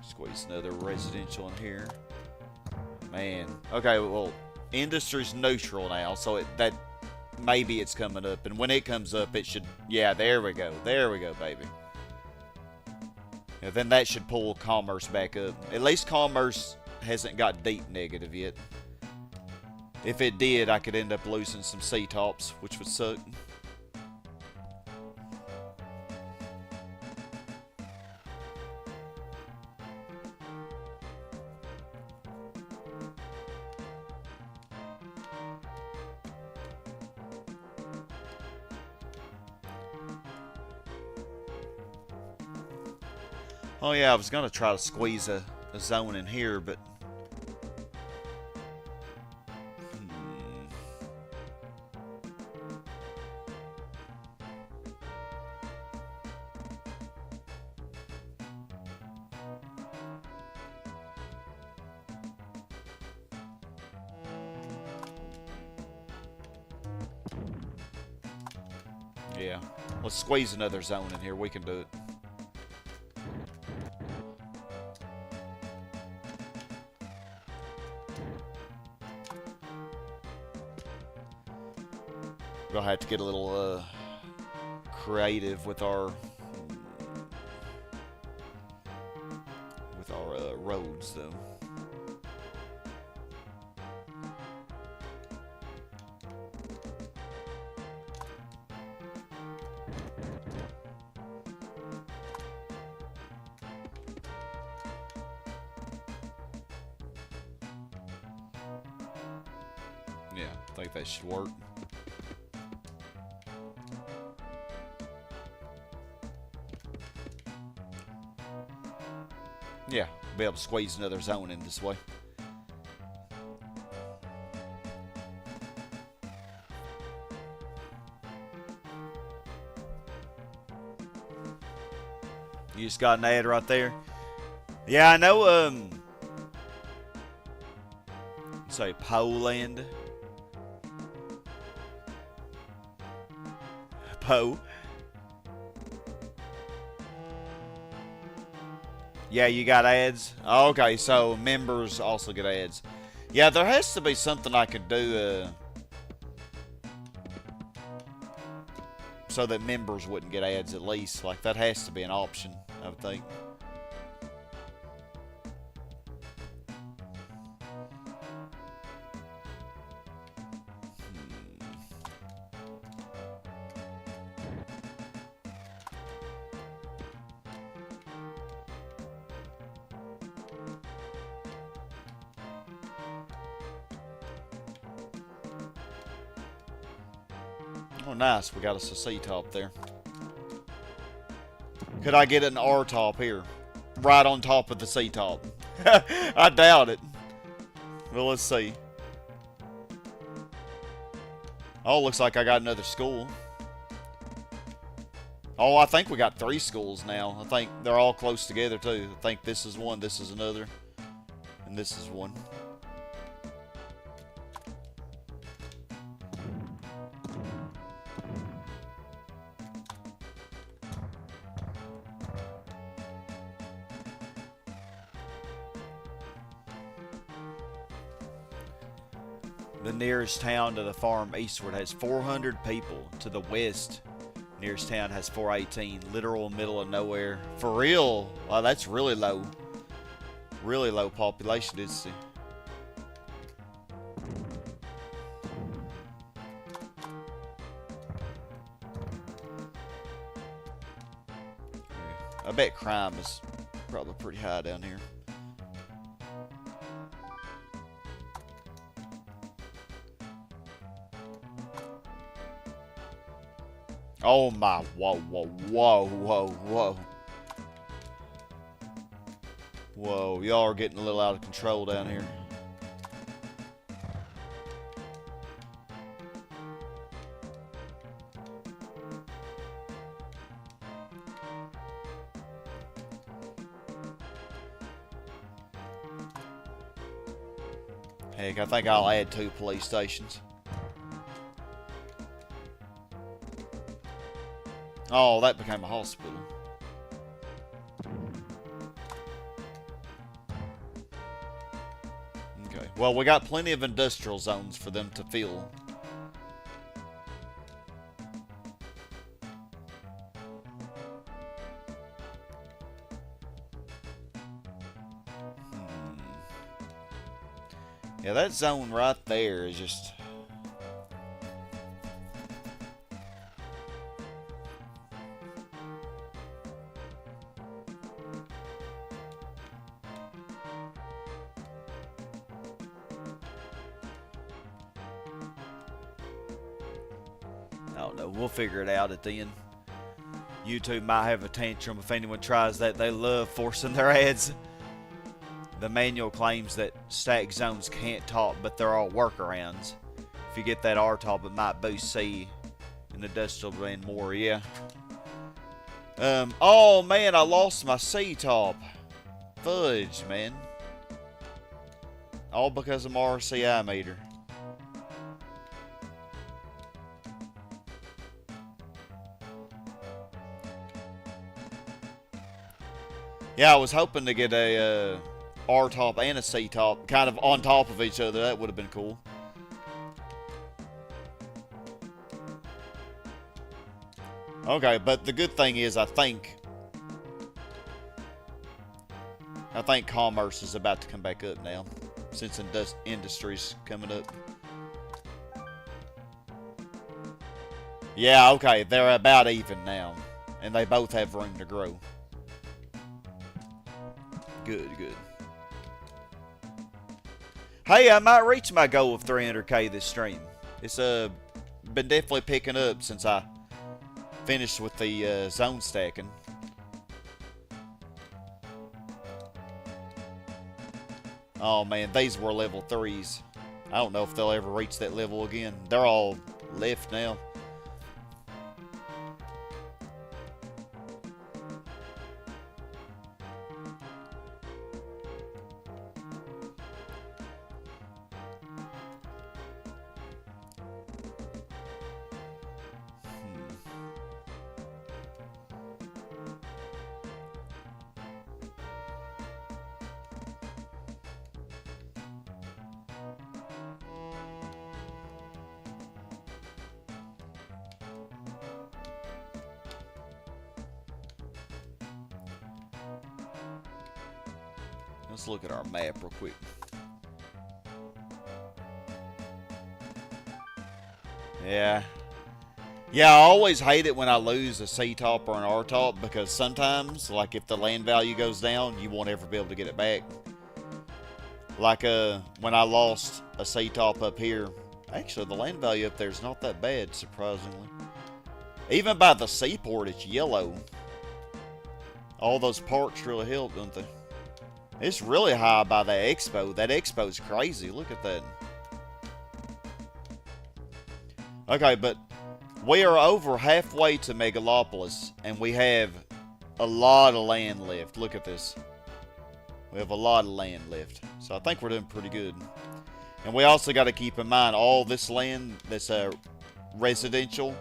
Squeeze another residential in here. Man. Okay, well, industry's neutral now, so that maybe it's coming up. And when it comes up, it should... Yeah, there we go. There we go, baby. And then that should pull commerce back up. At least commerce hasn't got deep negative yet. If it did, I could end up losing some C-tops, which would suck. Oh yeah, I was gonna try to squeeze a zone in here, but yeah, let's squeeze another zone in here. We can do it. We'll have to get a little creative with our roads, though. Yeah, I think that should work. Yeah, be able to squeeze another zone in this way. You just got an ad right there. Yeah, I know, say Poland. Poe. Yeah, you got ads? Okay, so members also get ads. Yeah, there has to be something I could do so that members wouldn't get ads at least. Like, that has to be an option, I would think. Oh, nice. We got us a C-top there. Could I get an R-top here? Right on top of the C-top. I doubt it. Well, let's see. Oh, looks like I got another school. Oh, I think we got 3 schools now. I think they're all close together, too. I think this is one, this is another, and this is one. The nearest town to the farm eastward has 400 people. To the west, nearest town has 418. Literal middle of nowhere. For real? Wow, that's really low. Really low population density. I bet crime is probably pretty high down here. Oh my, whoa, whoa, whoa, whoa, whoa. Whoa, y'all are getting a little out of control down here. Heck, I think I'll add 2 police stations. Oh, that became a hospital. Okay. Well, we got plenty of industrial zones for them to fill. Yeah, that zone right there is just... I don't know, we'll figure it out at the end. YouTube might have a tantrum if anyone tries that. They love forcing their ads. The manual claims that stack zones can't top, but they're all workarounds. If you get that R-top, it might boost C in industrial and more, yeah. Oh man, I lost my C-top. Fudge, man. All because of my RCI meter. Yeah, I was hoping to get a R-top and a C-top kind of on top of each other. That would have been cool. Okay, but the good thing is I think commerce is about to come back up now, since industry's coming up. Yeah, okay, they're about even now, and they both have room to grow. Good, good. Hey, I might reach my goal of 300k this stream. It's been definitely picking up since I finished with the zone stacking. Oh man, these were level 3s. I don't know if they'll ever reach that level again. They're all left now. Let's look at our map real quick. Yeah. Yeah, I always hate it when I lose a C-top or an R-top, because sometimes, like if the land value goes down, you won't ever be able to get it back. Like when I lost a C-top up here, actually the land value up there is not that bad, surprisingly. Even by the seaport, it's yellow. All those parks really help, don't they? It's really high by the expo. That expo's crazy. Look at that. Okay, but we are over halfway to Megalopolis, and we have a lot of land left. Look at this. We have a lot of land left. So I think we're doing pretty good. And we also got to keep in mind all this land that's residential,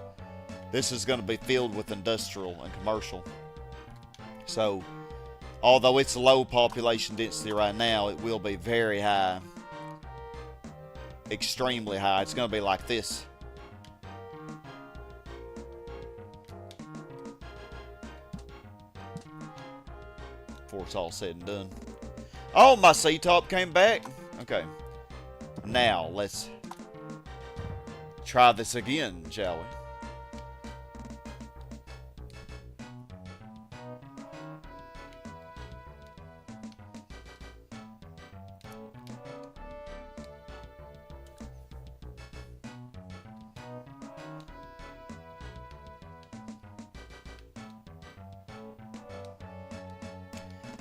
this is going to be filled with industrial and commercial. So although it's low population density right now, it will be very high. Extremely high. It's going to be like this. Before it's all said and done. Oh, my C-top came back. Okay. Now, let's try this again, shall we?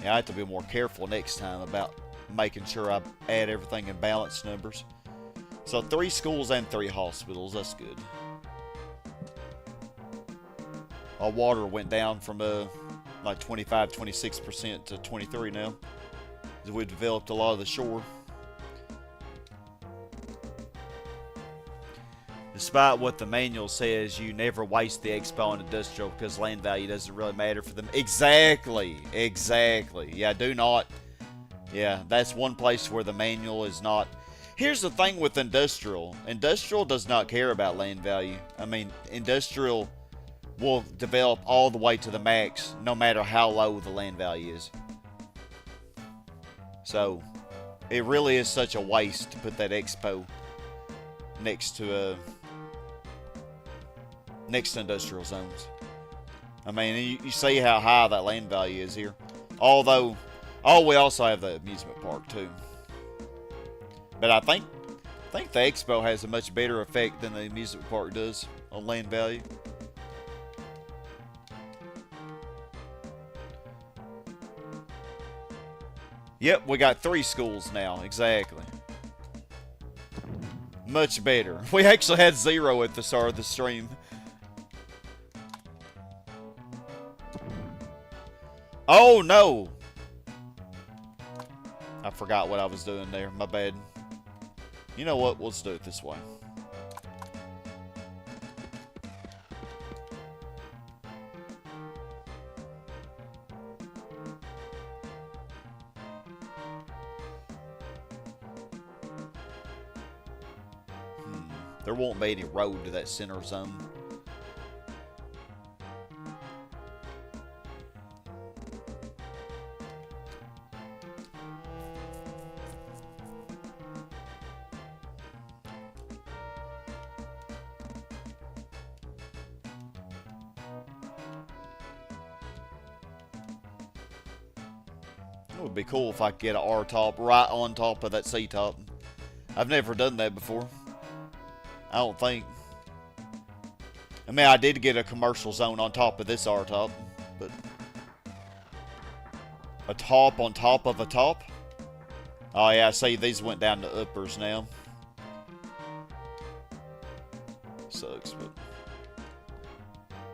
Yeah, I have to be more careful next time about making sure I add everything in balanced numbers. So 3 schools and 3 hospitals, that's good. Our water went down from like 25-26% to 23 now, as we've developed a lot of the shore. Despite what the manual says, you never waste the expo on industrial because land value doesn't really matter for them. Exactly, exactly. Yeah, do not. Yeah, that's one place where the manual is not. Here's the thing with industrial. Industrial does not care about land value. I mean, industrial will develop all the way to the max, no matter how low the land value is. So, it really is such a waste to put that expo next to industrial zones. I mean, you see how high that land value is here. Although, we also have the amusement park too. But I think the expo has a much better effect than the amusement park does on land value. Yep, we got 3 schools now, exactly. Much better. We actually had 0 at the start of the stream. Oh no! I forgot what I was doing there, my bad. You know what, let's do it this way. There won't be any road to that center zone. It would be cool if I could get an R-top right on top of that C-top. I've never done that before. I don't think. I mean, I did get a commercial zone on top of this R-top, but a top on top of a top? Oh yeah, I see these went down to uppers now. Sucks, but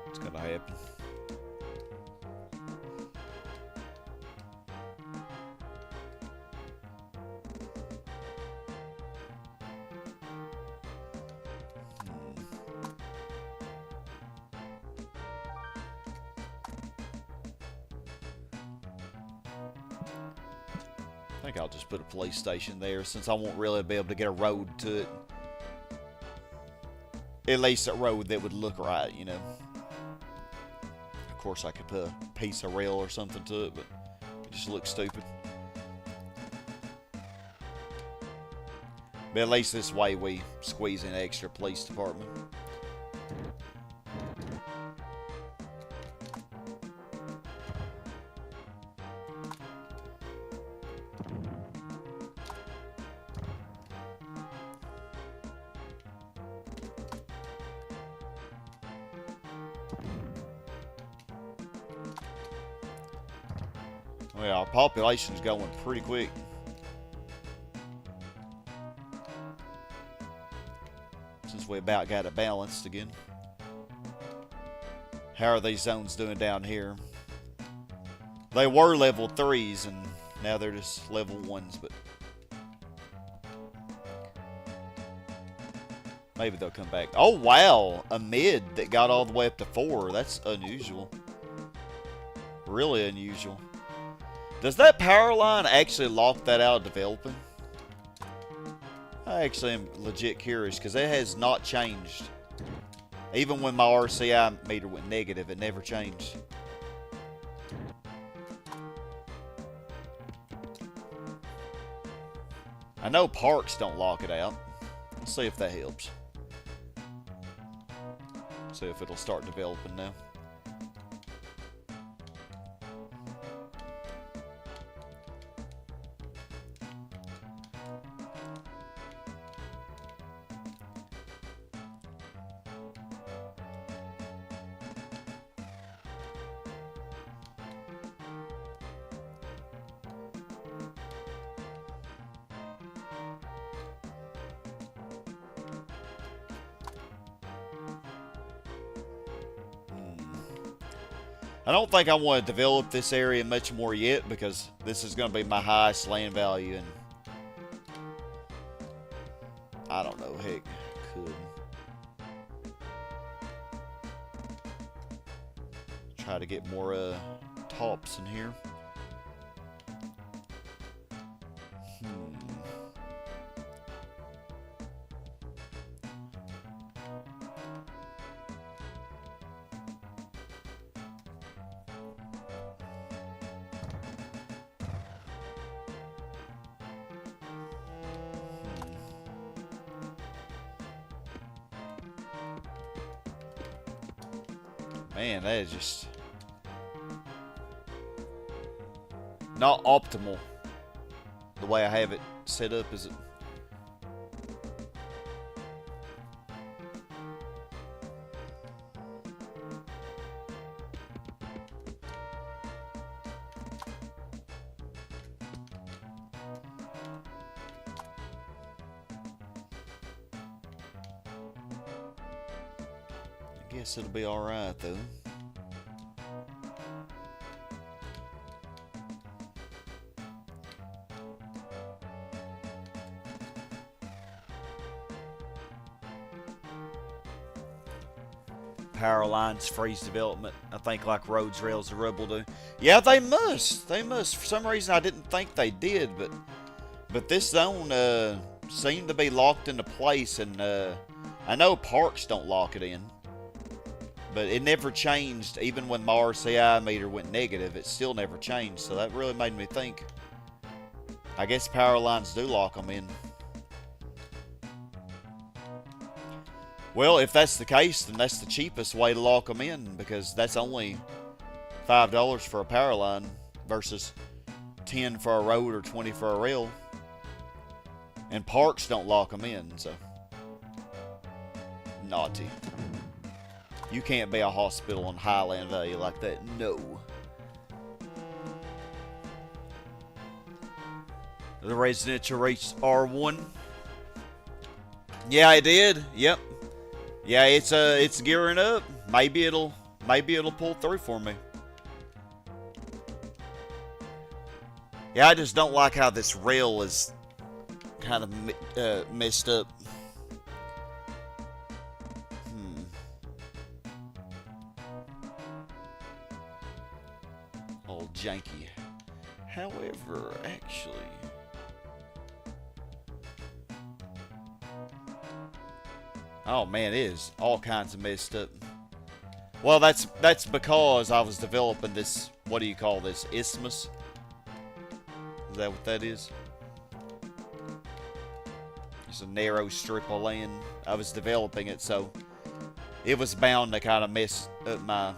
it's gonna happen. I think I'll just put a police station there since I won't really be able to get a road to it. At least a road that would look right, you know. Of course, I could put a piece of rail or something to it, but it just looks stupid. But at least this way we squeeze in an extra police department. Well, our population's going pretty quick. Since we about got it balanced again. How are these zones doing down here? They were level 3s and now they're just level 1s, but maybe they'll come back. Oh wow, a mid that got all the way up to 4. That's unusual. Really unusual. Does that power line actually lock that out of developing? I actually am legit curious because it has not changed. Even when my RCI meter went negative, it never changed. I know parks don't lock it out. Let's see if that helps. See if it'll start developing now. I don't think I want to develop this area much more yet because this is going to be my highest land value and I don't know, heck, could try to get more tops in here. Man, that is just not optimal the way I have it set up, is it? I guess it'll be alright though. Power lines freeze development, I think, like roads, rails, and rubble do. Yeah, they must. They must. For some reason, I didn't think they did, but this zone seemed to be locked into place, and I know parks don't lock it in, but it never changed. Even when my RCI meter went negative, it still never changed. So that really made me think. I guess power lines do lock them in. Well, if that's the case, then that's the cheapest way to lock them in, because that's only $5 for a power line versus 10 for a road or 20 for a rail. And parks don't lock them in, so. Naughty. You can't be a hospital on Highland Valley like that. No. The residential reached R1. Yeah, it did. Yep. Yeah, it's gearing up. Maybe it'll pull through for me. Yeah, I just don't like how this rail is kind of messed up. All janky. However, actually, oh man, it is all kinds of messed up. Well, that's because I was developing this. What do you call this? Isthmus? Is that what that is? It's a narrow strip of land. I was developing it, so it was bound to kind of mess up my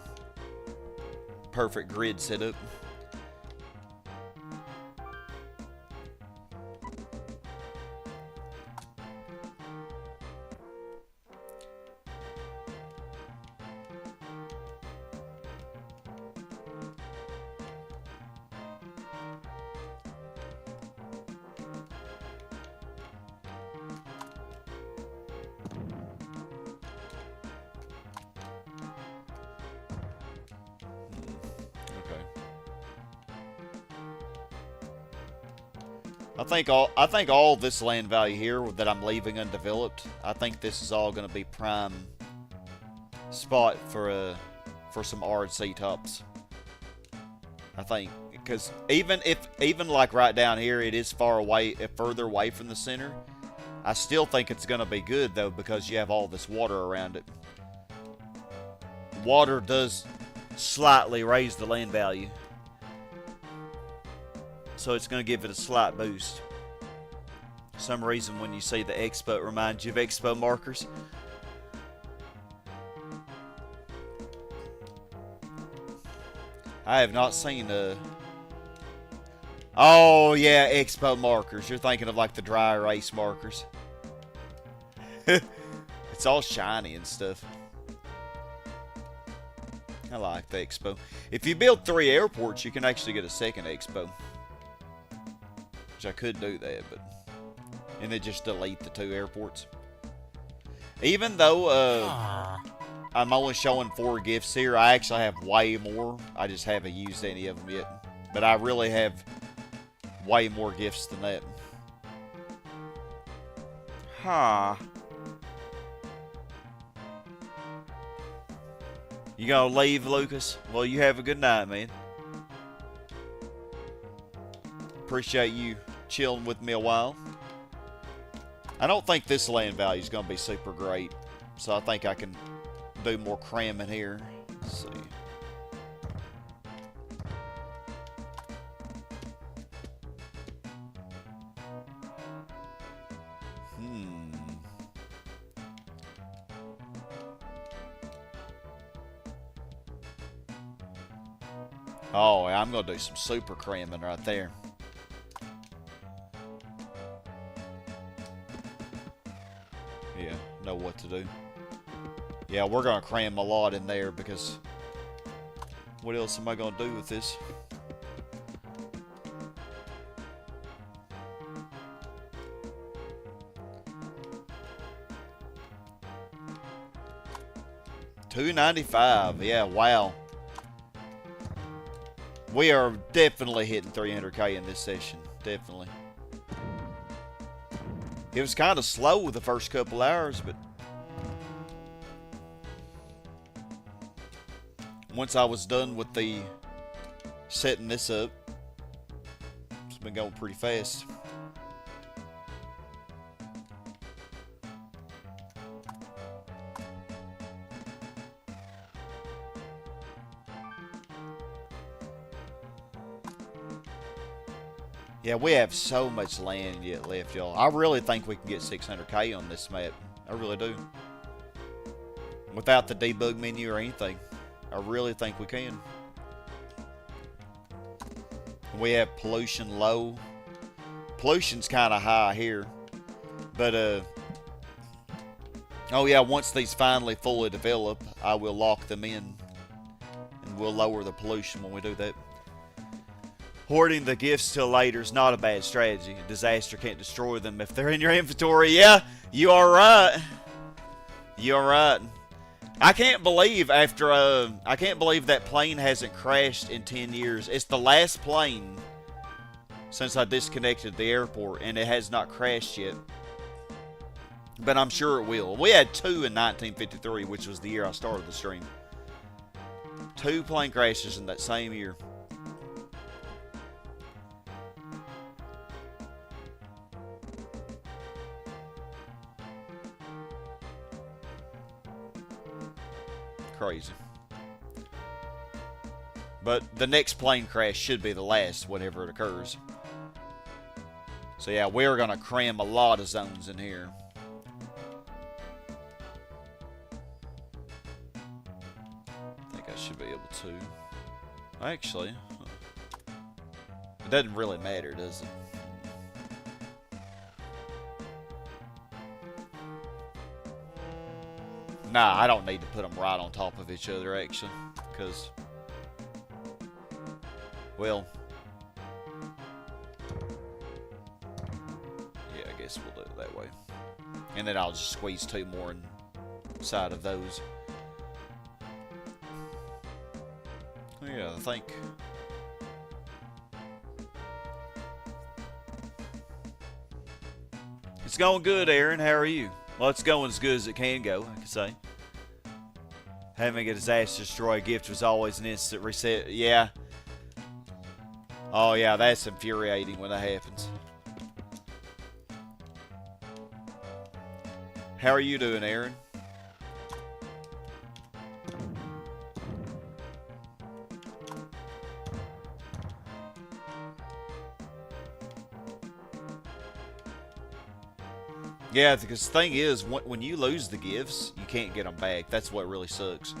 perfect grid setup. I think all this land value here that I'm leaving undeveloped, I think this is all going to be prime spot for some RC tops. I think, because even like right down here, it is further away from the center. I still think it's going to be good though, because you have all this water around it. Water does slightly raise the land value, so it's going to give it a slight boost. For some reason, when you see the Expo, it reminds you of Expo markers. I have not seen oh yeah, Expo markers. You're thinking of like the dry erase markers. It's all shiny and stuff. I like the Expo. If you build 3 airports, you can actually get a second Expo. Which I could do that, but... And then just delete the 2 airports. Even though I'm only showing 4 gifts here, I actually have way more. I just haven't used any of them yet. But I really have way more gifts than that. Huh. You gonna leave, Lucas? Well, you have a good night, man. Appreciate you chilling with me a while. I don't think this land value is going to be super great, so I think I can do more cramming here. Let's see. Oh, I'm going to do some super cramming right there. Yeah, know what to do. Yeah, we're going to cram a lot in there because what else am I going to do with this? $295. Yeah, wow. We are definitely hitting 300k in this session. Definitely. It was kind of slow the first couple hours, but once I was done with the setting this up, it's been going pretty fast. Yeah, we have so much land yet left, y'all. I really think we can get 600k on this map. I really do. Without the debug menu or anything. I really think we can. We have pollution low. Pollution's kind of high here. But, oh yeah, once these finally fully develop, I will lock them in. And we'll lower the pollution when we do that. Hoarding the gifts till later is not a bad strategy. A disaster can't destroy them if they're in your inventory. Yeah, you are right. You are right. I can't believe I can't believe that plane hasn't crashed in 10 years. It's the last plane since I disconnected the airport, and it has not crashed yet. But I'm sure it will. We had 2 in 1953, which was the year I started the stream. 2 plane crashes in that same year. Crazy. But the next plane crash should be the last whenever it occurs. So yeah, we're going to cram a lot of zones in here. I think I should be able to. Actually, it doesn't really matter, does it? Nah, I don't need to put them right on top of each other, actually, because, well, yeah, I guess we'll do it that way. And then I'll just squeeze 2 more inside of those. Yeah, I think. It's going good, Aaron. How are you? Well, it's going as good as it can go, I could say. Having a disaster destroy gift was always an instant reset. Yeah. Oh, yeah, that's infuriating when that happens. How are you doing, Aaron? Yeah, because the thing is, when you lose the gifts, you can't get them back. That's what really sucks.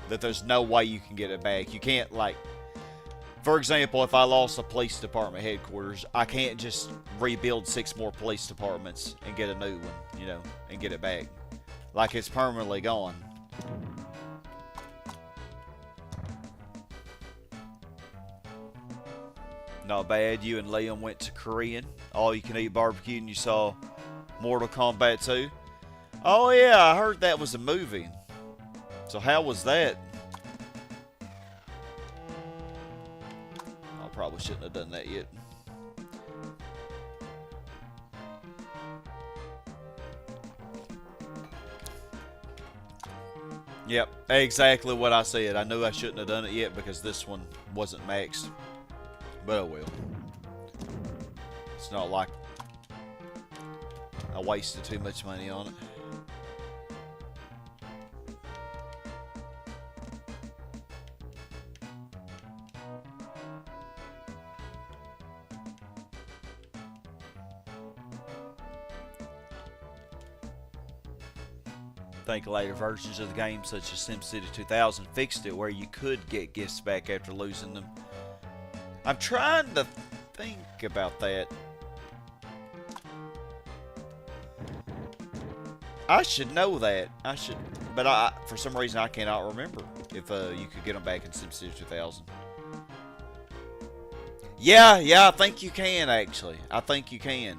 That there's no way you can get it back. You can't, like, for example, if I lost a police department headquarters, I can't just rebuild 6 more police departments and get a new one, you know, and get it back. Like, it's permanently gone. Not bad. You and Liam went to Korean. All you can eat barbecue, and you saw Mortal Kombat 2. Oh yeah, I heard that was a movie. So how was that? I probably shouldn't have done that yet. Yep, exactly what I said. I knew I shouldn't have done it yet because this one wasn't maxed. But oh well. It's not like I wasted too much money on it. I think later versions of the game, such as SimCity 2000, fixed it where you could get gifts back after losing them. I'm trying to think about that. I should know that. I should, but for some reason I cannot remember if you could get them back in SimCity 2000. Yeah, I think you can actually. I think you can.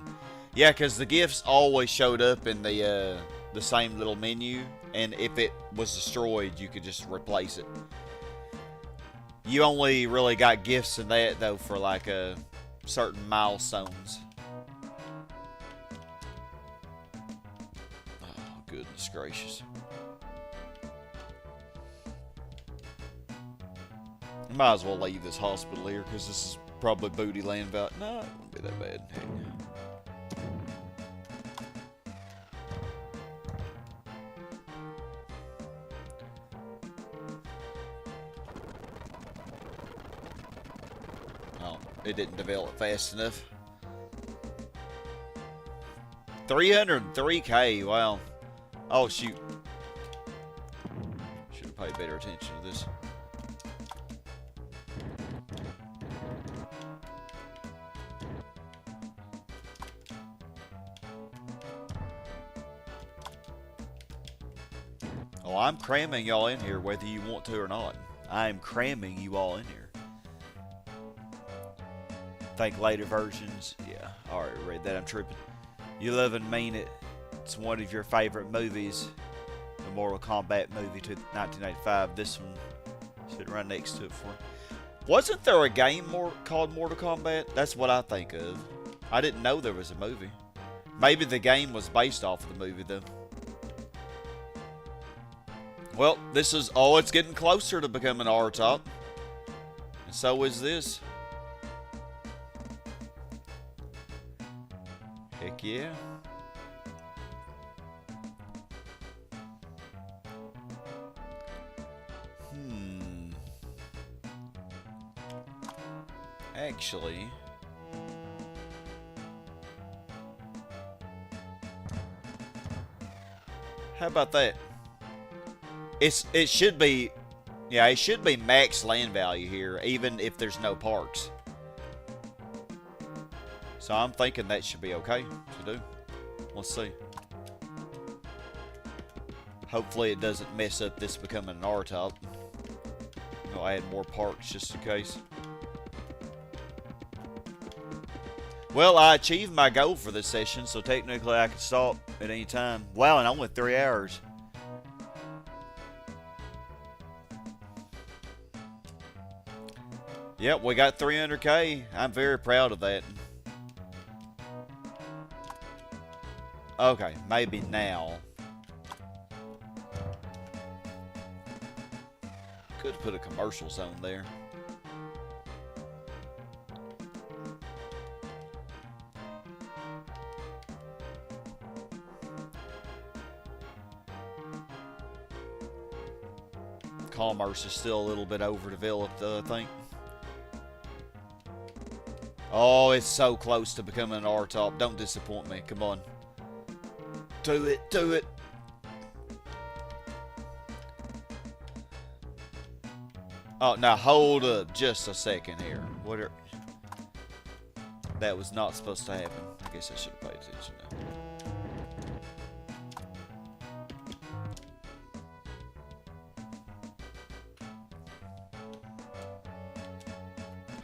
Yeah, because the gifts always showed up in the same little menu, and if it was destroyed, you could just replace it. You only really got gifts in that though for like certain milestones. Goodness gracious. Might as well leave this hospital here because this is probably booty land about. No, it won't be that bad. Oh, it didn't develop fast enough. 303k, wow. Oh, shoot. Should have paid better attention to this. Oh, I'm cramming y'all in here whether you want to or not. I'm cramming you all in here. Think later versions. Yeah, I already read that. I'm tripping. You love and mean it. It's one of your favorite movies. The Mortal Kombat movie to 1985. This one sitting right next to it for. Wasn't there a game called Mortal Kombat? That's what I think of. I didn't know there was a movie. Maybe the game was based off of the movie though. Well, this is, oh, it's getting closer to becoming R-top. And so is this. Heck yeah. Actually, how about that? It should be, yeah, it should be max land value here, even if there's no parks. So I'm thinking that should be okay to do. Let's see. Hopefully it doesn't mess up this becoming an R-top. I'll add more parks just in case. Well, I achieved my goal for this session, so technically I can stop at any time. Wow, and only 3 hours. Yep, we got 300K. I'm very proud of that. Okay, maybe now. Could put a commercial zone there. Commerce is still a little bit overdeveloped, I think. Oh, it's so close to becoming an R-top. Don't disappoint me. Come on. Do it. Do it. Oh, now hold up just a second here. What are... That was not supposed to happen. I guess I should have paid attention now.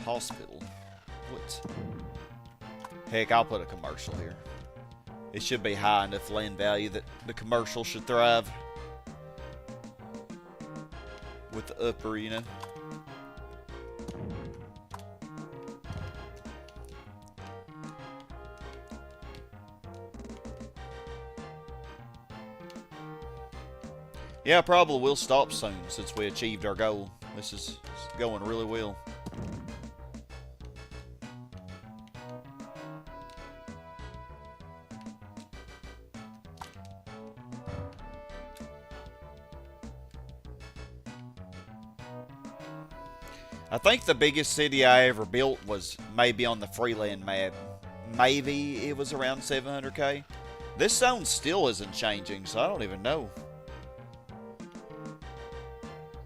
Hospital. What? Heck, I'll put a commercial here. It should be high enough land value that the commercial should thrive. With the upper, you know. Yeah, I probably will stop soon since we achieved our goal. This is going really well. I think the biggest city I ever built was maybe on the Freeland map. Maybe it was around 700K. This zone still isn't changing, so I don't even know.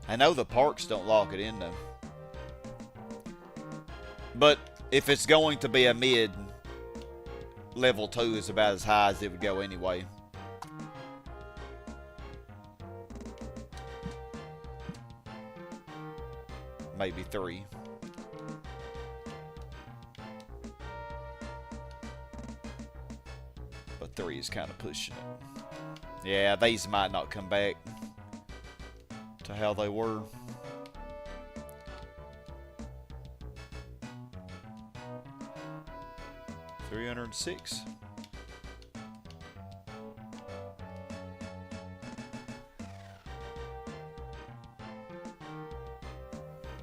I know the parks don't lock it in though. But if it's going to be a mid, level 2 is about as high as it would go anyway. Maybe 3. But 3 is kind of pushing it. Yeah, these might not come back to how they were. $306.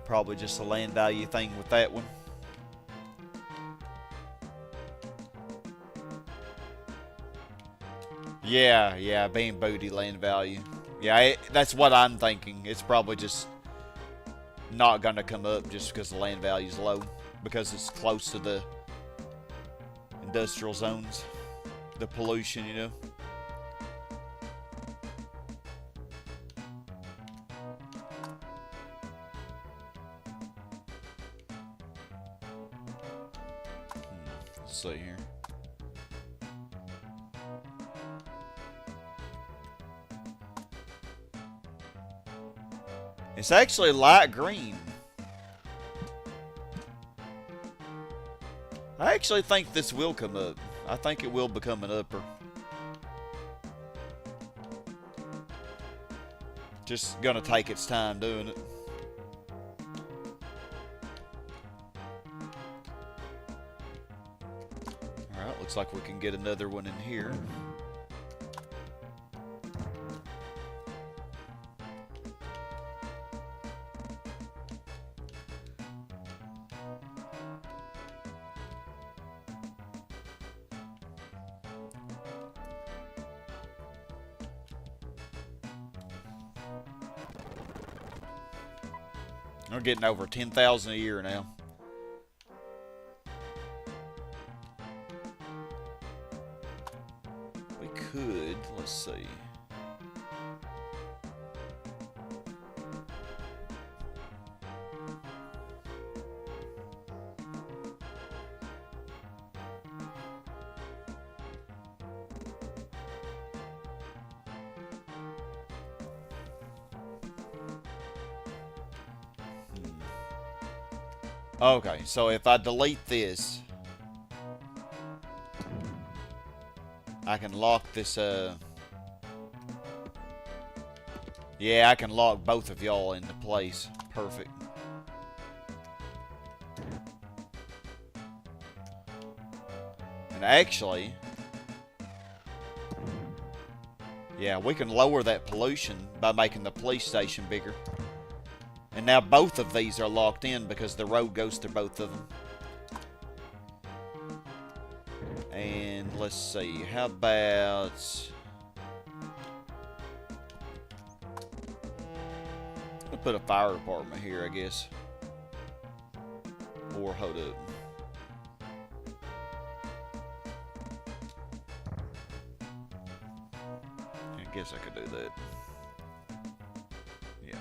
Probably just a land value thing with that one. Yeah, being booty land value. Yeah, that's what I'm thinking. It's probably just not gonna come up just because the land value is low, because it's close to the industrial zones, the pollution, you know. Let's see here. It's actually light green. I actually think this will come up. I think it will become an upper. Just gonna take its time doing it. Alright, looks like we can get another one in here. We're getting over 10,000 a year now. We could, let's see. Okay, so if I delete this, I can lock this, yeah, I can lock both of y'all into place. Perfect. And actually, yeah, we can lower that pollution by making the police station bigger. And now both of these are locked in because the road goes through both of them. And let's see, how about... I'll put a fire department here, I guess. Or hold up. I guess I could do that. Yeah.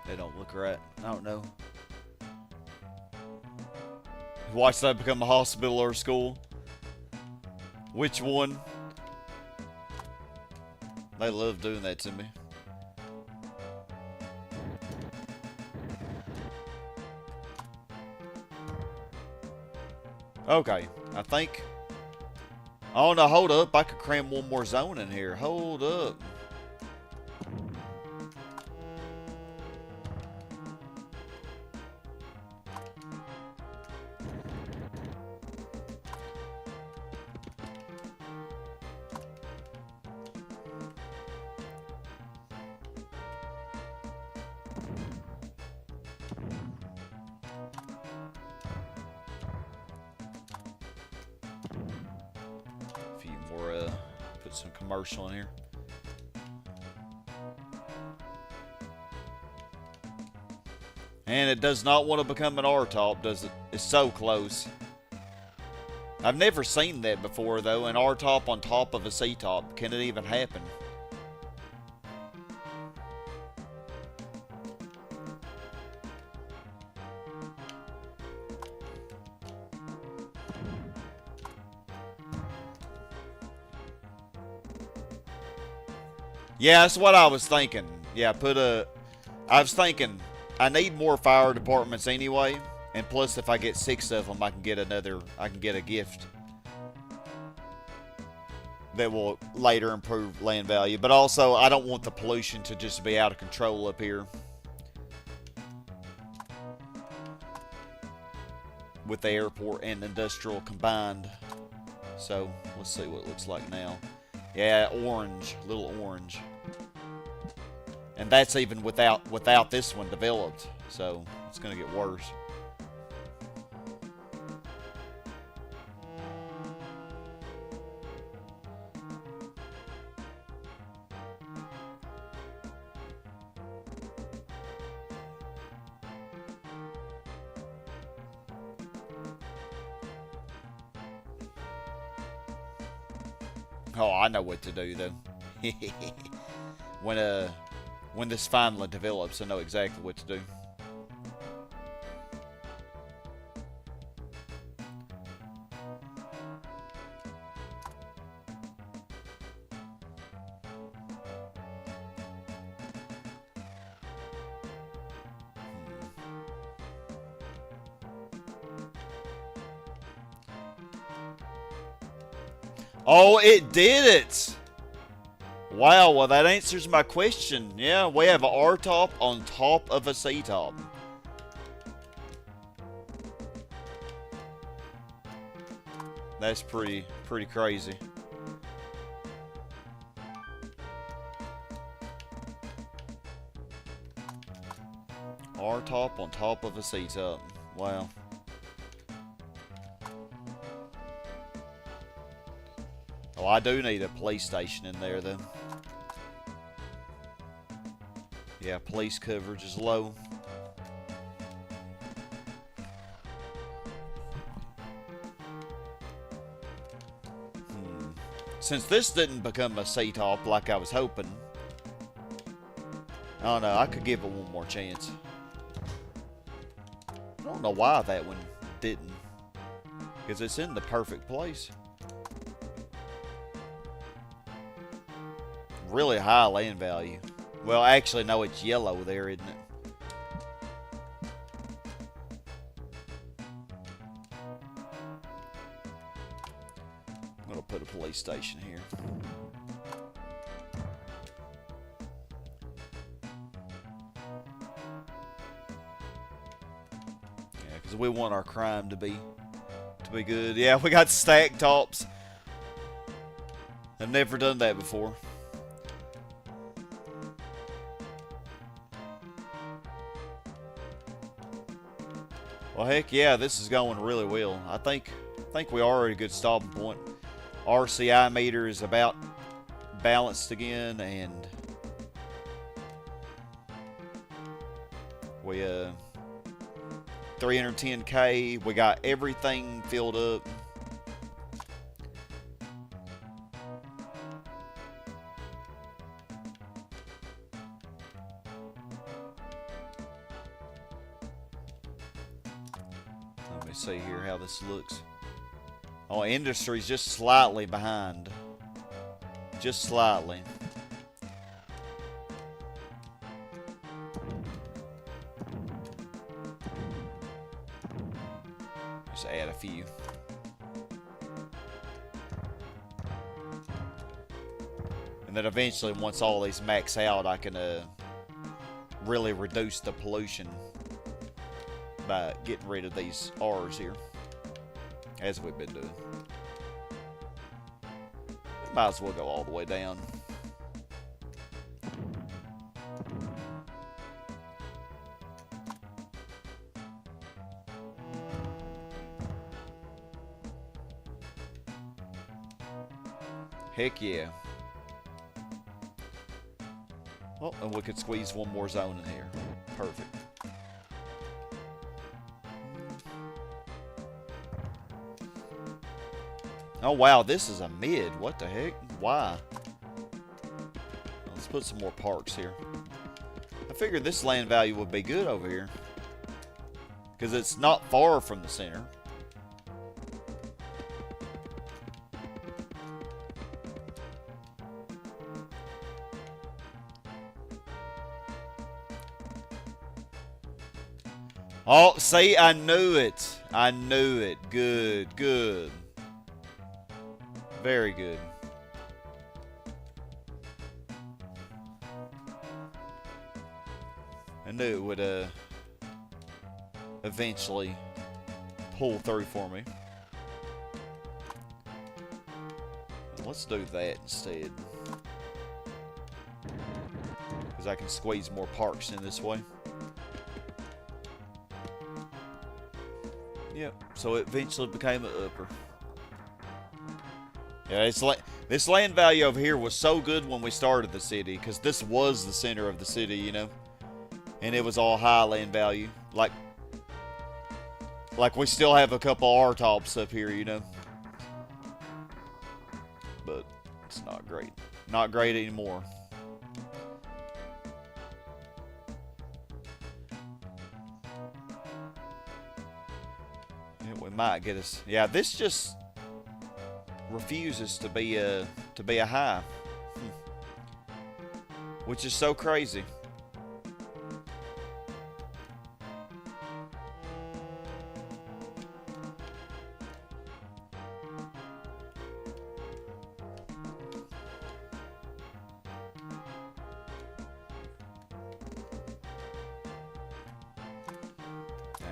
They don't look right. I don't know. Watch that become a hospital or a school. Which one? They love doing that to me. Okay, I think... Oh no, hold up. I could cram one more zone in here. Hold up. Put some commercial in here. And it does not want to become an R-top, does it? It's so close. I've never seen that before, though. An R-top on top of a C-top. Can it even happen? Yeah, that's what I was thinking. Yeah, I was thinking, I need more fire departments anyway. And plus, if I get 6 of them, I can get a gift. That will later improve land value. But also, I don't want the pollution to just be out of control up here. With the airport and industrial combined. So, let's see what it looks like now. Yeah, orange. Little orange. And that's even without this one developed. So it's gonna get worse. Oh, I know what to do though. When this finally develops, I know exactly what to do. Oh, it did it! Wow, well that answers my question. Yeah, we have an R-top on top of a C-top. That's pretty crazy. R-top on top of a C-top. Wow. Oh, I do need a police station in there, though. Yeah, police coverage is low. Since this didn't become a C-top like I was hoping, I don't know, I could give it one more chance. I don't know why that one didn't. Because it's in the perfect place. Really high land value. Well, actually, no, it's yellow there, isn't it? I'm gonna put a police station here. Yeah, because we want our crime to be good. Yeah, we got stack tops. I've never done that before. Well, heck yeah, this is going really well. I think we are at a good stopping point. RCI meter is about balanced again, and we 310K. We got everything filled up. Let me see here how this looks. Oh, industry's just slightly behind. Just slightly. Just add a few. And then eventually, once all these max out, I can really reduce the pollution by getting rid of these R's here, as we've been doing. Might as well go all the way down. Heck yeah. Oh, and we could squeeze one more zone in here. Perfect. Oh wow, this is a mid. What the heck? Why? Let's put some more parks here. I figured this land value would be good over here, because it's not far from the center. Oh, see, I knew it. I knew it. Good, good. Very good. I knew it would eventually pull through for me. Let's do that instead. Because I can squeeze more parks in this way. Yep, so it eventually became an upper. Yeah, it's like this land value over here was so good when we started the city, because this was the center of the city, you know, and it was all high land value. Like we still have a couple R-tops up here, you know, but it's not great. Not great anymore. Yeah, we might get us. Yeah, this just refuses to be a high, which is so crazy.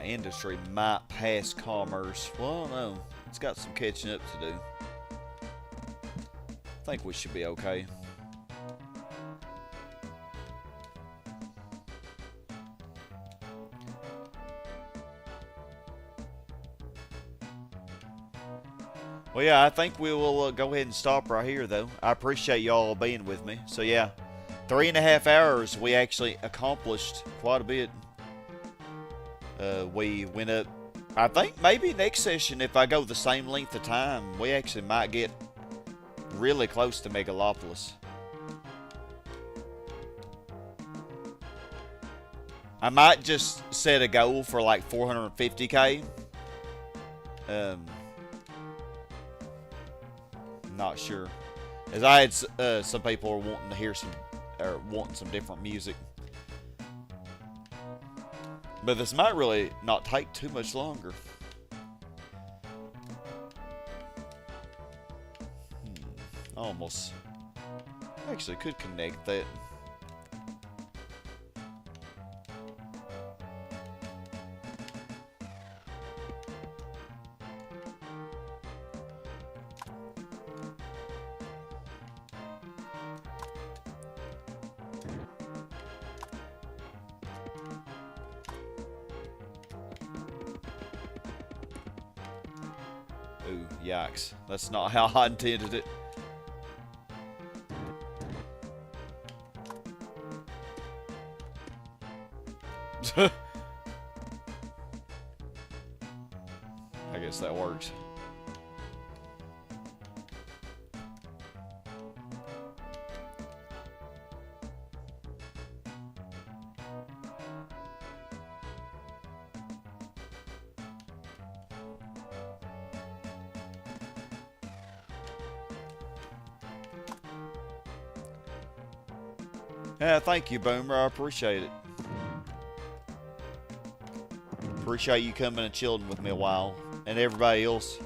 Industry might pass commerce. Well, I don't know. It's got some catching up to do. I think we should be okay. Well, yeah, I think we will go ahead and stop right here, though. I appreciate y'all being with me. So, yeah, 3.5 hours, we actually accomplished quite a bit. We went up, I think maybe next session, if I go the same length of time, we actually might get really close to Megalopolis. I might just set a goal for like 450k. Not sure, as I had some people are wanting to hear wanting some different music. But this might really not take too much longer. Almost. Actually, could connect that. Ooh, yikes. That's not how I intended it. I guess that works. Yeah, thank you, Boomer. I appreciate it. Appreciate you coming and chilling with me a while. And everybody else.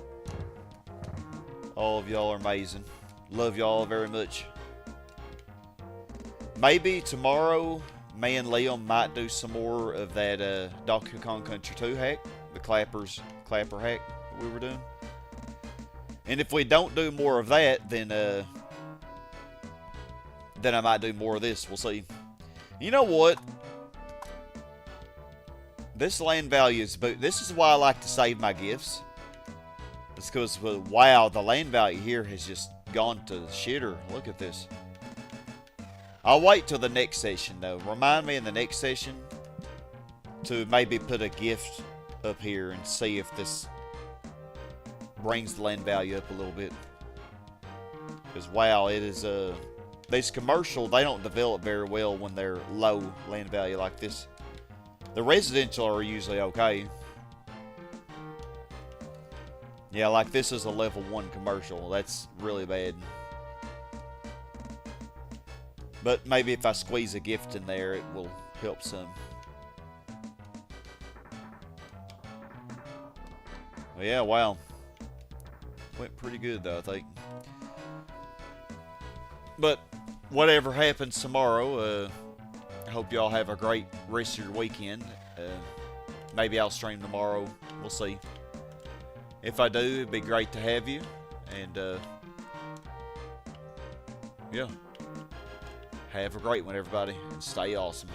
All of y'all are amazing. Love y'all very much. Maybe tomorrow, me and Liam might do some more of that Donkey Kong Country 2 hack. The clapper hack that we were doing. And if we don't do more of that, then I might do more of this. We'll see. You know what? This land value is... This is why I like to save my gifts. It's because, wow, the land value here has just gone to the shitter. Look at this. I'll wait till the next session, though. Remind me in the next session to maybe put a gift up here and see if this brings the land value up a little bit. Because, wow, it is... These commercial, they don't develop very well when they're low land value like this. The residential are usually okay. Yeah, like this is a level 1 commercial. That's really bad. But maybe if I squeeze a gift in there, it will help some. Well, yeah, wow. Went pretty good, though, I think. But whatever happens tomorrow, I hope y'all have a great rest of your weekend. Maybe I'll stream tomorrow. We'll see. If I do, it'd be great to have you. And, yeah. Have a great one, everybody. Stay awesome.